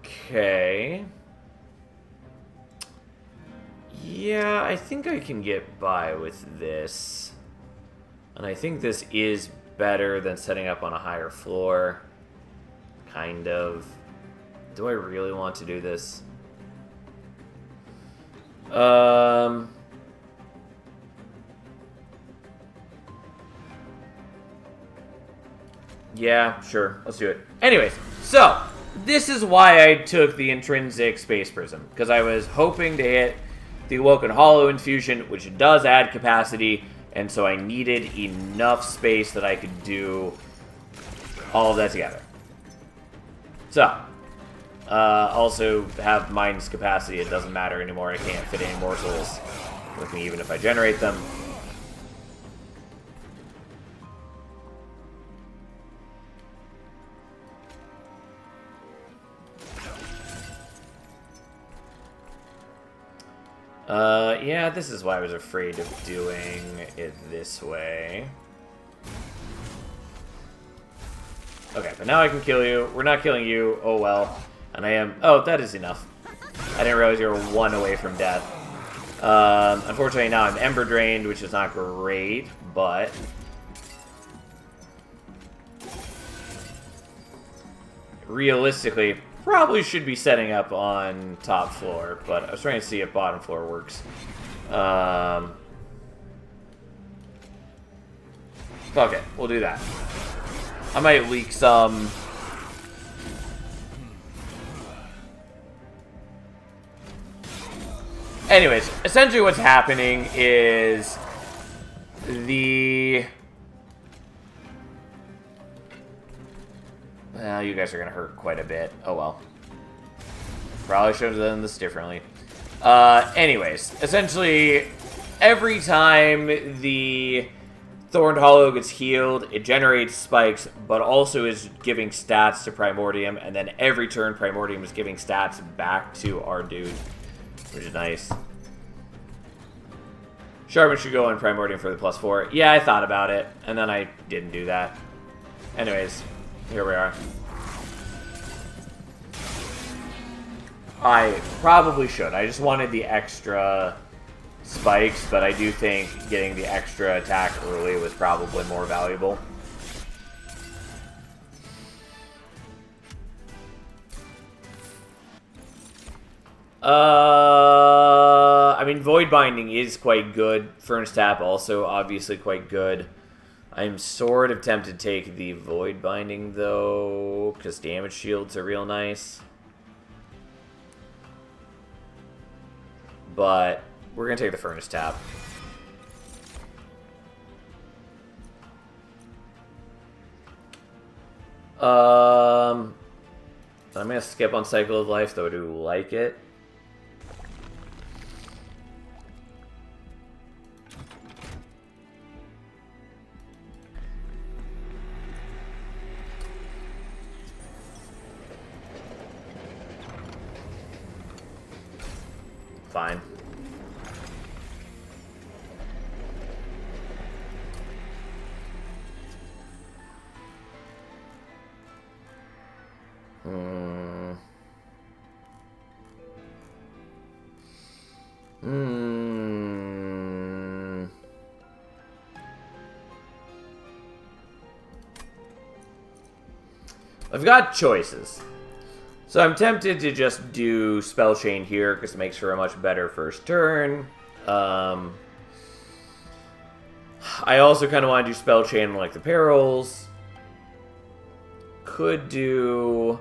Okay. Yeah, I think I can get by with this. And I think this is better than setting up on a higher floor. Kind of. Do I really want to do this? Yeah, sure. Let's do it. Anyways, so this is why I took the intrinsic space prism, because I was hoping to hit the Awoken Hollow infusion, which does add capacity, and so I needed enough space that I could do all of that together. So, also have Mind's capacity. It doesn't matter anymore. I can't fit any morsels with me, even if I generate them. Yeah, this is why I was afraid of doing it this way. Okay, but now I can kill you. We're not killing you. Oh, well. And I am... Oh, that is enough. I didn't realize you were one away from death. Unfortunately, now I'm Ember Drained, which is not great, but... realistically... probably should be setting up on top floor, but I was trying to see if bottom floor works. Okay, we'll do that. I might leak some... Anyways, essentially what's happening is the... Well, you guys are going to hurt quite a bit. Oh, well. Probably should have done this differently. Anyways, essentially, every time the Thorned Hollow gets healed, it generates spikes, but also is giving stats to Primordium, and then every turn, Primordium is giving stats back to our dude, which is nice. Sharpen should go on Primordium for the +4. Yeah, I thought about it, and then I didn't do that. Anyways... here we are. I probably should. I just wanted the extra spikes, but I do think getting the extra attack early was probably more valuable. I mean, Void Binding is quite good. Furnace Tap also obviously quite good. I'm sort of tempted to take the Void Binding, though, because damage shields are real nice. But we're going to take the Furnace Tap. I'm going to skip on Cycle of Life, though I do like it. Fine. I've got choices. So I'm tempted to just do Spell Chain here, because it makes for a much better first turn. I also kind of want to do Spell Chain like the Perils. Could do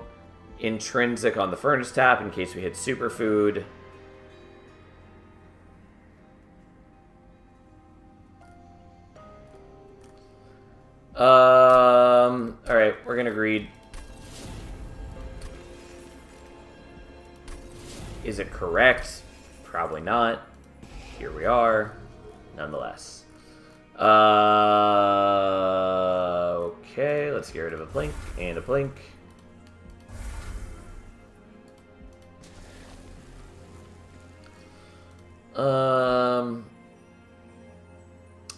Intrinsic on the Furnace Tap in case we hit Superfood. Alright, we're gonna greed. Is it correct? Probably not. Here we are, nonetheless. Okay, let's get rid of a blink and a blink.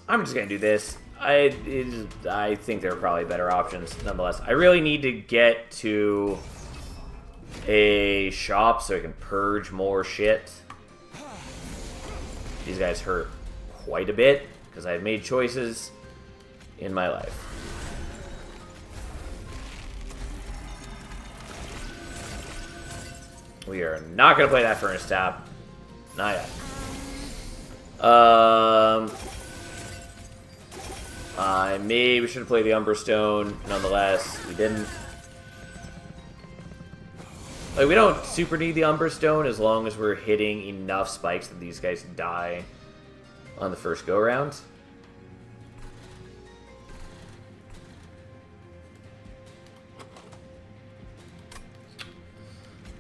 I'm just gonna do this. I think there are probably better options, nonetheless. I really need to get to a shop so I can purge more shit. These guys hurt quite a bit because I've made choices in my life. We are not going to play that Furnace Tap. Not yet. I maybe should have played the Umberstone. Nonetheless, we didn't. Like, we don't super need the Umberstone as long as we're hitting enough spikes that these guys die on the first go-round.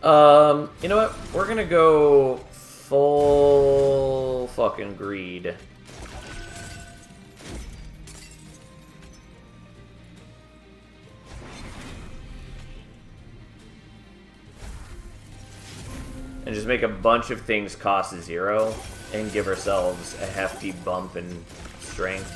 You know what? We're gonna go full fucking greed. And just make a bunch of things cost 0 and give ourselves a hefty bump in strength.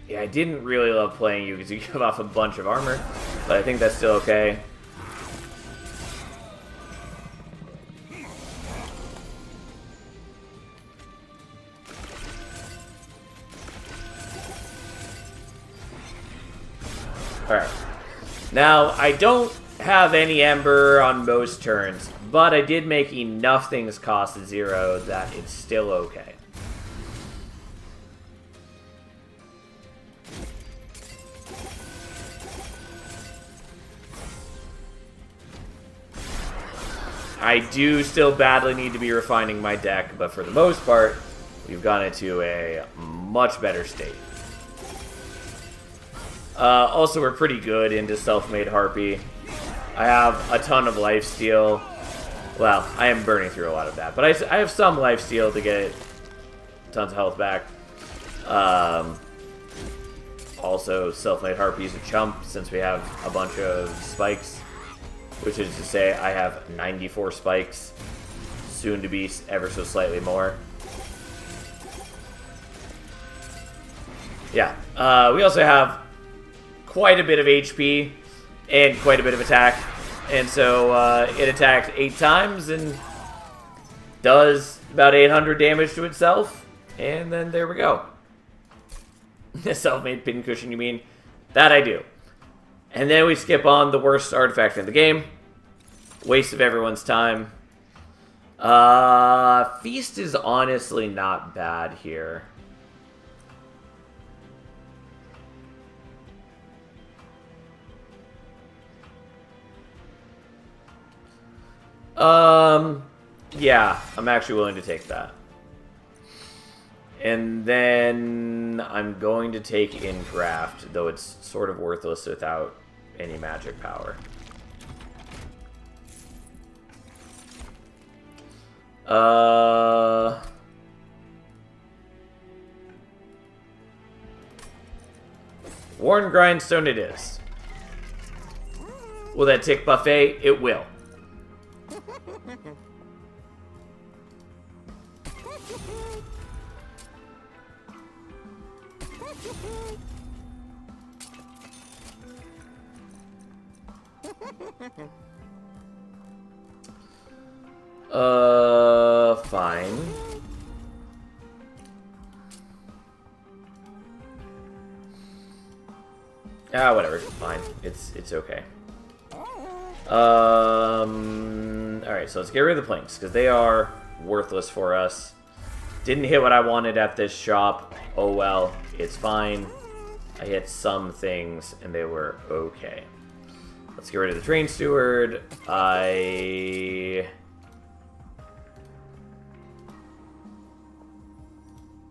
Yeah, I didn't really love playing you because you give off a bunch of armor, but I think that's still okay. Alright. Now, I don't have any Ember on most turns, but I did make enough things cost 0 that it's still okay. I do still badly need to be refining my deck, but for the most part, we've gone into a much better state. Also, we're pretty good into Self-Made Harpy. I have a ton of lifesteal. Well, I am burning through a lot of that, but I have some lifesteal to get tons of health back. Also, Self-Made Harpy is a chump since we have a bunch of spikes. Which is to say, I have 94 spikes. Soon to be ever so slightly more. Yeah. We also have quite a bit of HP and quite a bit of attack. And so it attacks 8 times and does about 800 damage to itself. And then there we go. Self-made pincushion, you mean? That I do. And then we skip on the worst artifact in the game. Waste of everyone's time. Feast is honestly not bad here. Yeah, I'm actually willing to take that. And then I'm going to take Engraft, though it's sort of worthless without any magic power. Worn Grindstone it is. Will that tick Buffet? It will. Fine. Whatever. Fine. It's okay. Alright, so let's get rid of the planks, because they are worthless for us. Didn't hit what I wanted at this shop. Oh well, it's fine. I hit some things, and they were okay. Let's get rid of the Train Steward. I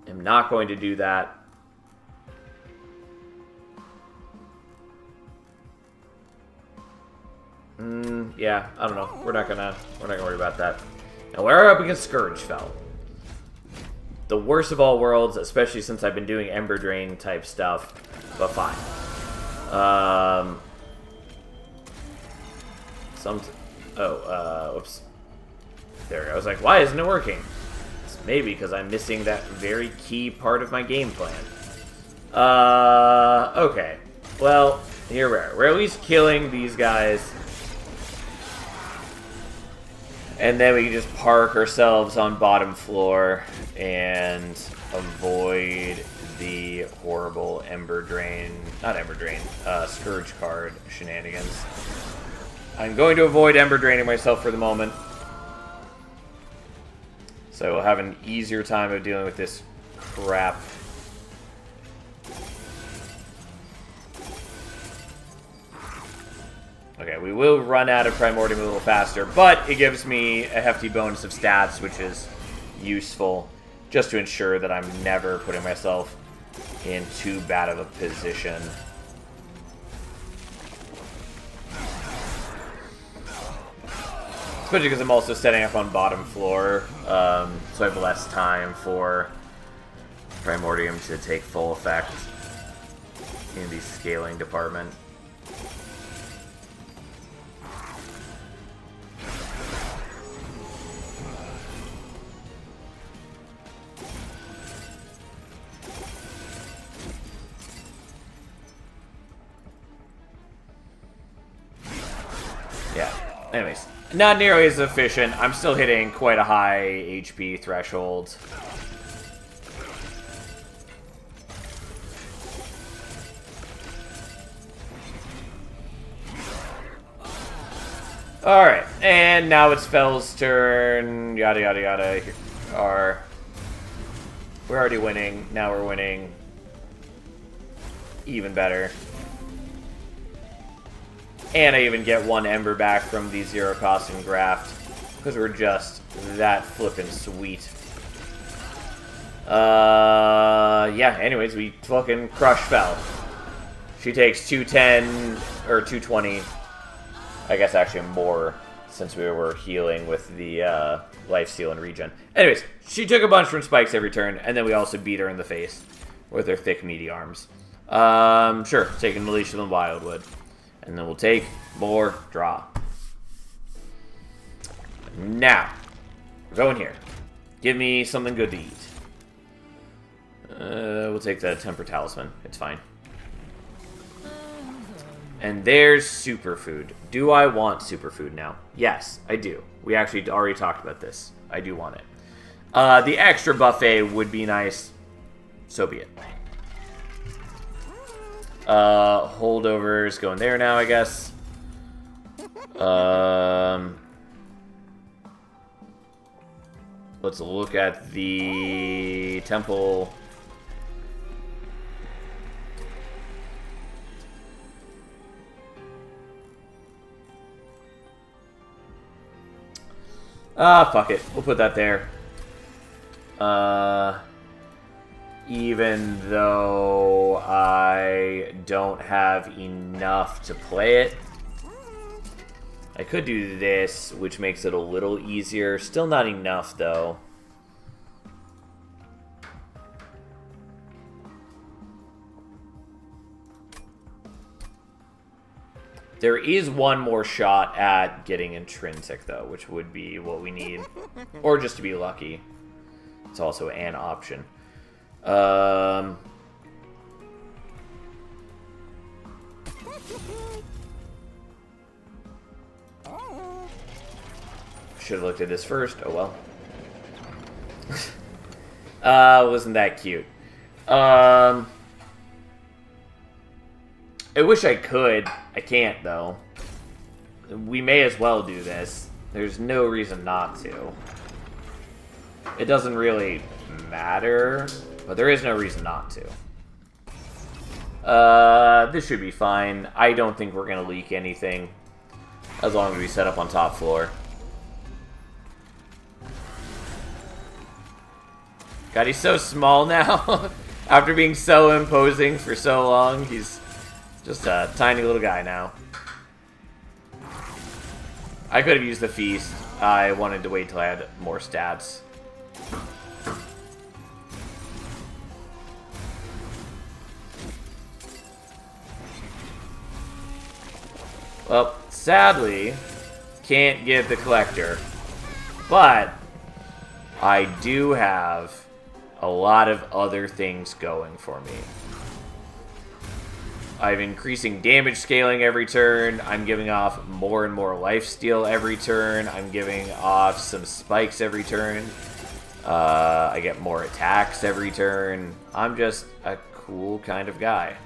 am not going to do that. Yeah, I don't know. We're not gonna worry about that. Now we're up against Scourgefell. The worst of all worlds, especially since I've been doing Ember Drain type stuff, but fine. Whoops. There we go. I was like, why isn't it working? It's maybe because I'm missing that very key part of my game plan. Okay. Well, here we are. We're at least killing these guys. And then we can just park ourselves on bottom floor and avoid the horrible Scourge card shenanigans. I'm going to avoid Ember Draining myself for the moment. So we'll have an easier time of dealing with this crap. Okay, we will run out of Primordium a little faster, but it gives me a hefty bonus of stats, which is useful, just to ensure that I'm never putting myself in too bad of a position. Especially because I'm also setting up on bottom floor, so I have less time for Primordium to take full effect in the scaling department. Anyways, not nearly as efficient. I'm still hitting quite a high HP threshold. Alright, and now it's Fell's turn. Yada, yada, yada. We're already winning. Now we're winning. Even better. And I even get one Ember back from the zero cost Engraft, because we're just that flippin' sweet. Yeah, anyways, we fucking crush Fell. She takes 210, or 220, I guess actually more, since we were healing with the lifesteal and regen. Anyways, she took a bunch from Spikes every turn, and then we also beat her in the face with her thick, meaty arms. Sure, taking Militia and Wildwood. And then we'll take more draw. Now, we're going here. Give me something good to eat. We'll take the Temper Talisman. It's fine. And there's Superfood. Do I want Superfood now? Yes, I do. We actually already talked about this. I do want it. The extra buffet would be nice. So be it. Holdovers going there now, I guess. Let's look at the temple. Ah, fuck it. We'll put that there. Even though I don't have enough to play it, I could do this, which makes it a little easier. Still not enough, though. There is one more shot at getting intrinsic, though, which would be what we need. Or just to be lucky. It's also an option. Should have looked at this first. Oh, well. Wasn't that cute. I wish I could. I can't, though. We may as well do this. There's no reason not to. It doesn't really matter, but there is no reason not to. This should be fine. I don't think we're going to leak anything, as long as we set up on top floor. God, he's so small now. After being so imposing for so long, he's just a tiny little guy now. I could have used the feast. I wanted to wait till I had more stats. Well, sadly, can't get the collector. But I do have a lot of other things going for me. I have increasing damage scaling every turn. I'm giving off more and more lifesteal every turn. I'm giving off some spikes every turn. I get more attacks every turn. I'm just a cool kind of guy.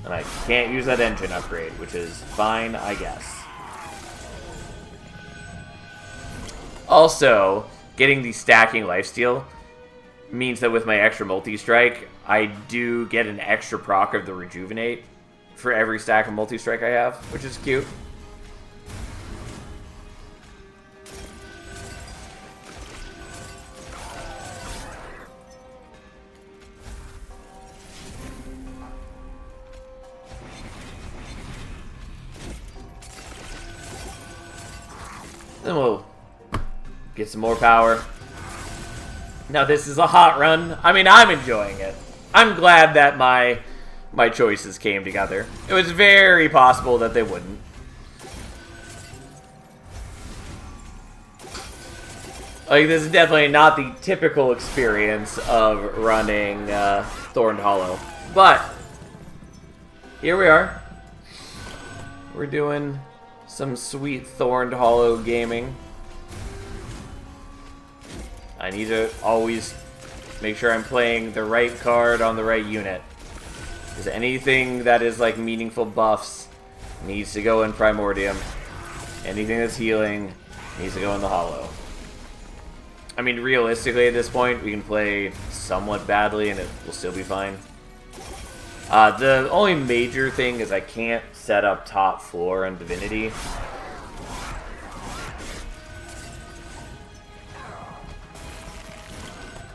And I can't use that engine upgrade, which is fine, I guess. Also, getting the stacking lifesteal means that with my extra multi-strike, I do get an extra proc of the rejuvenate for every stack of multi-strike I have, which is cute. Then we'll get some more power. Now this is a hot run. I mean, I'm enjoying it. I'm glad that my choices came together. It was very possible that they wouldn't. Like, this is definitely not the typical experience of running Thorned Hollow. But here we are. We're doing some sweet Thorned Hollow gaming. I need to always make sure I'm playing the right card on the right unit. Because anything that is like meaningful buffs needs to go in Primordium. Anything that's healing needs to go in the Hollow. I mean, realistically at this point, we can play somewhat badly and it will still be fine. The only major thing is I can't set up top floor on Divinity.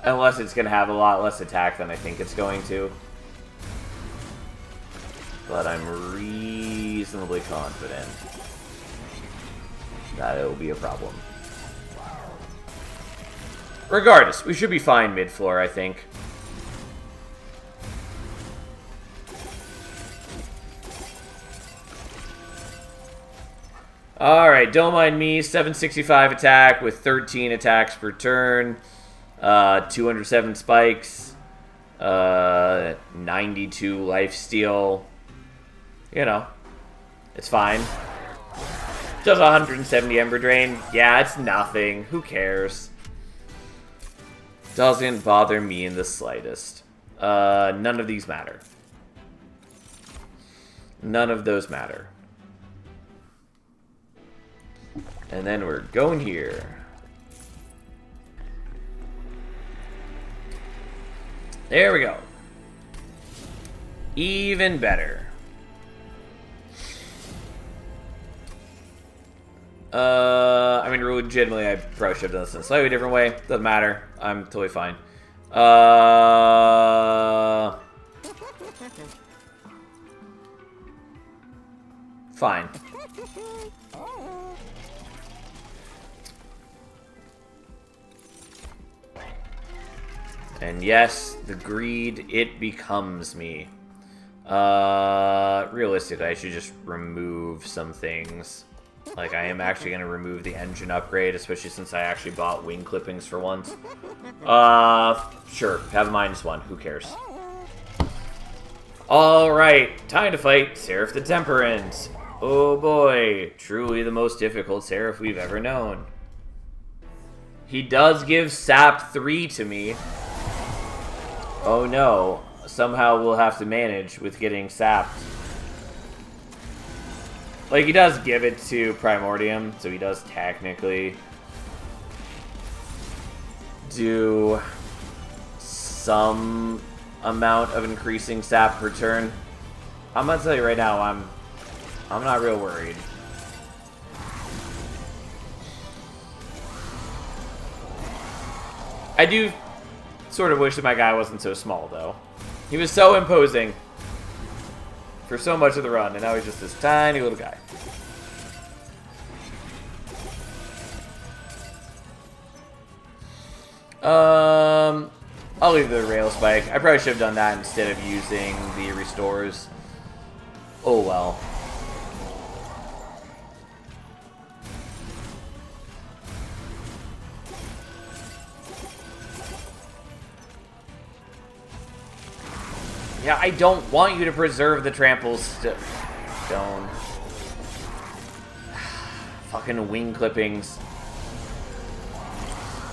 Unless it's going to have a lot less attack than I think it's going to. But I'm reasonably confident that it will be a problem. Regardless, we should be fine mid-floor, I think. Alright, don't mind me. 765 attack with 13 attacks per turn. 207 spikes, 92 lifesteal. You know, it's fine. Just 170 Ember Drain. Yeah, it's nothing. Who cares? Doesn't bother me in the slightest. None of these matter. None of those matter. And then we're going here. There we go. Even better. I mean, legitimately, I probably should have done this in a slightly different way. Doesn't matter. I'm totally fine. Fine. And yes, the greed, it becomes me. Realistically, I should just remove some things. Like, I am actually going to remove the engine upgrade, especially since I actually bought wing clippings for once. Sure, have a -1. Who cares? Alright, time to fight Seraph the Temperance. Oh boy, truly the most difficult Seraph we've ever known. He does give Sap 3 to me. Oh no, somehow we'll have to manage with getting sapped. Like, he does give it to Primordium, so he does technically do some amount of increasing sap per turn. I'm gonna tell you right now, I'm not real worried. I do sort of wish that my guy wasn't so small, though. He was so imposing for so much of the run, and now he's just this tiny little guy. I'll leave the rail spike. I probably should have done that instead of using the restores. Oh well. Yeah, I don't want you to preserve the trample stone. Fucking wing clippings.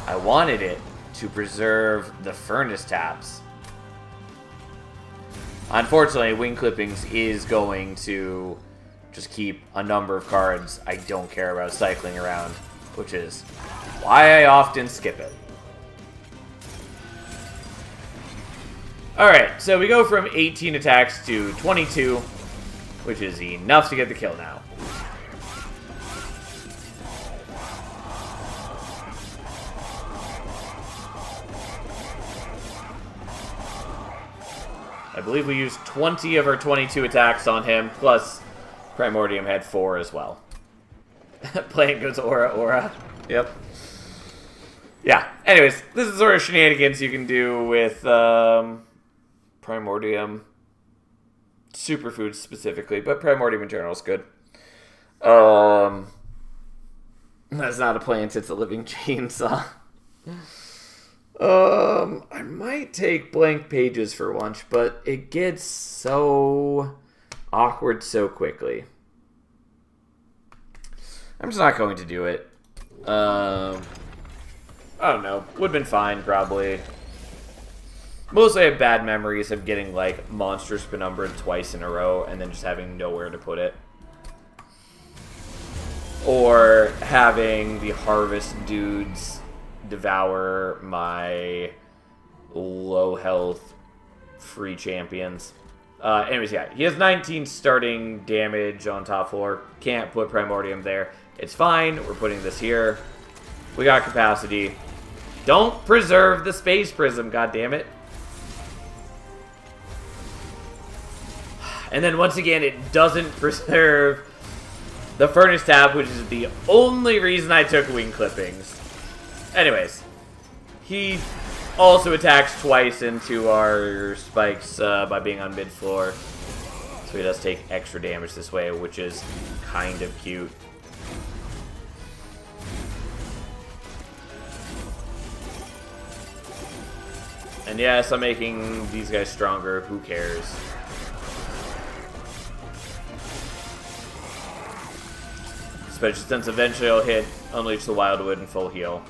I wanted it to preserve the furnace taps. Unfortunately, wing clippings is going to just keep a number of cards I don't care about cycling around, which is why I often skip it. Alright, so we go from 18 attacks to 22, which is enough to get the kill now. I believe we used 20 of our 22 attacks on him, plus Primordium had 4 as well. Playing goes aura. Yep. Yeah, anyways, this is sort of shenanigans you can do with Primordium. Superfoods specifically, but Primordium in general is good. That's not a plant, it's a living chainsaw. I might take blank pages for lunch, but it gets so awkward so quickly. I'm just not going to do it. I don't know. Would have been fine, probably. Mostly I have bad memories of getting, like, monsters penumbered twice in a row and then just having nowhere to put it. Or having the harvest dudes devour my low health free champions. Anyways, yeah, he has 19 starting damage on top floor. Can't put Primordium there. It's fine. We're putting this here. We got capacity. Don't preserve the Space Prism, goddammit. And then once again, it doesn't preserve the Furnace Tab, which is the only reason I took wing clippings. Anyways, he also attacks twice into our spikes by being on mid-floor. So he does take extra damage this way, which is kind of cute. And yes, I'm making these guys stronger. Who cares? Especially since eventually I'll hit Unleash the Wildwood and full heal.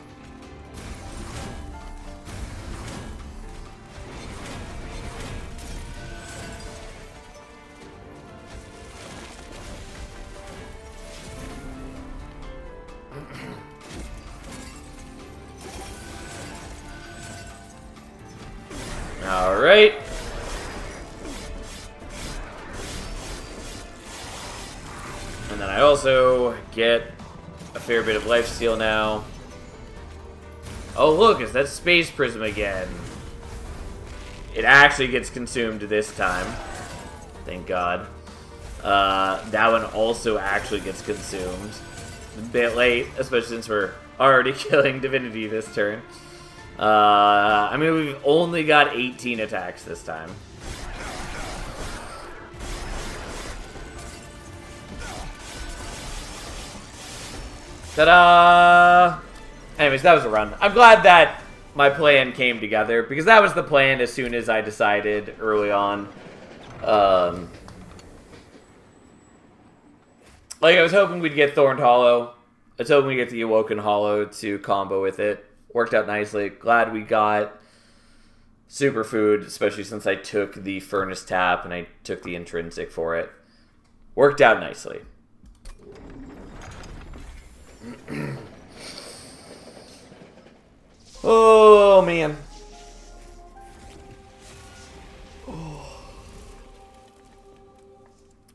And then I also get a fair bit of lifesteal now. Oh look, it's that space prism again. It actually gets consumed this time. Thank God. That one also actually gets consumed. A bit late, especially since we're already killing Divinity this turn. I mean, we've only got 18 attacks this time. Ta-da! Anyways, that was a run. I'm glad that my plan came together, because that was the plan as soon as I decided early on. Like, I was hoping we'd get Thorned Hollow. I was hoping we'd get the Awoken Hollow to combo with it. Worked out nicely. Glad we got Superfood, especially since I took the Furnace Tap and I took the Intrinsic for it. Worked out nicely. Oh, man.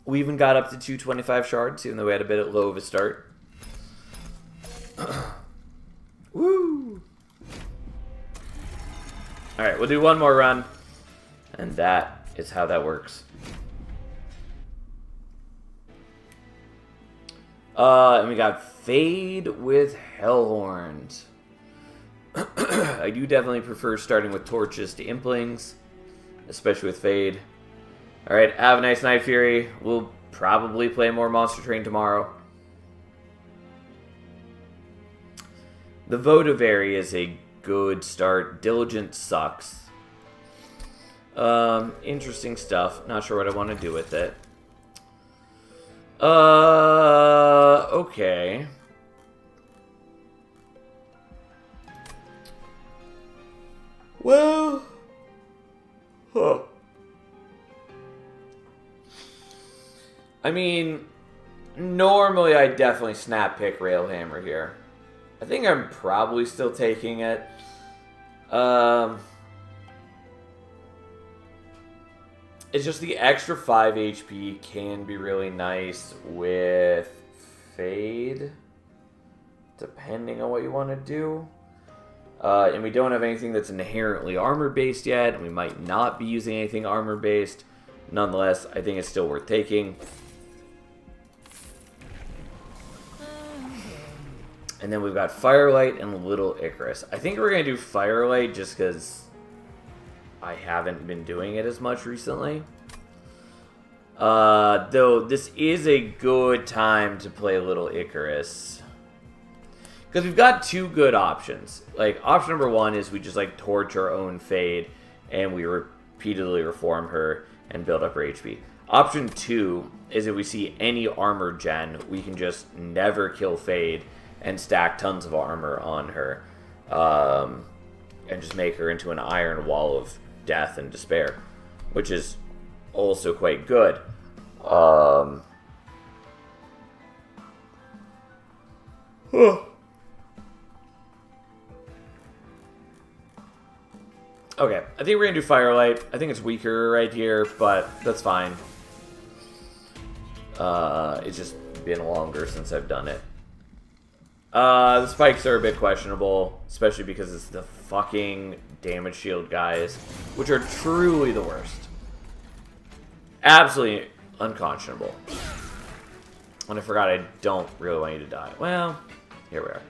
We even got up to 225 shards, even though we had a bit low of a start. Woo! Alright, we'll do one more run. And that is how that works. And we got Fade with Hellhorns. I do definitely prefer starting with Torches to Implings, especially with Fade. Alright, have a nice night, Fury. We'll probably play more Monster Train tomorrow. The Votivary is a good start. Diligent sucks. Interesting stuff. Not sure what I want to do with it. Okay. Well, huh. I mean, normally I definitely snap pick Railhammer here. I think I'm probably still taking it. It's just the extra 5 HP can be really nice with Fade, depending on what you want to do. And we don't have anything that's inherently armor-based yet, and we might not be using anything armor-based. Nonetheless, I think it's still worth taking. And then we've got Firelight and Little Icarus. I think we're going to do Firelight just because I haven't been doing it as much recently. Though this is a good time to play Little Icarus. Because we've got two good options. Like, option number one is we just, like, torch our own Fade and we repeatedly reform her and build up her HP. Option two is if we see any armor gen, we can just never kill Fade and stack tons of armor on her. And just make her into an iron wall of death and despair. Which is also quite good. Okay, I think we're going to do Firelight. I think it's weaker right here, but that's fine. It's just been longer since I've done it. The spikes are a bit questionable, especially because it's the fucking damage shield guys, which are truly the worst. Absolutely unconscionable. And I forgot I don't really want you to die. Well, here we are.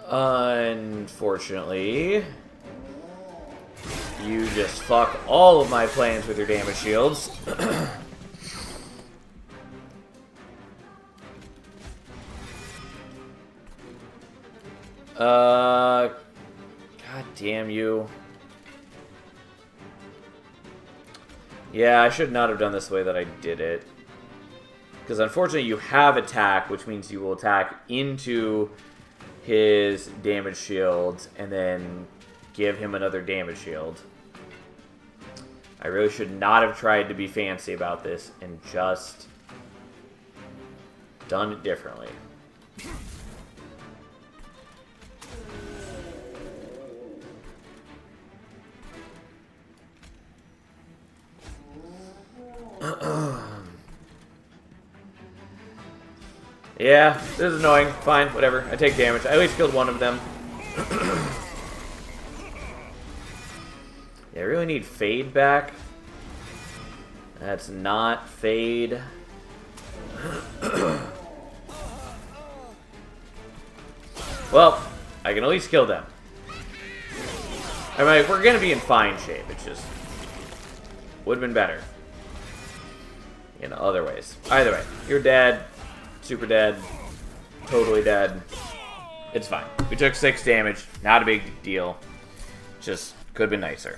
Unfortunately, you just fuck all of my plans with your damage shields. God damn you. Yeah, I should not have done this the way that I did it. Because unfortunately you have attack, which means you will attack into his damage shield and then give him another damage shield. I really should not have tried to be fancy about this and just done it differently. Yeah, this is annoying. Fine, whatever. I take damage. I at least killed one of them. Yeah, I really need Fade back. That's not Fade. Well, I can at least kill them. I mean, we're gonna be in fine shape. It's just would have been better in other ways. Either way, you're dead. Super dead. Totally dead. It's fine. We took 6 damage. Not a big deal. Just could have been nicer.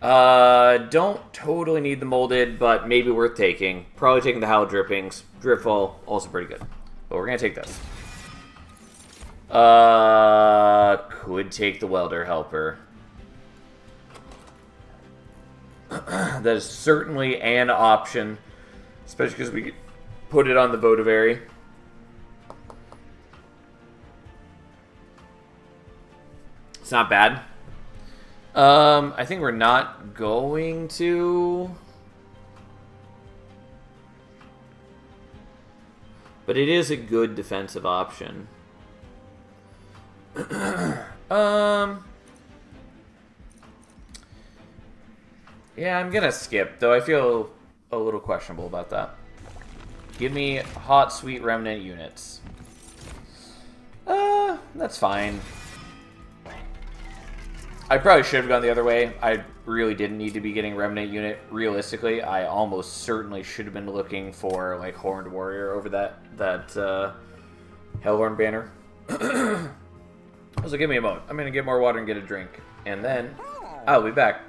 Don't totally need the molded, but maybe worth taking. Probably taking the Howl Drippings. Dripfall, also pretty good. But we're gonna take this. Could take the Welder Helper. That is certainly an option. Especially because we put it on the Votivary. It's not bad. I think we're not going to. But it is a good defensive option. Yeah, I'm gonna skip, though I feel a little questionable about that. Give me hot, sweet remnant units. That's fine. I probably should have gone the other way. I really didn't need to be getting remnant unit. Realistically, I almost certainly should have been looking for like Horned Warrior over that Hellhorn banner. So give me a moment. I'm gonna get more water and get a drink, and then I'll be back.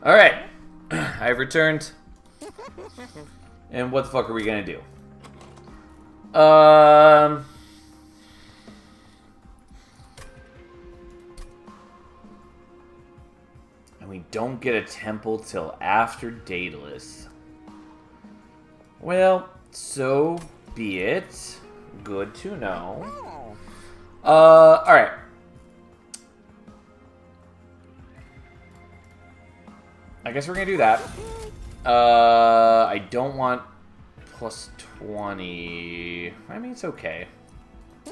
Alright, I've returned. And what the fuck are we gonna do? And we don't get a temple till after Daedalus. Well, so be it. Good to know. Alright. I guess we're gonna do that. I don't want plus 20. I mean, it's okay.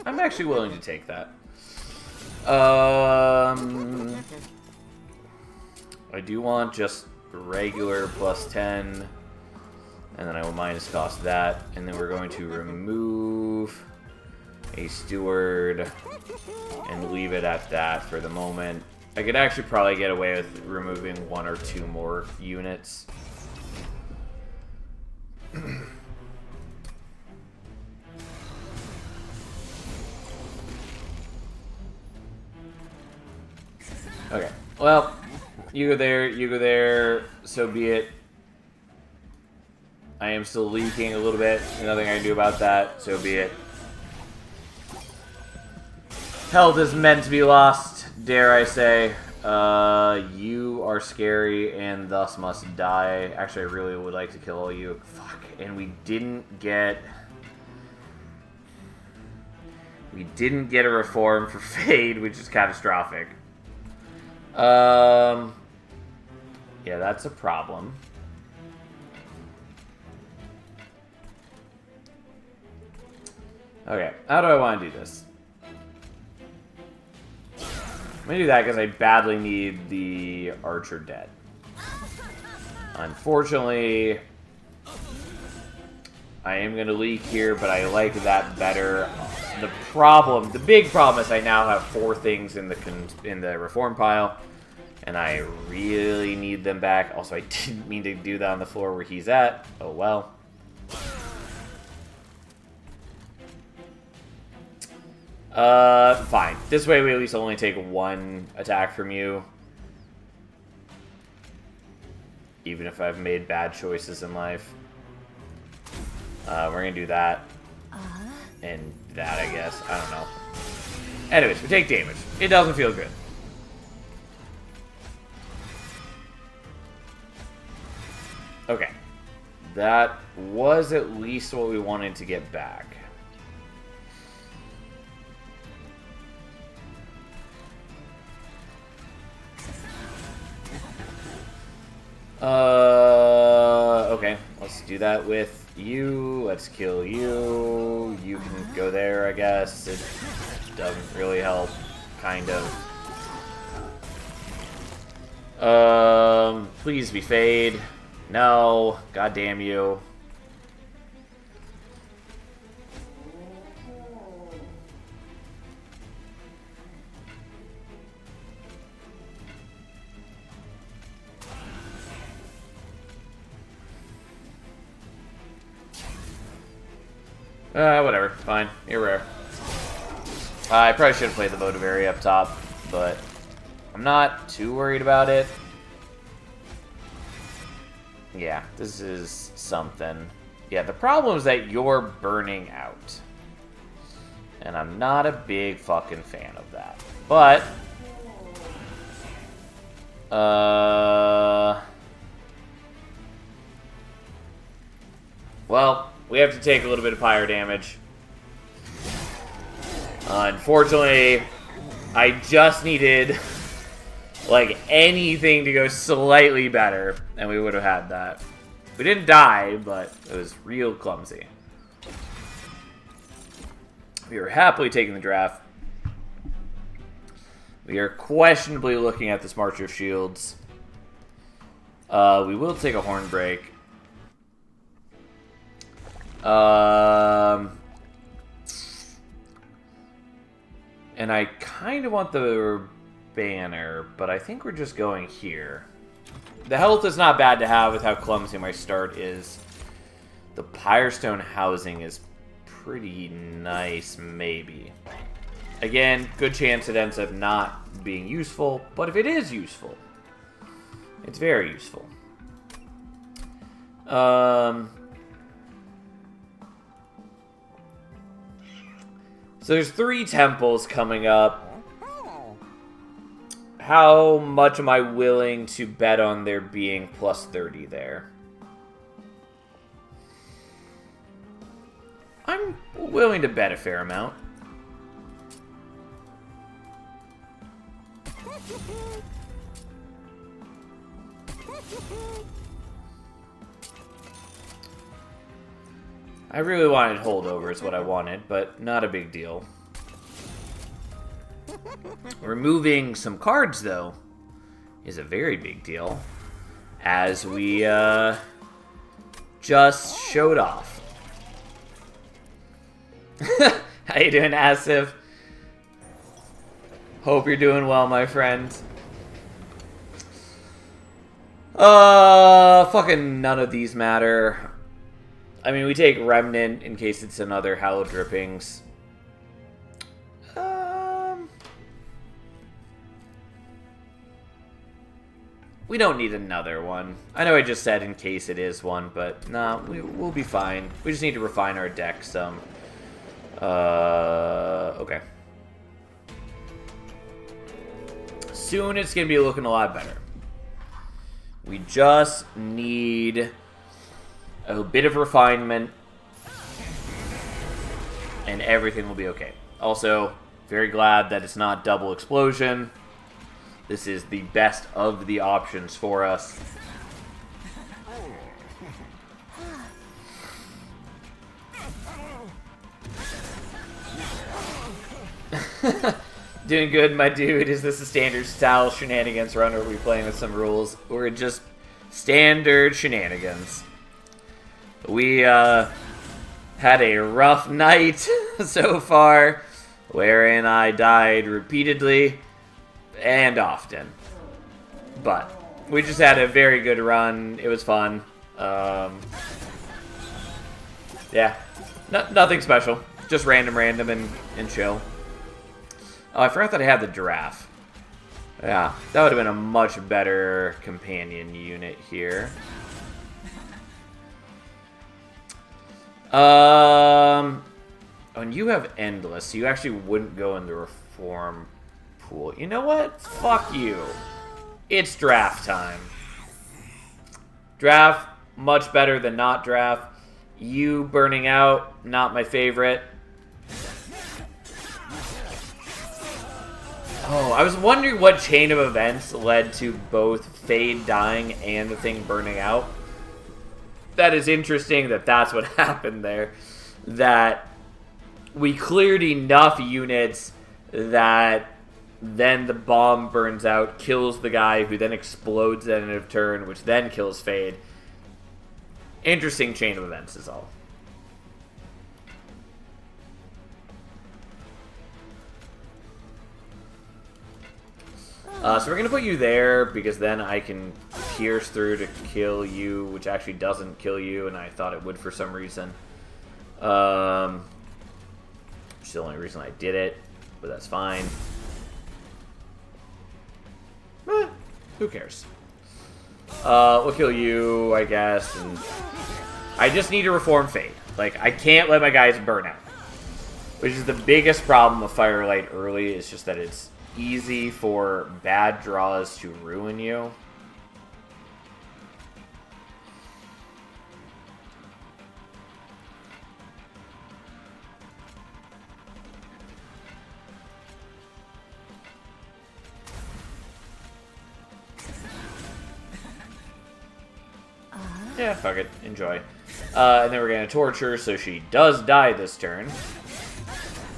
I'm actually willing to take that. I do want just regular plus 10. And then I will minus cost that. And then we're going to remove a steward and leave it at that for the moment. I could actually probably get away with removing 1 or 2 more units. Okay, well, you go there, so be it. I am still leaking a little bit. Nothing I can do about that, so be it. Health is meant to be lost, dare I say. You are scary and thus must die. Actually, I really would like to kill all you. Fuck. And we didn't get a reform for Fade, which is catastrophic. Yeah, that's a problem. Okay, how do I want to do this? I'm going to do that because I badly need the Archer dead. Unfortunately, I am going to leak here, but I like that better. The big problem is I now have 4 things in the reform pile, and I really need them back. Also, I didn't mean to do that on the floor where he's at. Oh well. Fine. This way we at least only take 1 attack from you. Even if I've made bad choices in life. We're gonna do that. And that, I guess. I don't know. Anyways, we take damage. It doesn't feel good. Okay. That was at least what we wanted to get back. Okay, let's do that with you. Let's kill you. You can go there, I guess. It doesn't really help, kind of. Please be Fade. No, god damn you. Whatever. Fine. You're rare. I probably should have played the Motivary up top, but I'm not too worried about it. Yeah, this is something. Yeah, the problem is that you're burning out. And I'm not a big fucking fan of that. But well, we have to take a little bit of pyre damage. Unfortunately, I just needed like anything to go slightly better, and we would have had that. We didn't die, but it was real clumsy. We are happily taking the draft. We are questionably looking at this March of Shields. We will take a Horn Break. And I kind of want the banner, but I think we're just going here. The health is not bad to have with how clumsy my start is. The Pyrestone housing is pretty nice, maybe. Again, good chance it ends up not being useful, but if it is useful, it's very useful. So there's 3 temples coming up. How much am I willing to bet on there being plus 30 there? I'm willing to bet a fair amount. I really wanted holdover is what I wanted, but not a big deal. Removing some cards, though, is a very big deal, as we just showed off. How you doing, Asif? Hope you're doing well, my friend. Fucking none of these matter. I mean, we take Remnant in case it's another Hallow Drippings. We don't need another one. I know I just said in case it is one, but nah, we'll be fine. We just need to refine our deck some. Okay. Soon it's going to be looking a lot better. We just need a bit of refinement, and everything will be okay. Also, very glad that it's not double explosion. This is the best of the options for us. Doing good, my dude. Is this a standard style shenanigans run, or are we playing with some rules? We're just standard shenanigans. We had a rough night so far, wherein I died repeatedly and often. But we just had a very good run. It was fun. Yeah, nothing special. Just random and chill. Oh, I forgot that I had the giraffe. Yeah, that would have been a much better companion unit here. And you have Endless, so you actually wouldn't go in the Reform pool. You know what? Fuck you. It's draft time. Draft, much better than not draft. You burning out, not my favorite. Oh, I was wondering what chain of events led to both Fade dying and the thing burning out. That is interesting that that's what happened there. That we cleared enough units that then the bomb burns out, kills the guy, who then explodes at the end of turn, which then kills Fade. Interesting chain of events is all. So we're going to put you there, because then I can pierce through to kill you, which actually doesn't kill you, and I thought it would for some reason. Which is the only reason I did it, but that's fine. Who cares? We'll kill you, I guess, and I just need to reform Fade. Like, I can't let my guys burn out. Which is the biggest problem with Firelight early, is just that it's easy for bad draws to ruin you. Yeah, fuck it. Enjoy. And then we're going to torture so she does die this turn.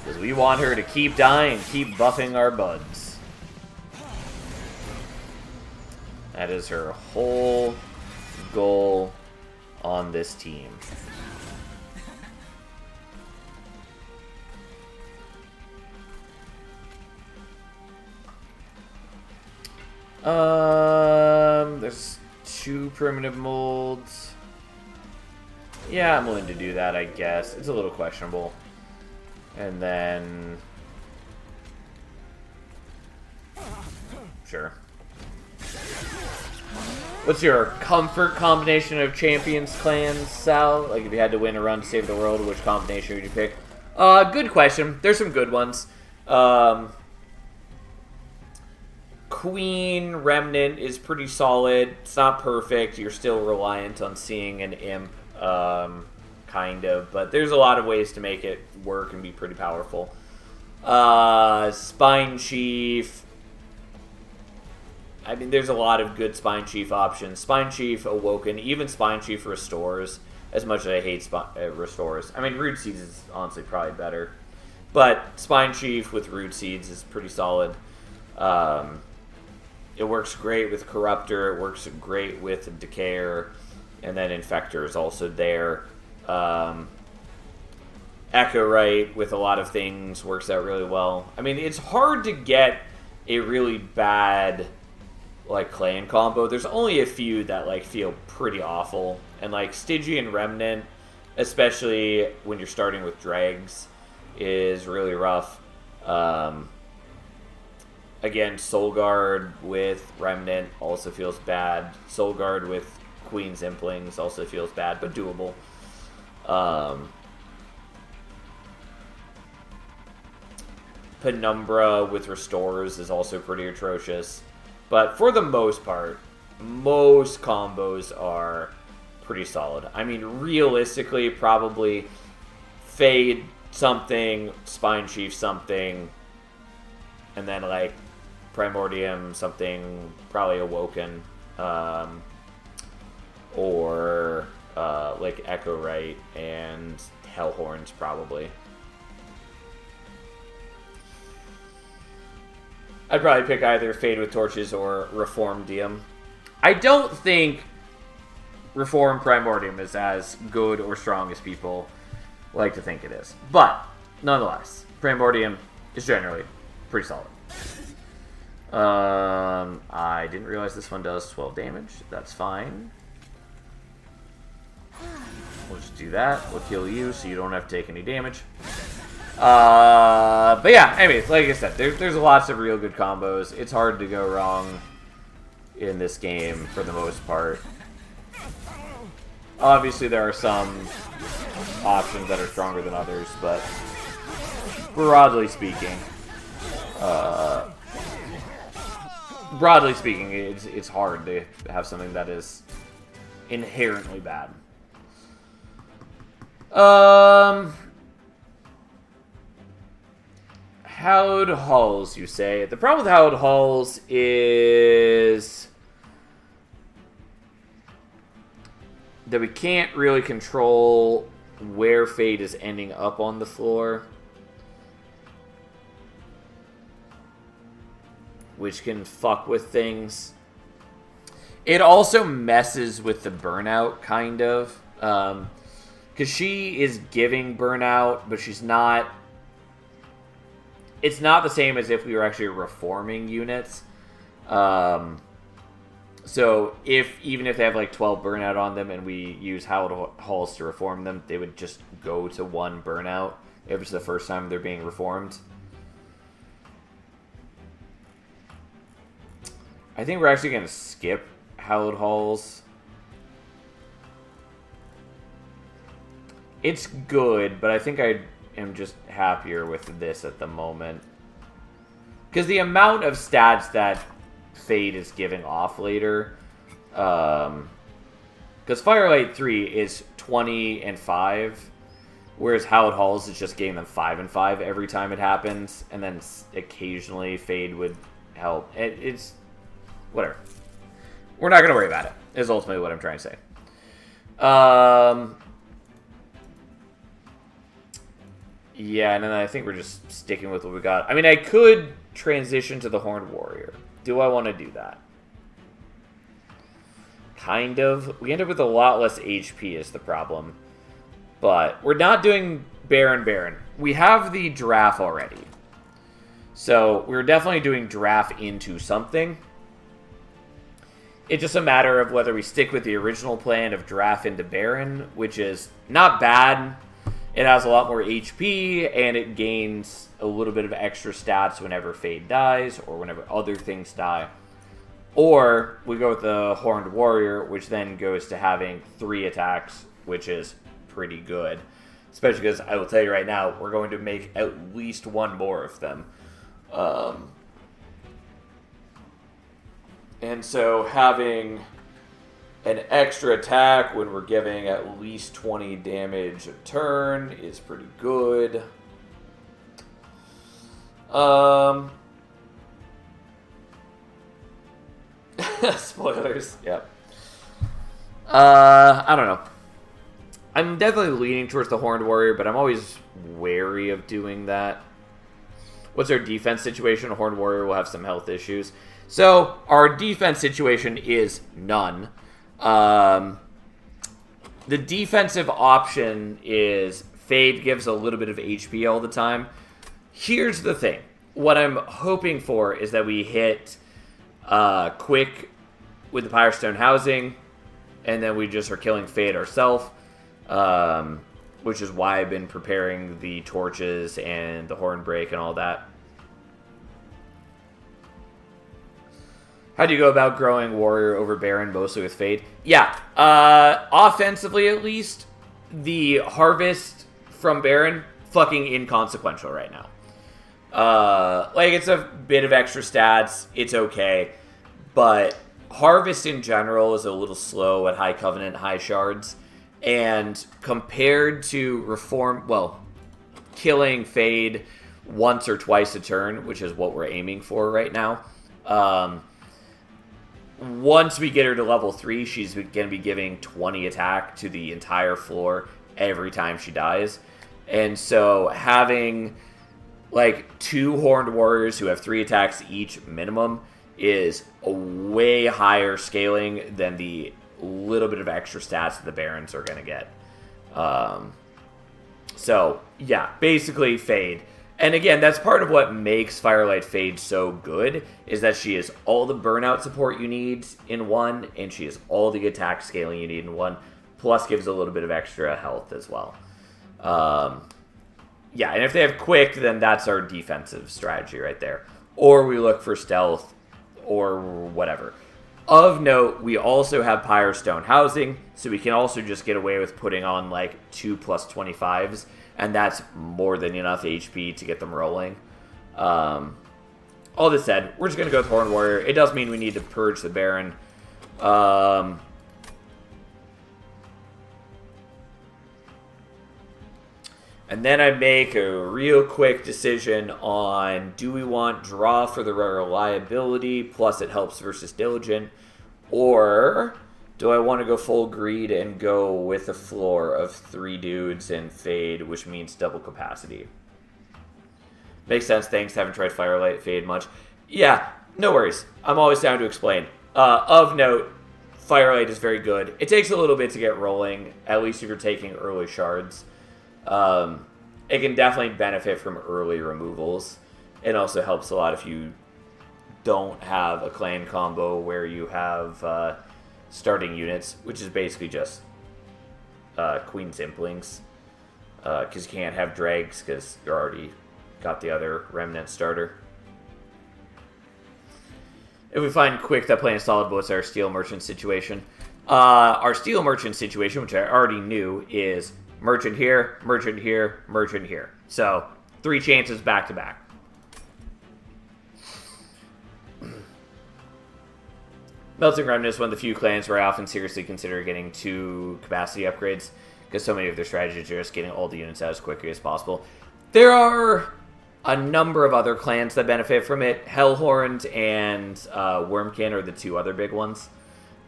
Because we want her to keep dying, keep buffing our buds. That is her whole goal on this team. There's 2 primitive molds. Yeah, I'm willing to do that, I guess. It's a little questionable. And then... Sure. What's your comfort combination of champions clans, Sal? Like, if you had to win a run to save the world, which combination would you pick? Good question. There's some good ones. Queen Remnant is pretty solid. It's not perfect. You're still reliant on seeing an imp, kind of. But there's a lot of ways to make it work and be pretty powerful. Spine Chief. I mean, there's a lot of good Spine Chief options. Spine Chief, Awoken, even Spine Chief restores, as much as I hate restores. I mean, Root Seeds is honestly probably better. But Spine Chief with Root Seeds is pretty solid. It works great with Corruptor, it works great with Decayer, and then Infector is also there. Echorite with a lot of things works out really well. I mean, it's hard to get a really bad like clan combo. There's only a few that like feel pretty awful, and like Stygian Remnant, especially when you're starting with Dregs, is really rough. Again, Soulguard with Remnant also feels bad. Soulguard with Queen's Implings also feels bad, but doable. Penumbra with Restores is also pretty atrocious. But for the most part, most combos are pretty solid. I mean, realistically, probably Fade something, Spine Chief something, and then like Primordium something, probably Awoken, or like Echorite and Hellhorns probably. I'd probably pick either Fade with Torches or Reform Diem. I don't think Reform Primordium is as good or strong as people like to think it is. But, nonetheless, Primordium is generally pretty solid. I didn't realize this one does 12 damage. That's fine. We'll just do that. We'll kill you so you don't have to take any damage. But yeah, anyways, like I said, there's lots of real good combos. It's hard to go wrong in this game for the most part. Obviously, there are some options that are stronger than others, but broadly speaking, it's hard to have something that is inherently bad. Hallowed Halls, you say. The problem with Hallowed Halls is that we can't really control where Fade is ending up on the floor, which can fuck with things. It also messes with the burnout, kind of. Because she is giving burnout, but she's not... It's not the same as if we were actually reforming units. So even if they have like 12 burnout on them and we use Hallowed Halls to reform them, they would just go to 1 burnout if it's the first time they're being reformed. I think we're actually going to skip Hallowed Halls. It's good, but I think I am just happier with this at the moment. Because the amount of stats that Fade is giving off later... Because Firelight 3 is 20 and 5, whereas Hallowed Halls is just giving them 5 and 5 every time it happens, and then occasionally Fade would help. It's... whatever. We're not going to worry about it, is ultimately what I'm trying to say. Yeah, and then I think we're just sticking with what we got. I mean, I could transition to the Horned Warrior. Do I want to do that? Kind of. We end up with a lot less HP is the problem. But we're not doing Baron. We have the Draft already. So we're definitely doing Draft into something. It's just a matter of whether we stick with the original plan of Draft into Baron, which is not bad. It has a lot more HP, and it gains a little bit of extra stats whenever Fade dies, or whenever other things die. Or we go with the Horned Warrior, which then goes to having 3 attacks, which is pretty good. Especially because, I will tell you right now, we're going to make at least 1 more of them. And so having an extra attack when we're giving at least 20 damage a turn is pretty good. Spoilers. Yep. I don't know. I'm definitely leaning towards the Horned Warrior, but I'm always wary of doing that. What's our defense situation? Horned Warrior will have some health issues. So, our defense situation is none. The defensive option is Fade gives a little bit of HP all the time. Here's the thing. What I'm hoping for is that we hit quick with the Firestone Housing, and then we just are killing Fade ourselves, which is why I've been preparing the torches and the Hornbreak and all that. How do you go about growing Warrior over Baron, mostly with Fade? Yeah, offensively at least, the Harvest from Baron, fucking inconsequential right now. Like, it's a bit of extra stats, it's okay, but Harvest in general is a little slow at High Covenant, High Shards, and compared to killing Fade once or twice a turn, which is what we're aiming for right now, once we get her to level 3, she's going to be giving 20 attack to the entire floor every time she dies. And so having like 2 Horned Warriors who have 3 attacks each minimum is a way higher scaling than the little bit of extra stats that the Barons are going to get. So, yeah, basically Fade. And again, that's part of what makes Firelight Fade so good, is that she is all the burnout support you need in one, and she is all the attack scaling you need in one, plus gives a little bit of extra health as well. Yeah, and if they have quick, then that's our defensive strategy right there. Or we look for stealth, or whatever. Of note, we also have Firestone Housing, so we can also just get away with putting on like 2 plus 25s, and that's more than enough HP to get them rolling. All this said, we're just going to go with Horned Warrior. It does mean we need to purge the Baron. And then I make a real quick decision on, do we want draw for the reliability, plus it helps versus diligent, or do I want to go full greed and go with a floor of 3 dudes and Fade, which means double capacity? Makes sense, thanks. Haven't tried Firelight Fade much. Yeah, no worries. I'm always down to explain. Of note, Firelight is very good. It takes a little bit to get rolling, at least if you're taking early shards. It can definitely benefit from early removals. It also helps a lot if you don't have a clan combo where you have starting units, which is basically just Queen's Implings. Because you can't have Dregs because you already got the other Remnant starter. If we find quick that playing solid, what's our Steel Merchant situation? Our Steel Merchant situation, which I already knew, is Merchant here, Merchant here, Merchant here. So, 3 chances back to back. Melting Remnant is one of the few clans where I often seriously consider getting 2 capacity upgrades, because so many of their strategies are just getting all the units out as quickly as possible. There are a number of other clans that benefit from it. Hellhorns and Wormkin are the 2 other big ones.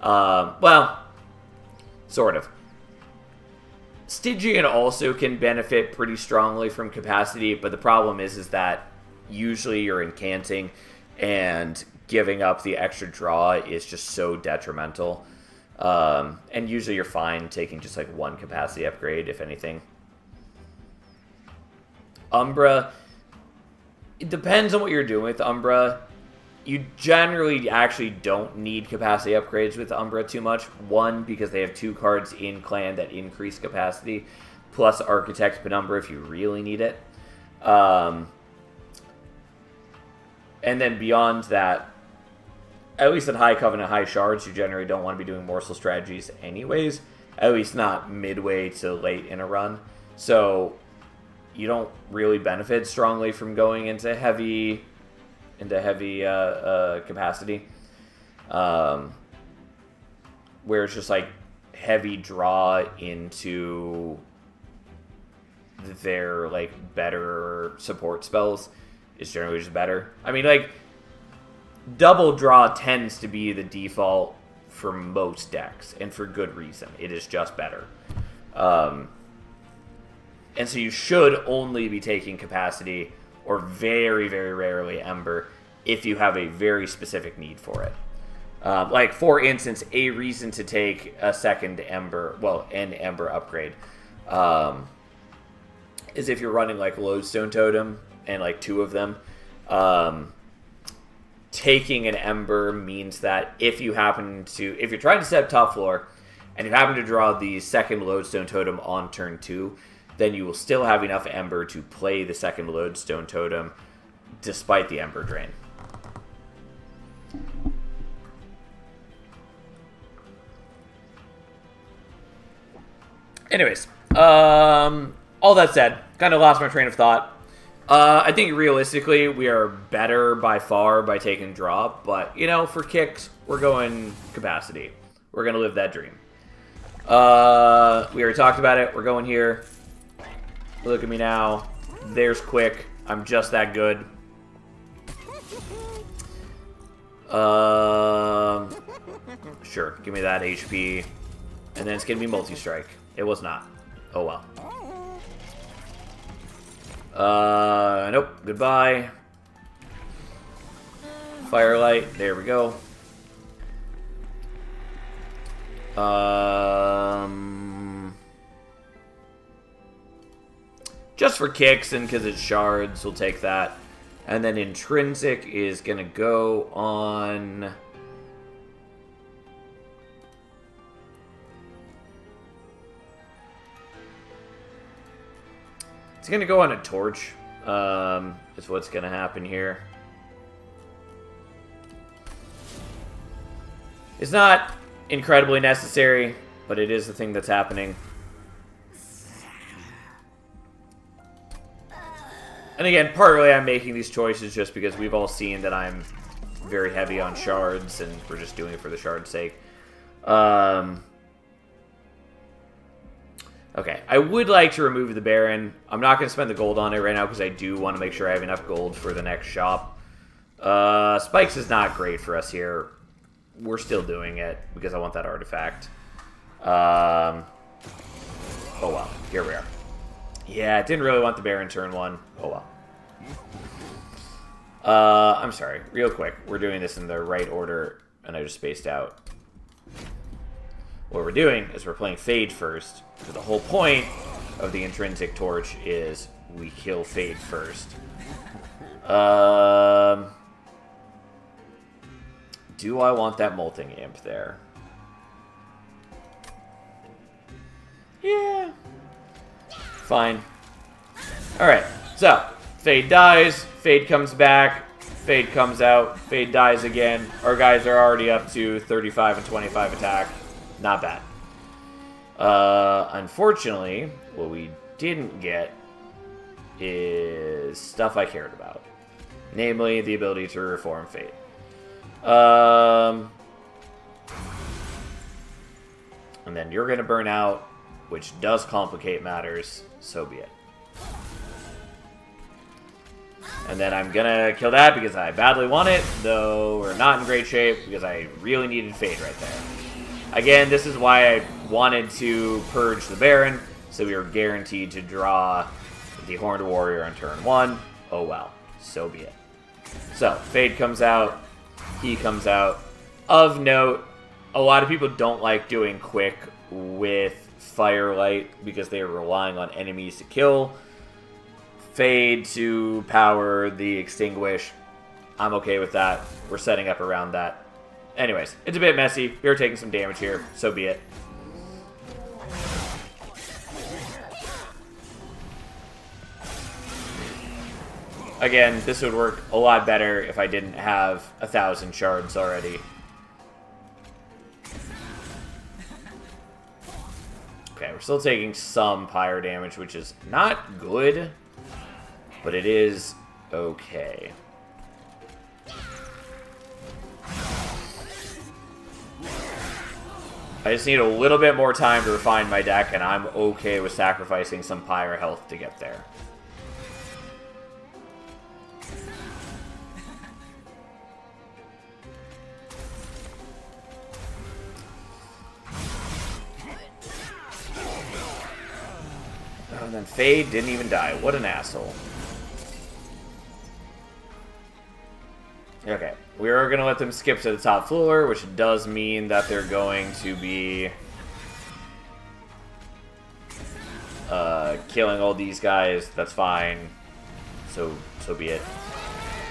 Well, sort of. Stygian also can benefit pretty strongly from capacity, but the problem is that usually you're incanting, and giving up the extra draw is just so detrimental. And usually you're fine taking just like 1 capacity upgrade, if anything. Umbra, it depends on what you're doing with Umbra. You generally actually don't need capacity upgrades with Umbra too much. 1, because they have 2 cards in clan that increase capacity, plus Architect Penumbra if you really need it. And then beyond that, at least at High Covenant, High Shards, you generally don't want to be doing morsel strategies anyways. At least not midway to late in a run. So you don't really benefit strongly from going into heavy capacity. Where it's just like heavy draw into their like better support spells is generally just better. I mean, like, double draw tends to be the default for most decks, and for good reason. It is just better. And so you should only be taking Capacity, or very, very rarely Ember, if you have a very specific need for it. Like, for instance, a reason to take a second Ember, well, an Ember upgrade, is if you're running, like, Lodestone Totem, and, like, 2 of them, taking an Ember means that if you're trying to set up top floor, and you happen to draw the second Lodestone Totem on turn 2, then you will still have enough Ember to play the second Lodestone Totem, despite the Ember drain. Anyways, all that said, kind of lost my train of thought. I think realistically, we are better by far by taking drop, but, you know, for kicks, we're going Capacity. We're going to live that dream. We already talked about it. We're going here. Look at me now. There's Quick. I'm just that good. Sure, give me that HP. And then it's going to be multi-strike. It was not. Oh well. Nope. Goodbye. Firelight. There we go. Just for kicks and because it's shards, we'll take that. And then Intrinsic is going to go on... It's going to go on a Torch, is what's going to happen here. It's not incredibly necessary, but it is the thing that's happening. And again, partly I'm making these choices just because we've all seen that I'm very heavy on shards, and we're just doing it for the shard's sake. Okay, I would like to remove the Baron. I'm not going to spend the gold on it right now because I do want to make sure I have enough gold for the next shop. Spikes is not great for us here. We're still doing it because I want that artifact. Oh well, here we are. Yeah, I didn't really want the Baron turn 1. Oh well. I'm sorry, real quick. We're doing this in the right order, and I just spaced out. What we're doing is we're playing Fade first, because the whole point of the Intrinsic Torch is we kill Fade first. Do I want that Molting Imp there? Yeah. Fine. Alright, so Fade dies, Fade comes back, Fade comes out, Fade dies again. Our guys are already up to 35 and 25 attack. Not bad. Unfortunately, what we didn't get is stuff I cared about. Namely, the ability to reform Fate. And then you're going to burn out, which does complicate matters. So be it. And then I'm going to kill that because I badly want it, though we're not in great shape because I really needed Fade right there. Again, this is why I wanted to purge the Baron, so we were guaranteed to draw the Horned Warrior on turn 1. Oh well, so be it. So, Fade comes out, he comes out. Of note, a lot of people don't like doing Quick with Firelight because they are relying on enemies to kill. Fade to power the Extinguish. I'm okay with that. We're setting up around that. Anyways, it's a bit messy. We're taking some damage here, so be it. Again, this would work a lot better if I didn't have 1,000 shards already. Okay, we're still taking some pyre damage, which is not good, but it is okay. I just need a little bit more time to refine my deck, and I'm okay with sacrificing some pyre health to get there. then Fade didn't even die. What an asshole. Okay, we are going to let them skip to the top floor, which does mean that they're going to be killing all these guys. That's fine. So be it.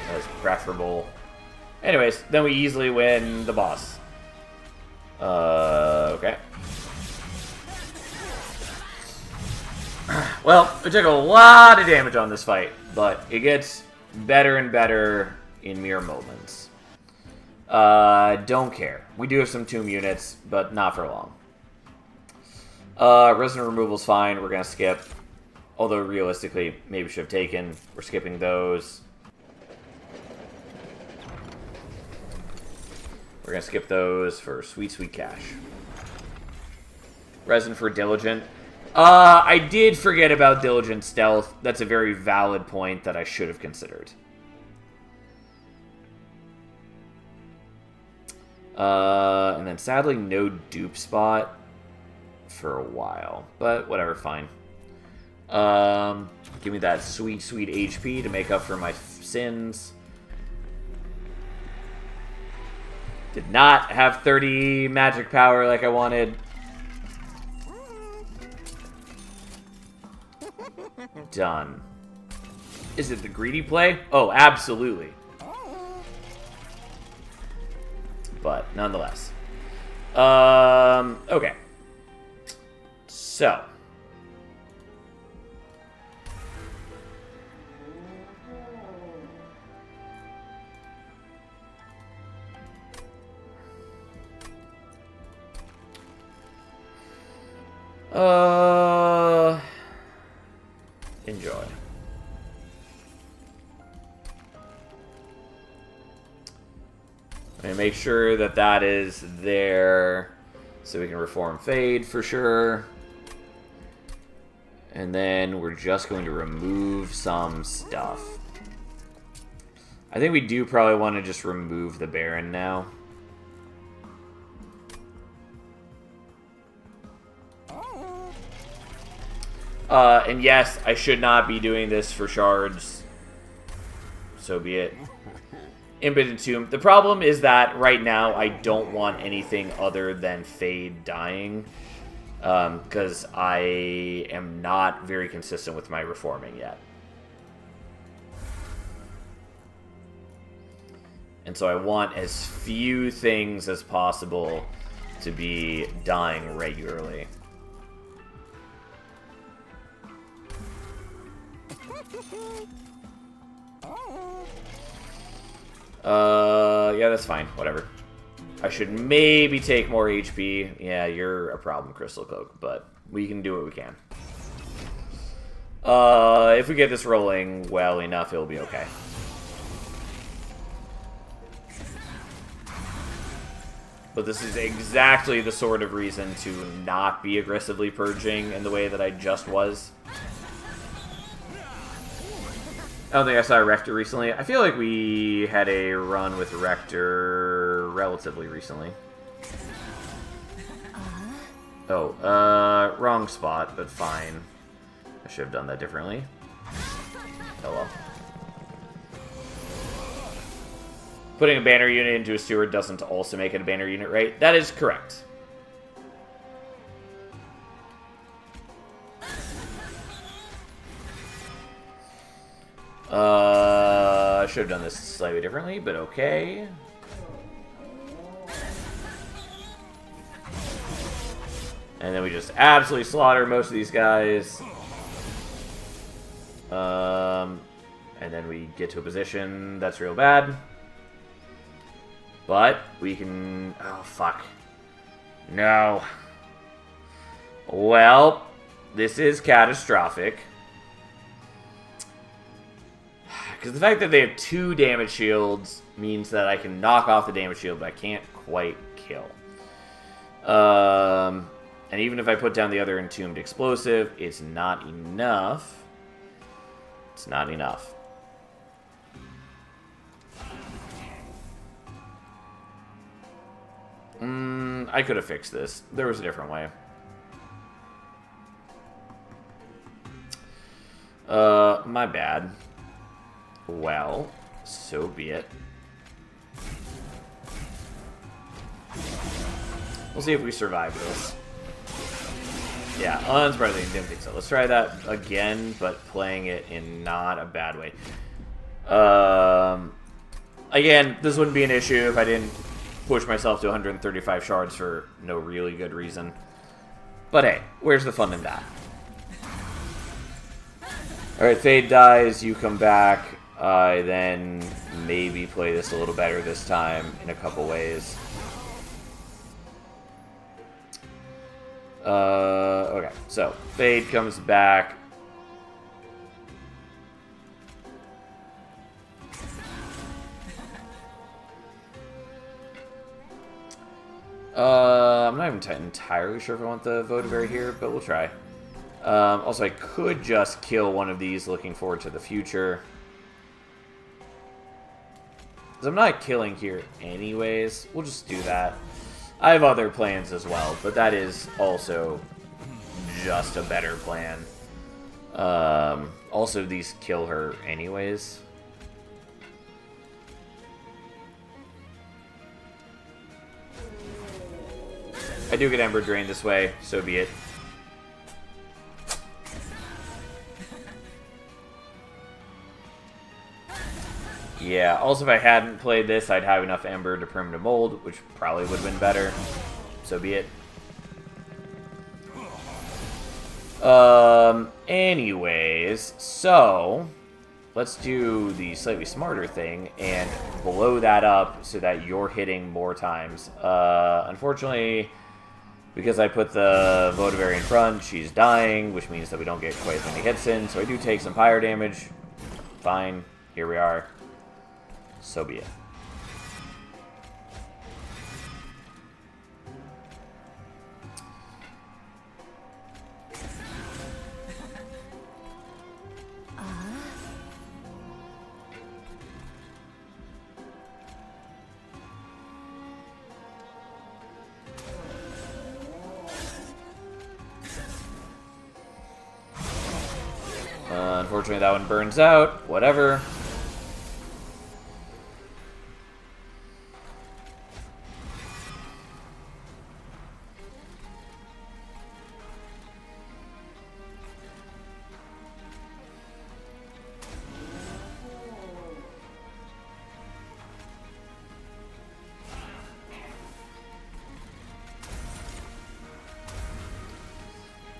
That's preferable. Anyways, then we easily win the boss. Okay. Well, we took a lot of damage on this fight, but it gets better and better in mere moments. Don't care. We do have some tomb units, but not for long. Resident removal's fine. We're gonna skip. Although, realistically, maybe we should have taken. We're skipping those. We're gonna skip those for sweet, sweet cash. Resin for Diligent. I did forget about Diligent Stealth. That's a very valid point that I should have considered. And then, sadly, no dupe spot for a while. But, whatever, fine. Give me that sweet, sweet HP to make up for my sins. Did not have 30 magic power like I wanted. Done. Is it the greedy play? Oh, absolutely. But, nonetheless. Okay. So. Enjoy. And make sure that that is there so we can reform Fade for sure. And then we're just going to remove some stuff. I think we do probably want to just remove the Baron now. And yes, I should not be doing this for shards. So be it. Impotent Tomb. The problem is that right now I don't want anything other than Fade dying. Because I am not very consistent with my reforming yet. And so I want as few things as possible to be dying regularly. Yeah, that's fine. Whatever. I should maybe take more HP. Yeah, you're a problem, Crystal Cloak, but we can do what we can. If we get this rolling well enough, it'll be okay. But this is exactly the sort of reason to not be aggressively purging in the way that I just was. I don't think I saw a Rector recently. I feel like we had a run with Rector relatively recently. Oh, wrong spot, but fine. I should have done that differently. Oh well. Putting a banner unit into a steward doesn't also make it a banner unit, right? That is correct. I should have done this slightly differently, but okay. And then we just absolutely slaughter most of these guys. And then we get to a position that's real bad. But we can... Oh, fuck. No. Well, this is catastrophic. Because the fact that they have 2 damage shields means that I can knock off the damage shield, but I can't quite kill. And even if I put down the other Entombed Explosive, it's not enough. It's not enough. I could have fixed this. There was a different way. my bad. Well, so be it. We'll see if we survive this. Yeah, unsurprisingly, didn't think so. Let's try that again, but playing it in not a bad way. Again, this wouldn't be an issue if I didn't push myself to 135 shards for no really good reason. But hey, where's the fun in that? Alright, Fade dies, you come back. I then maybe play this a little better this time in a couple ways. Okay, so Fade comes back. I'm not even entirely sure if I want the Votavary here, but we'll try. Also, I could just kill one of these looking forward to the future. Because I'm not killing here anyways. We'll just do that. I have other plans as well, but that is also just a better plan. Also, these kill her anyways. I do get Ember Drain this way, so be it. Yeah, also if I hadn't played this, I'd have enough Ember to Primitive Mold, which probably would have been better. So be it. Anyways, so let's do the slightly smarter thing and blow that up so that you're hitting more times. Unfortunately, because I put the Votavary in front, she's dying, which means that we don't get quite as many hits in. So I do take some pyre damage. Fine, here we are. So be it. Unfortunately, that one burns out. Whatever.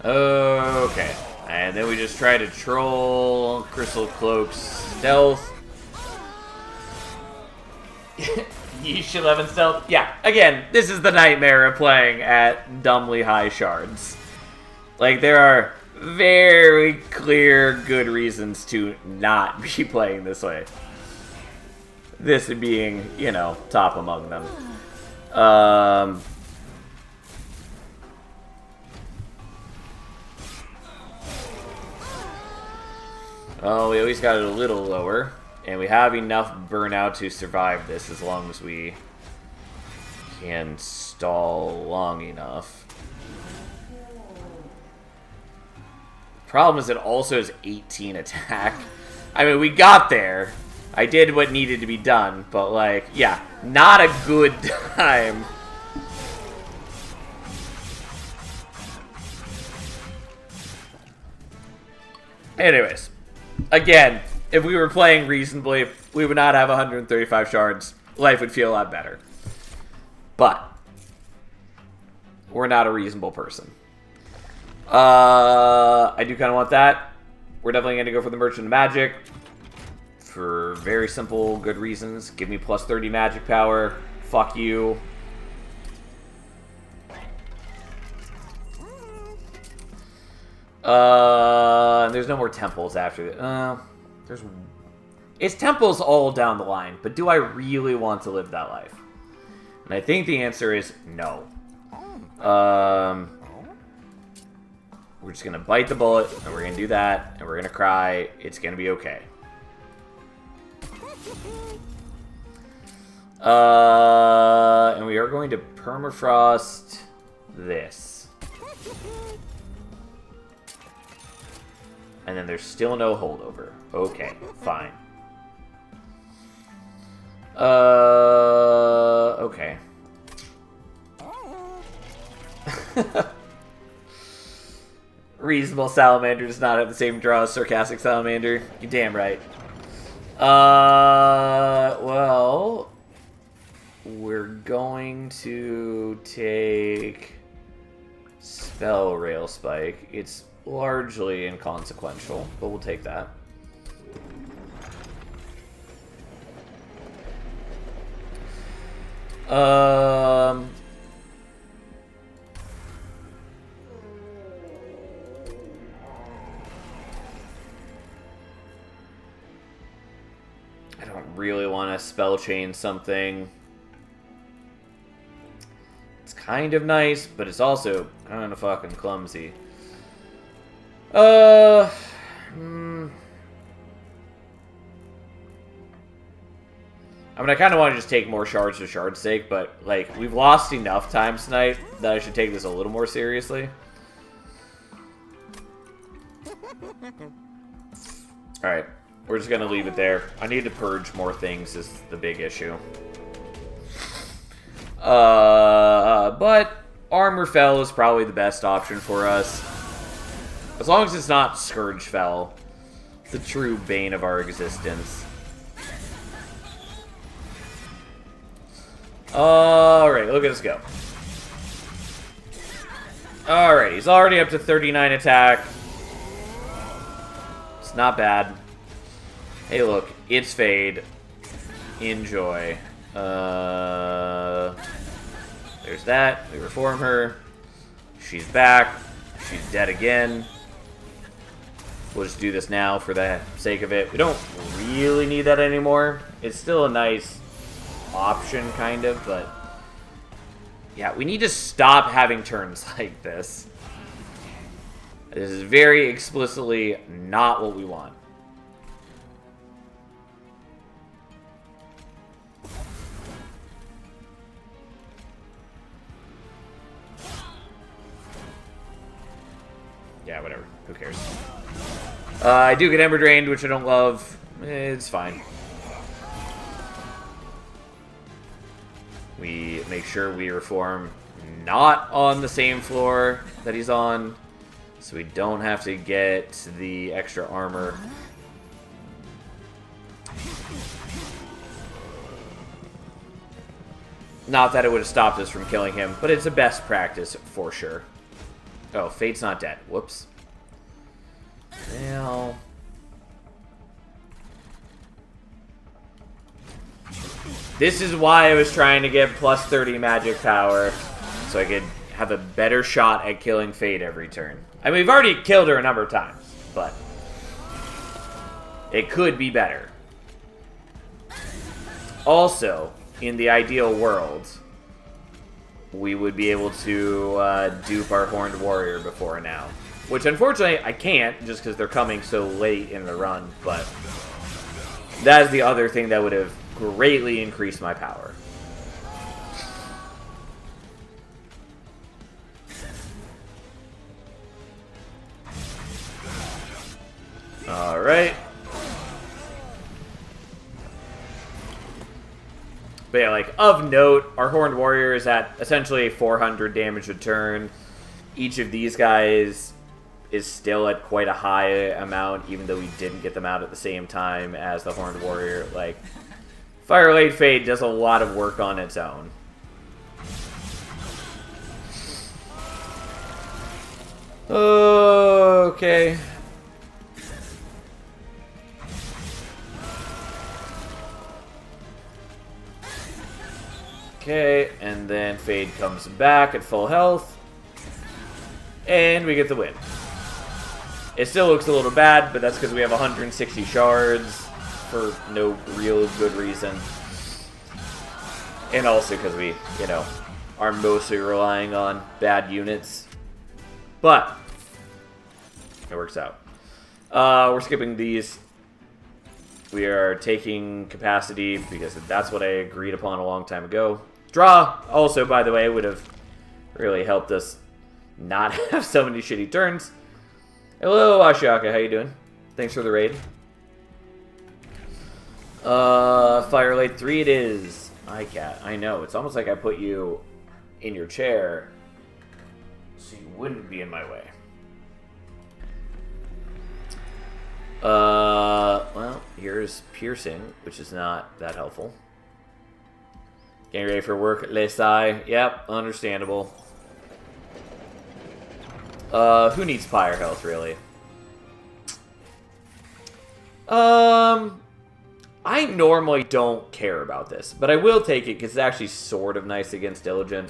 Okay. And then we just try to troll Crystal Cloak's stealth. Yeesh 11 stealth. Yeah, again, this is the nightmare of playing at dumbly high shards. Like, there are very clear good reasons to not be playing this way. This being, you know, top among them. Oh, we at least got it a little lower. And we have enough burnout to survive this as long as we can stall long enough. Problem is it also has 18 attack. I mean, we got there. I did what needed to be done, but like, yeah, not a good time. Anyways. Again, if we were playing reasonably, we would not have 135 shards. Life would feel a lot better. But we're not a reasonable person. I do kind of want that. We're definitely going to go for the Merchant of Magic. For very simple, good reasons. Give me plus 30 magic power. Fuck you. There's no more temples after that. It's temples all down the line, but do I really want to live that life? And I think the answer is no. We're just gonna bite the bullet, and we're gonna do that, and we're gonna cry. It's gonna be okay. And we are going to permafrost this. And then there's still no holdover. Okay, fine. Okay. Reasonable salamander does not have the same draw as sarcastic salamander. You're damn right. Well, we're going to take Spell Rail Spike. It's largely inconsequential, but we'll take that. I don't really want to spell chain something. It's kind of nice, but it's also kind of fucking clumsy. I mean, I kind of want to just take more shards for shards' sake, but, like, we've lost enough times tonight that I should take this a little more seriously. Alright, we're just going to leave it there. I need to purge more things is the big issue. But Armor Fell is probably the best option for us. As long as it's not Scourge Fell. The true bane of our existence. Alright, look at us go. Alright, he's already up to 39 attack. It's not bad. Hey, look, it's Fade. Enjoy. There's that. We reform her. She's back. She's dead again. We'll just do this now for the sake of it. We don't really need that anymore. It's still a nice option, kind of, but yeah, we need to stop having turns like this. This is very explicitly not what we want. Yeah, whatever. Who cares? I do get Ember Drained, which I don't love. It's fine. We make sure we reform not on the same floor that he's on, so we don't have to get the extra armor. Not that it would have stopped us from killing him, but it's a best practice for sure. Oh, Fate's not dead. Whoops. Well... This is why I was trying to get plus 30 magic power, so I could have a better shot at killing Fate every turn. I mean, we've already killed her a number of times, but it could be better. Also, in the ideal world, we would be able to dupe our Horned Warrior before now. Which, unfortunately, I can't, just because they're coming so late in the run, but that is the other thing that would have greatly increased my power. Alright. But yeah, like, of note, our Horned Warrior is at essentially 400 damage a turn. Each of these guys is still at quite a high amount, even though we didn't get them out at the same time as the Horned Warrior. Like, Firelade Fade does a lot of work on its own. Okay. Okay, and then Fade comes back at full health. And we get the win. It still looks a little bad, but that's because we have 160 shards for no real good reason. And also because we, you know, are mostly relying on bad units. But it works out. We're skipping these. We are taking capacity because that's what I agreed upon a long time ago. Draw, also, by the way, would have really helped us not have so many shitty turns. Hello, Ashiaka, how you doing? Thanks for the raid. Firelight 3 it is. iCat, I know. It's almost like I put you in your chair so you wouldn't be in my way. Well, here's piercing, which is not that helpful. Getting ready for work, Lesai. Yep, understandable. Who needs fire health, really? I normally don't care about this, but I will take it because it's actually sort of nice against Diligent.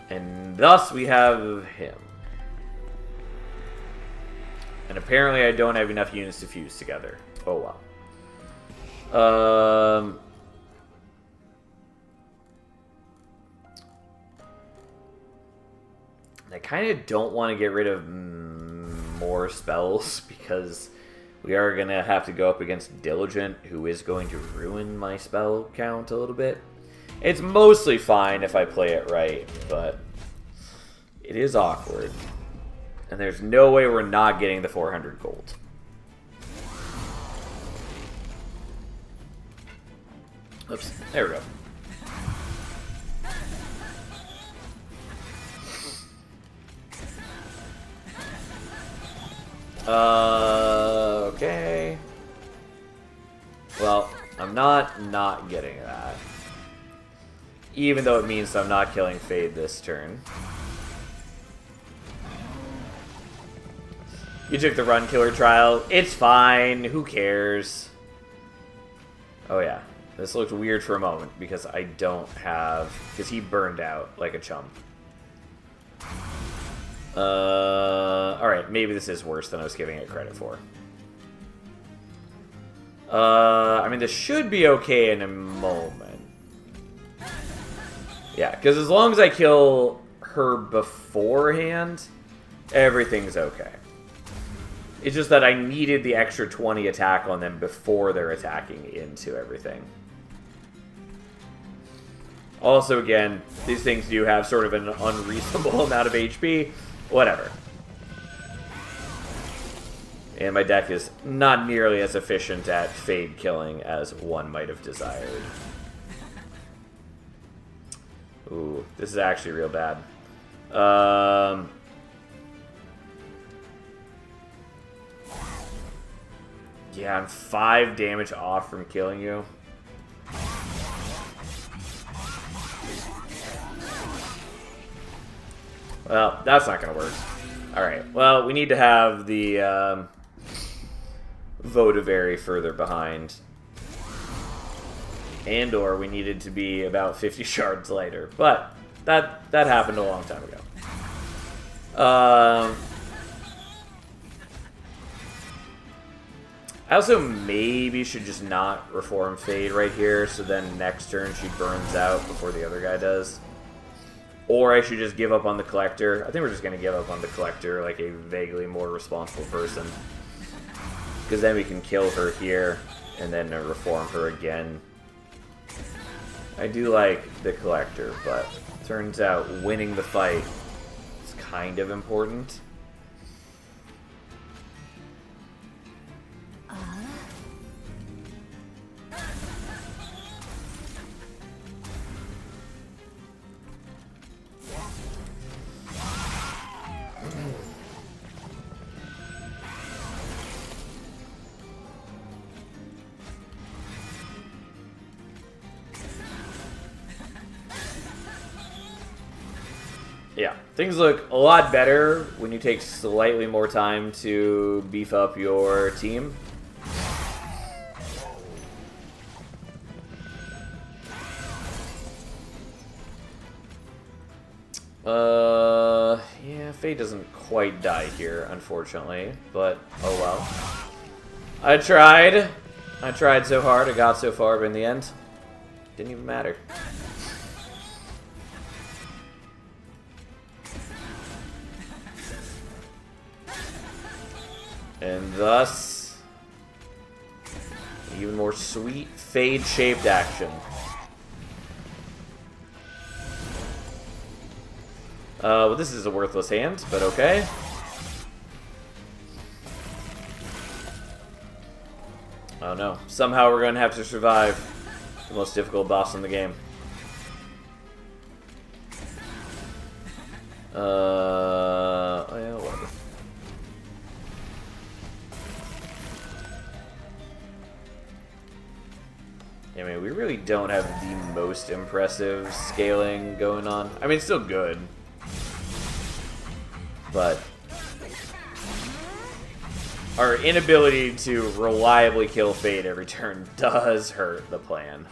And thus we have him. And apparently I don't have enough units to fuse together. Oh well. I kind of don't want to get rid of more spells because we are going to have to go up against Diligent, who is going to ruin my spell count a little bit. It's mostly fine if I play it right, but it is awkward. And there's no way we're not getting the 400 gold. Oops, there we go. Okay. Well, I'm not getting that. Even though it means I'm not killing Fade this turn. You took the run killer trial. It's fine. Who cares? Oh yeah. This looked weird for a moment because I don't have... Because he burned out like a chump. Alright, maybe this is worse than I was giving it credit for. I mean, this should be okay in a moment. Yeah, because as long as I kill her beforehand, everything's okay. It's just that I needed the extra 20 attack on them before they're attacking into everything. Also, again, these things do have sort of an unreasonable amount of HP. Whatever. And my deck is not nearly as efficient at Fade killing as one might have desired. Ooh, this is actually real bad. Yeah, I'm 5 damage off from killing you. Well, that's not going to work. Alright, well, we need to have the Votivary further behind. And or we needed to be about 50 shards later. But that happened a long time ago. I also maybe should just not Reform Fade right here, so then next turn she burns out before the other guy does. Or I should just give up on the Collector. I think we're just going to give up on the Collector like a vaguely more responsible person. Because then we can kill her here, and then Reform her again. I do like the Collector, but turns out winning the fight is kind of important. Yeah, things look a lot better when you take slightly more time to beef up your team. Yeah, Faye doesn't quite die here, unfortunately, but oh well. I tried so hard, I got so far, but in the end, didn't even matter. And thus, even more sweet Fade-shaped action. Well, this is a worthless hand, but okay. Oh no. Somehow we're going to have to survive the most difficult boss in the game. Oh yeah, whatever. I mean, we really don't have the most impressive scaling going on. I mean, it's still good. But our inability to reliably kill Fate every turn does hurt the plan.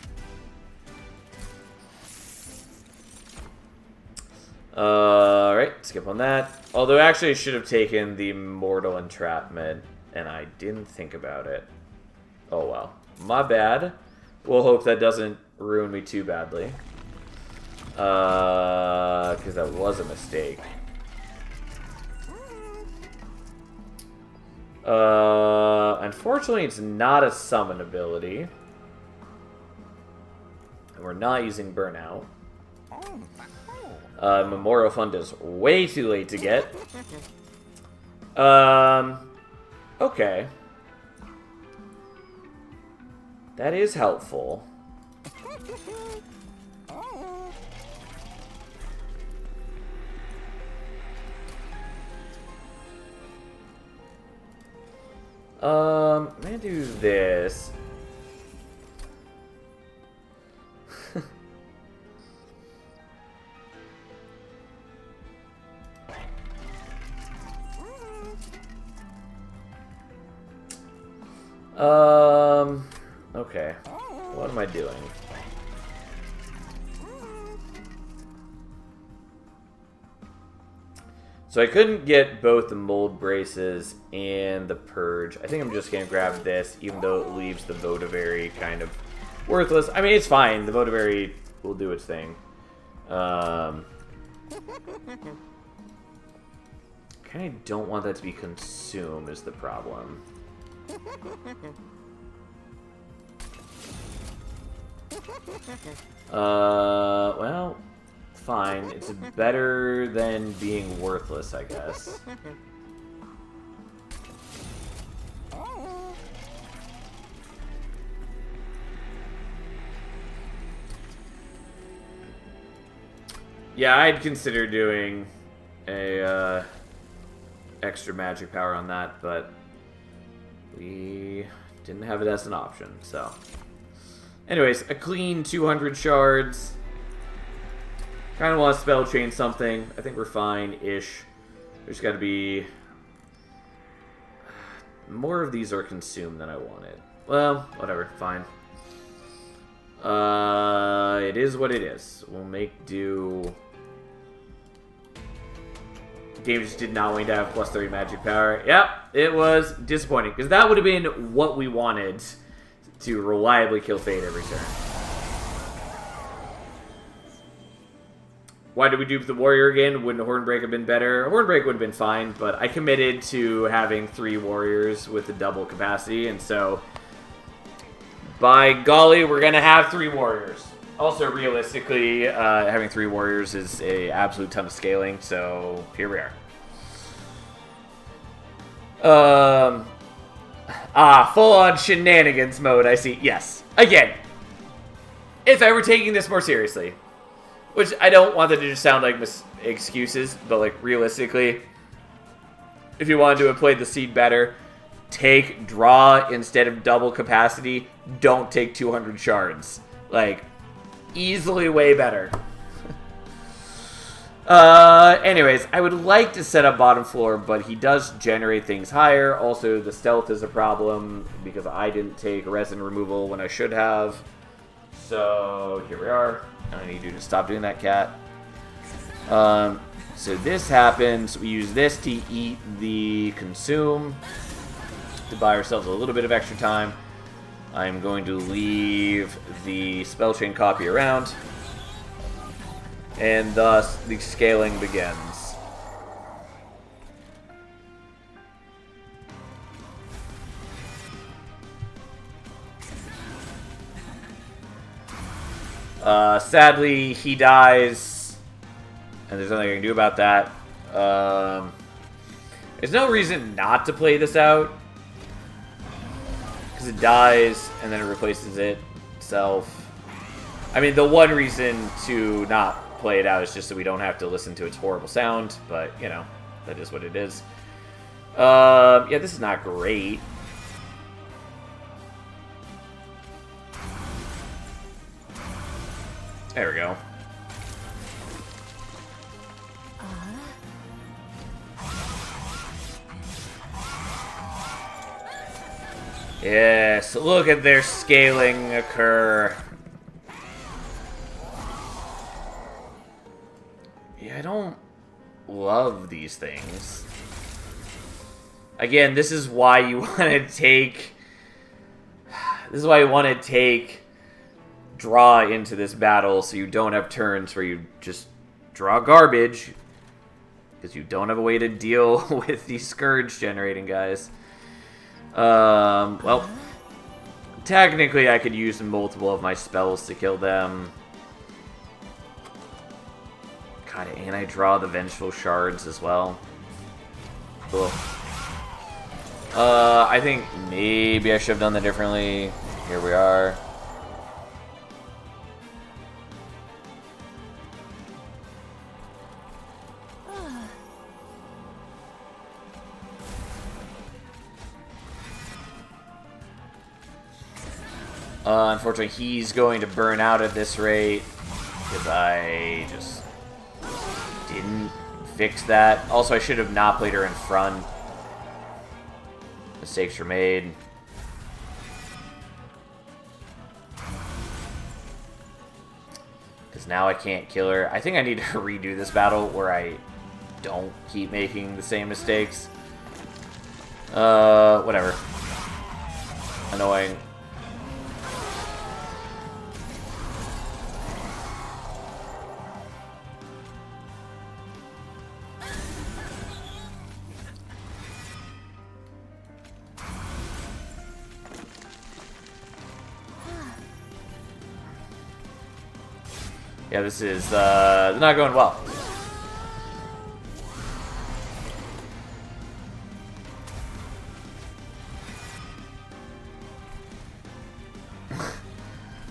Alright, skip on that. Although, actually, I should have taken the Mortal Entrapment, and I didn't think about it. Oh, well. My bad. We'll hope that doesn't ruin me too badly. Because that was a mistake. Unfortunately, it's not a summon ability. And we're not using Burnout. Memorial Fund is way too late to get. Okay. That is helpful. I'm gonna do this. Okay. What am I doing? So I couldn't get both the mold braces and the purge. I think I'm just gonna grab this, even though it leaves the Votivary kind of worthless. I mean, it's fine. The Votivary will do its thing. Kind of don't want that to be consumed is the problem. Well, fine. It's better than being worthless, I guess. Yeah, I'd consider doing a extra magic power on that, but we didn't have it as an option, so. Anyways, a clean 200 shards. Kind of want to spell chain something. I think we're fine-ish. There's got to be... more of these are consumed than I wanted. Well, whatever. Fine. It is what it is. We'll make do... The game just did not want to have plus 30 magic power. Yep, it was disappointing. Because that would have been what we wanted to reliably kill Fate every turn. Why did we dupe the Warrior again? Wouldn't Hornbreak have been better? Hornbreak would have been fine, but I committed to having 3 Warriors with the double capacity, and so... by golly, we're going to have 3 Warriors. Also, realistically, having 3 Warriors is an absolute ton of scaling, so here we are. Full-on shenanigans mode, I see. Yes. Again, if I were taking this more seriously, which I don't want that to just sound like excuses, but like realistically, if you wanted to have played the seed better, take draw instead of double capacity. Don't take 200 shards. Like, easily way better. Anyways, I would like to set up bottom floor, but he does generate things higher. Also, the stealth is a problem because I didn't take resin removal when I should have. So, here we are. I need you to stop doing that, cat. So this happens. We use this to eat the consume to buy ourselves a little bit of extra time. I'm going to leave the spell chain copy around. And thus, the scaling begins. Sadly, he dies And there's nothing I can do about that. There's no reason not to play this out. Because it dies, and then it replaces itself. I mean, the one reason to not play it out is just so we don't have to listen to its horrible sound. But, you know, that is what it is. Yeah, this is not great. There we go. Yes, look at their scaling occur. Yeah, I don't love these things. Again, this is why you want to take... This is why you want to take draw into this battle, so you don't have turns where you just draw garbage. Because you don't have a way to deal with these Scourge generating guys. Well, technically I could use multiple of my spells to kill them. God, and I draw the Vengeful Shards as well. Cool. I think maybe I should have done that differently. Here we are. Unfortunately, he's going to burn out at this rate because I just didn't fix that. Also, I should have not played her in front. Mistakes were made. Because now I can't kill her. I think I need to redo this battle where I don't keep making the same mistakes. Whatever. Annoying. Yeah, this is not going well.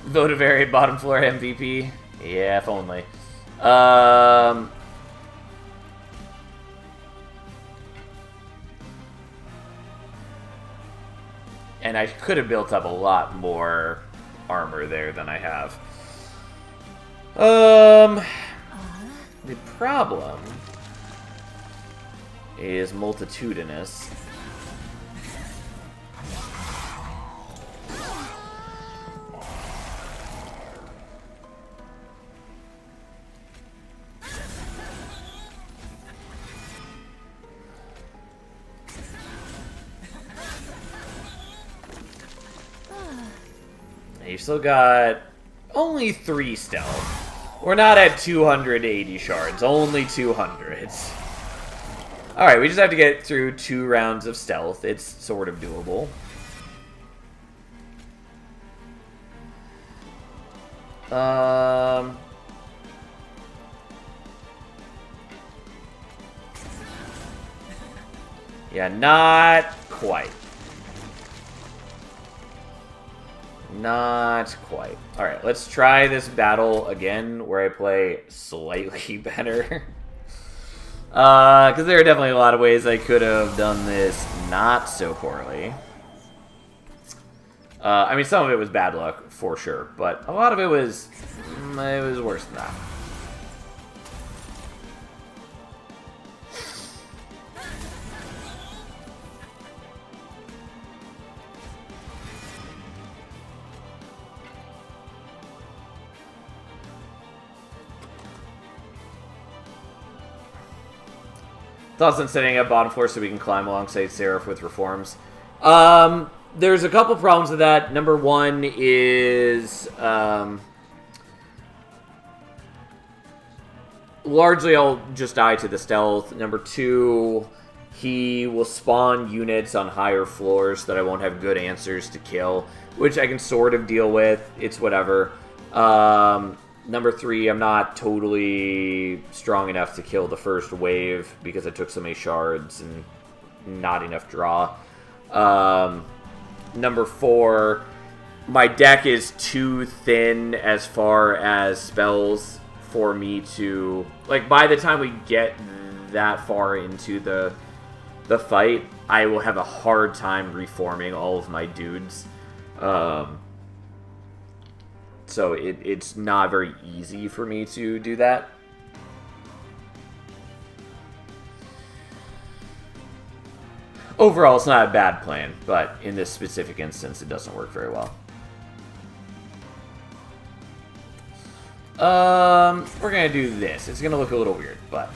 Votavary bottom floor MVP. Yeah, if only. And I could have built up a lot more armor there than I have. The problem is multitudinous. You still got only 3 stealth. We're not at 280 shards, only 200. Alright, we just have to get through 2 rounds of stealth. It's sort of doable. Yeah, not quite. Not quite. Alright, let's try this battle again where I play slightly better. Because there are definitely a lot of ways I could have done this not so poorly. I mean, some of it was bad luck, for sure, but a lot of it was worse than that. Thoughts on setting up bottom floor so we can climb alongside Seraph with reforms? There's a couple problems with that. Number one is largely I'll just die to the stealth. Number two, he will spawn units on higher floors that I won't have good answers to kill, which I can sort of deal with. It's whatever. Number 3, I'm not totally strong enough to kill the first wave because I took so many shards and not enough draw. Number 4, my deck is too thin as far as spells for me to... Like, by the time we get that far into the fight, I will have a hard time reforming all of my dudes. So it's not very easy for me to do that. Overall, it's not a bad plan, but in this specific instance, it doesn't work very well. We're gonna do this. It's gonna look a little weird, but...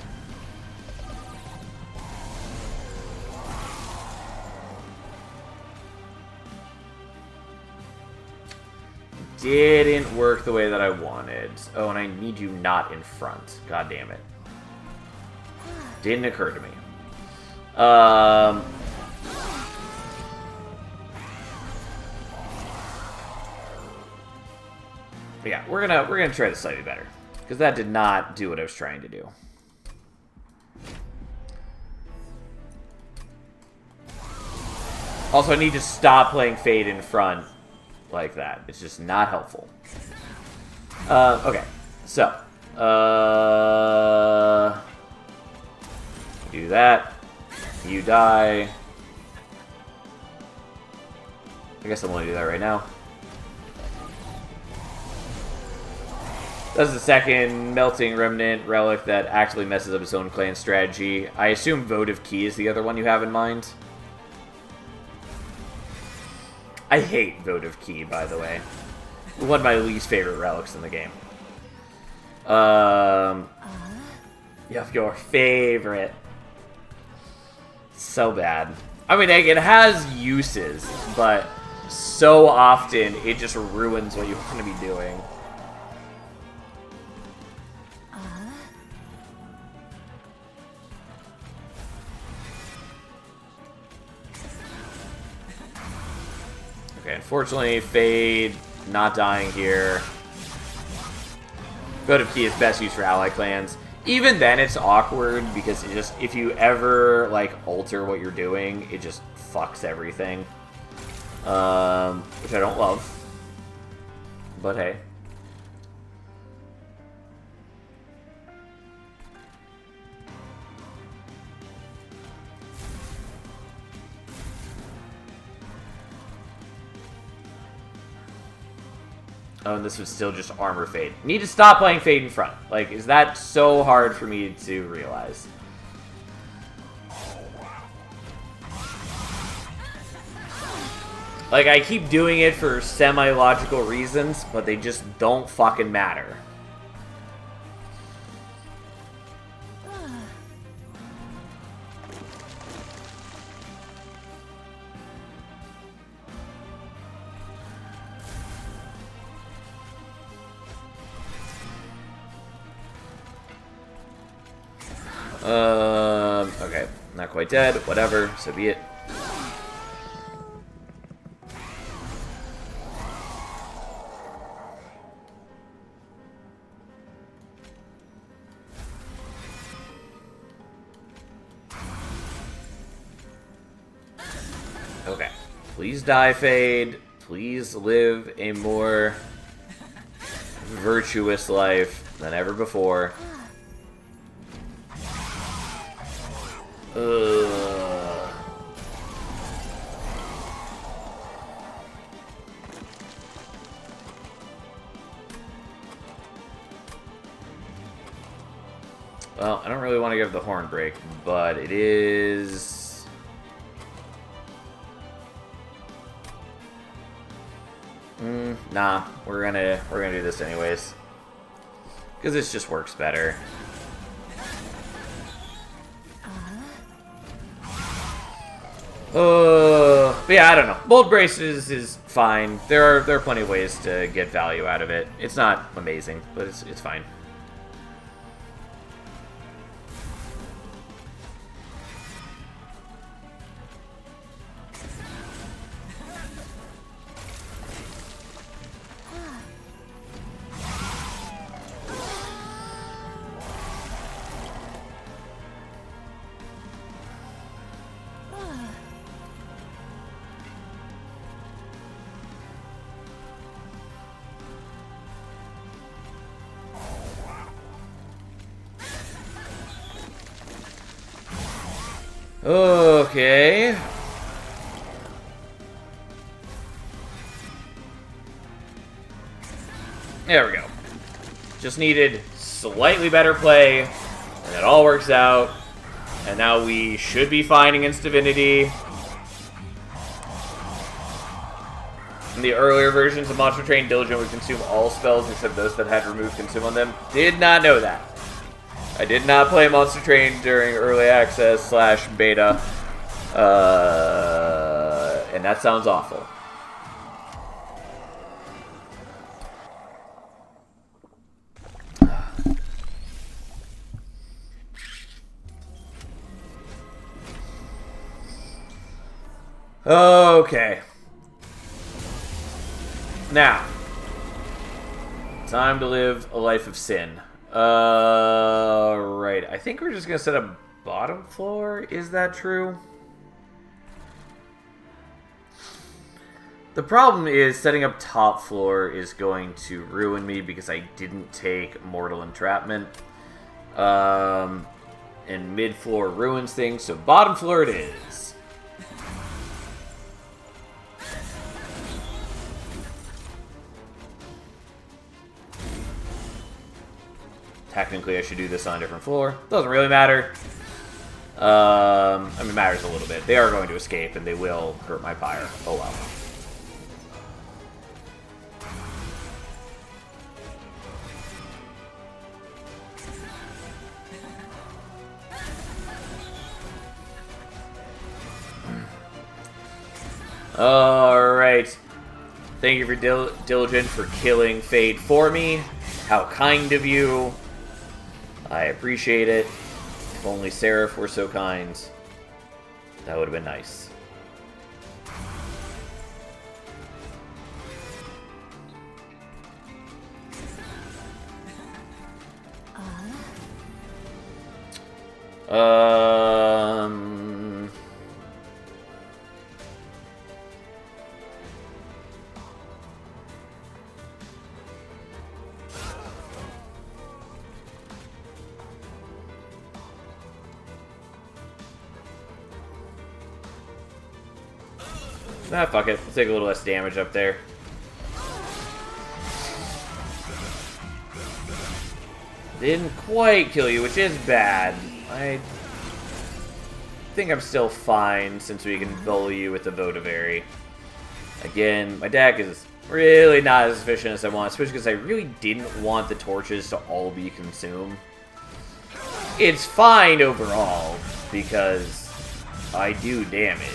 Didn't work the way that I wanted. Oh, and I need you not in front. God damn it. Didn't occur to me. Yeah, we're gonna try this slightly better. Because that did not do what I was trying to do. Also, I need to stop playing Fade in front like that. It's just not helpful. Okay, so do that. You die. I guess I'm gonna do that right now. That's the second Melting Remnant relic that actually messes up its own clan strategy. I assume Votive Key is the other one you have in mind. I hate Votive Key, by the way. One of my least favorite relics in the game. You have your favorite. So bad. I mean, it has uses, but so often it just ruins what you want to be doing. Okay, unfortunately, Fade not dying here. Votive Key is best used for ally clans. Even then, it's awkward because it just, if you ever like alter what you're doing, it just fucks everything, which I don't love. But hey. Oh, and this was still just armor Fade. Need to stop playing Fade in front. Like, is that so hard for me to realize? Like, I keep doing it for semi-logical reasons, but they just don't fucking matter. Okay, not quite dead, whatever, so be it. Okay, please die, Fade. Please live a more virtuous life than ever before. Well, I don't really want to give the horn break, but it is... Nah, we're gonna do this anyways. Because this just works better. But yeah, I don't know. Bold Braces is fine. There are plenty of ways to get value out of it. It's not amazing, but it's fine. Okay. There we go. Just needed slightly better play, and it all works out. And now we should be fine against Divinity. In the earlier versions of Monster Train, Diligent would consume all spells except those that had removed consume on them. Did not know that. I did not play Monster Train during early access / beta. And that sounds awful. Okay. Now, time to live a life of sin. Right. I think we're just gonna set up bottom floor. Is that true? The problem is setting up top floor is going to ruin me because I didn't take Mortal Entrapment. And mid floor ruins things, so bottom floor it is. Technically, I should do this on a different floor. Doesn't really matter. I mean, it matters a little bit. They are going to escape, and they will hurt my pyre. Oh, well. Alright. Thank you for Diligent for killing Fade for me. How kind of you. I appreciate it. If only Seraph were so kind. That would have been nice. Ah, fuck it. Let's take a little less damage up there. Didn't quite kill you, which is bad. I think I'm still fine since we can bully you with the Votivary. Again, my deck is really not as efficient as I want, especially because I really didn't want the torches to all be consumed. It's fine overall, because I do damage.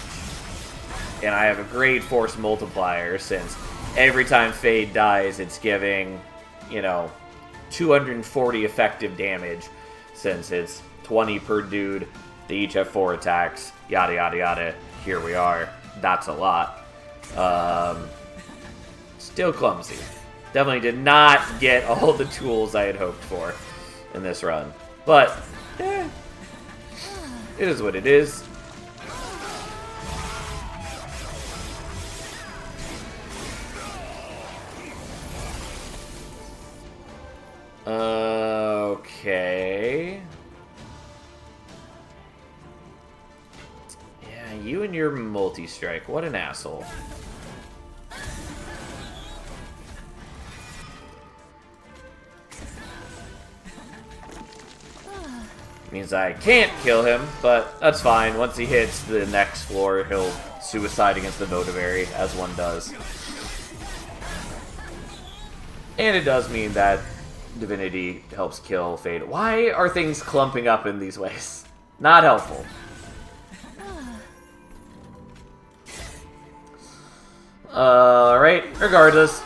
And I have a great force multiplier, since every time Fade dies, it's giving, you know, 240 effective damage, since it's 20 per dude. They each have 4 attacks, yada yada yada. Here we are. That's a lot. Still clumsy. Definitely did not get all the tools I had hoped for in this run. But, it is what it is. Okay. Yeah, you and your multi-strike. What an asshole. Means I can't kill him, but that's fine. Once he hits the next floor, he'll suicide against the Votivary, as one does. And it does mean that Divinity helps kill Fade. Why are things clumping up in these ways? Not helpful. Alright, regardless.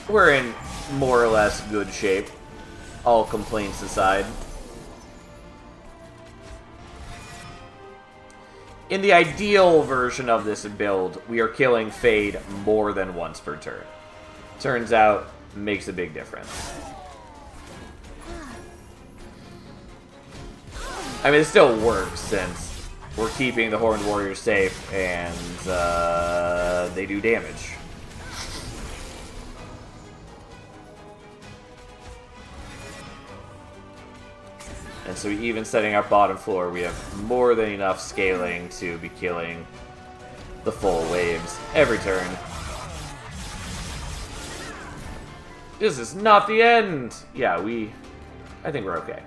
We're in more or less good shape. All complaints aside. In the ideal version of this build, we are killing Fade more than once per turn. Turns out, makes a big difference. I mean, it still works, since we're keeping the Horned Warriors safe, and they do damage. And so even setting our bottom floor, we have more than enough scaling to be killing the full waves every turn. This is not the end! Yeah, I think we're okay.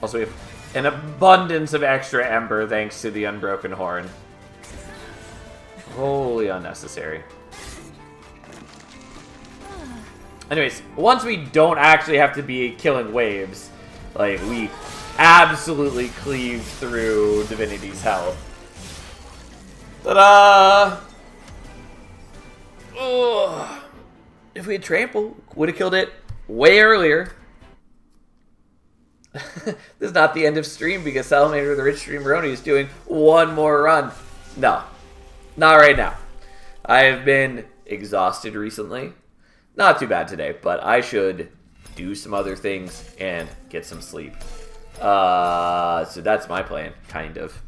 Also, we have an abundance of extra Ember thanks to the Unbroken Horn. Wholly unnecessary. Anyways, once we don't actually have to be killing waves, like, we absolutely cleave through Divinity's health. Ta-da! Ugh. If we had Trample, would have killed it way earlier. This is not the end of stream because Salamander the Rich Streameroni is doing one more run. No, not right now. I have been exhausted recently. Not too bad today, but I should do some other things and get some sleep. So that's my plan, kind of.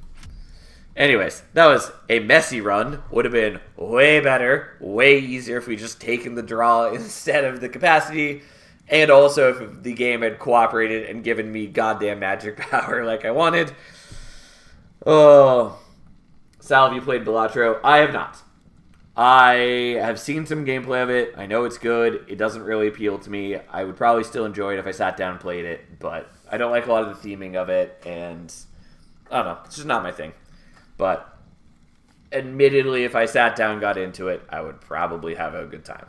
Anyways, that was a messy run. Would have been way better, way easier if we just taken the draw instead of the capacity. And also if the game had cooperated and given me goddamn magic power like I wanted. Oh. Sal, have you played Balatro? I have not. I have seen some gameplay of it. I know it's good. It doesn't really appeal to me. I would probably still enjoy it if I sat down and played it. But I don't like a lot of the theming of it. And I don't know. It's just not my thing. But admittedly, if I sat down and got into it, I would probably have a good time.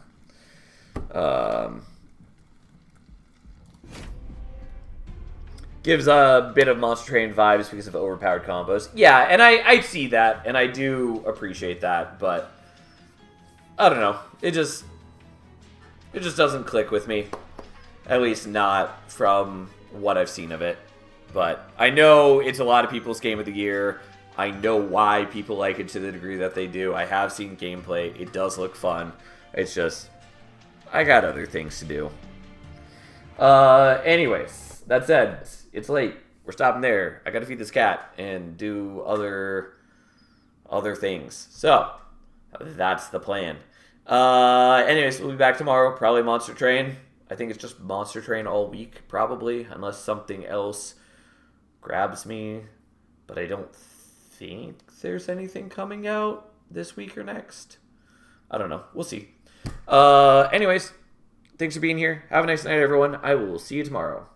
Gives a bit of Monster Train vibes because of overpowered combos. Yeah, and I see that, and I do appreciate that, but I don't know. It just doesn't click with me. At least not from what I've seen of it. But I know it's a lot of people's game of the year. I know why people like it to the degree that they do. I have seen gameplay. It does look fun. It's just, I got other things to do. Anyways, that said, it's late. We're stopping there. I gotta feed this cat and do other things. So, that's the plan. Anyways, we'll be back tomorrow. Probably Monster Train. I think it's just Monster Train all week, probably. Unless something else grabs me. But I don't think there's anything coming out this week or next. I don't know. We'll see. Anyways, thanks for being here. Have a nice night, everyone. I will see you tomorrow.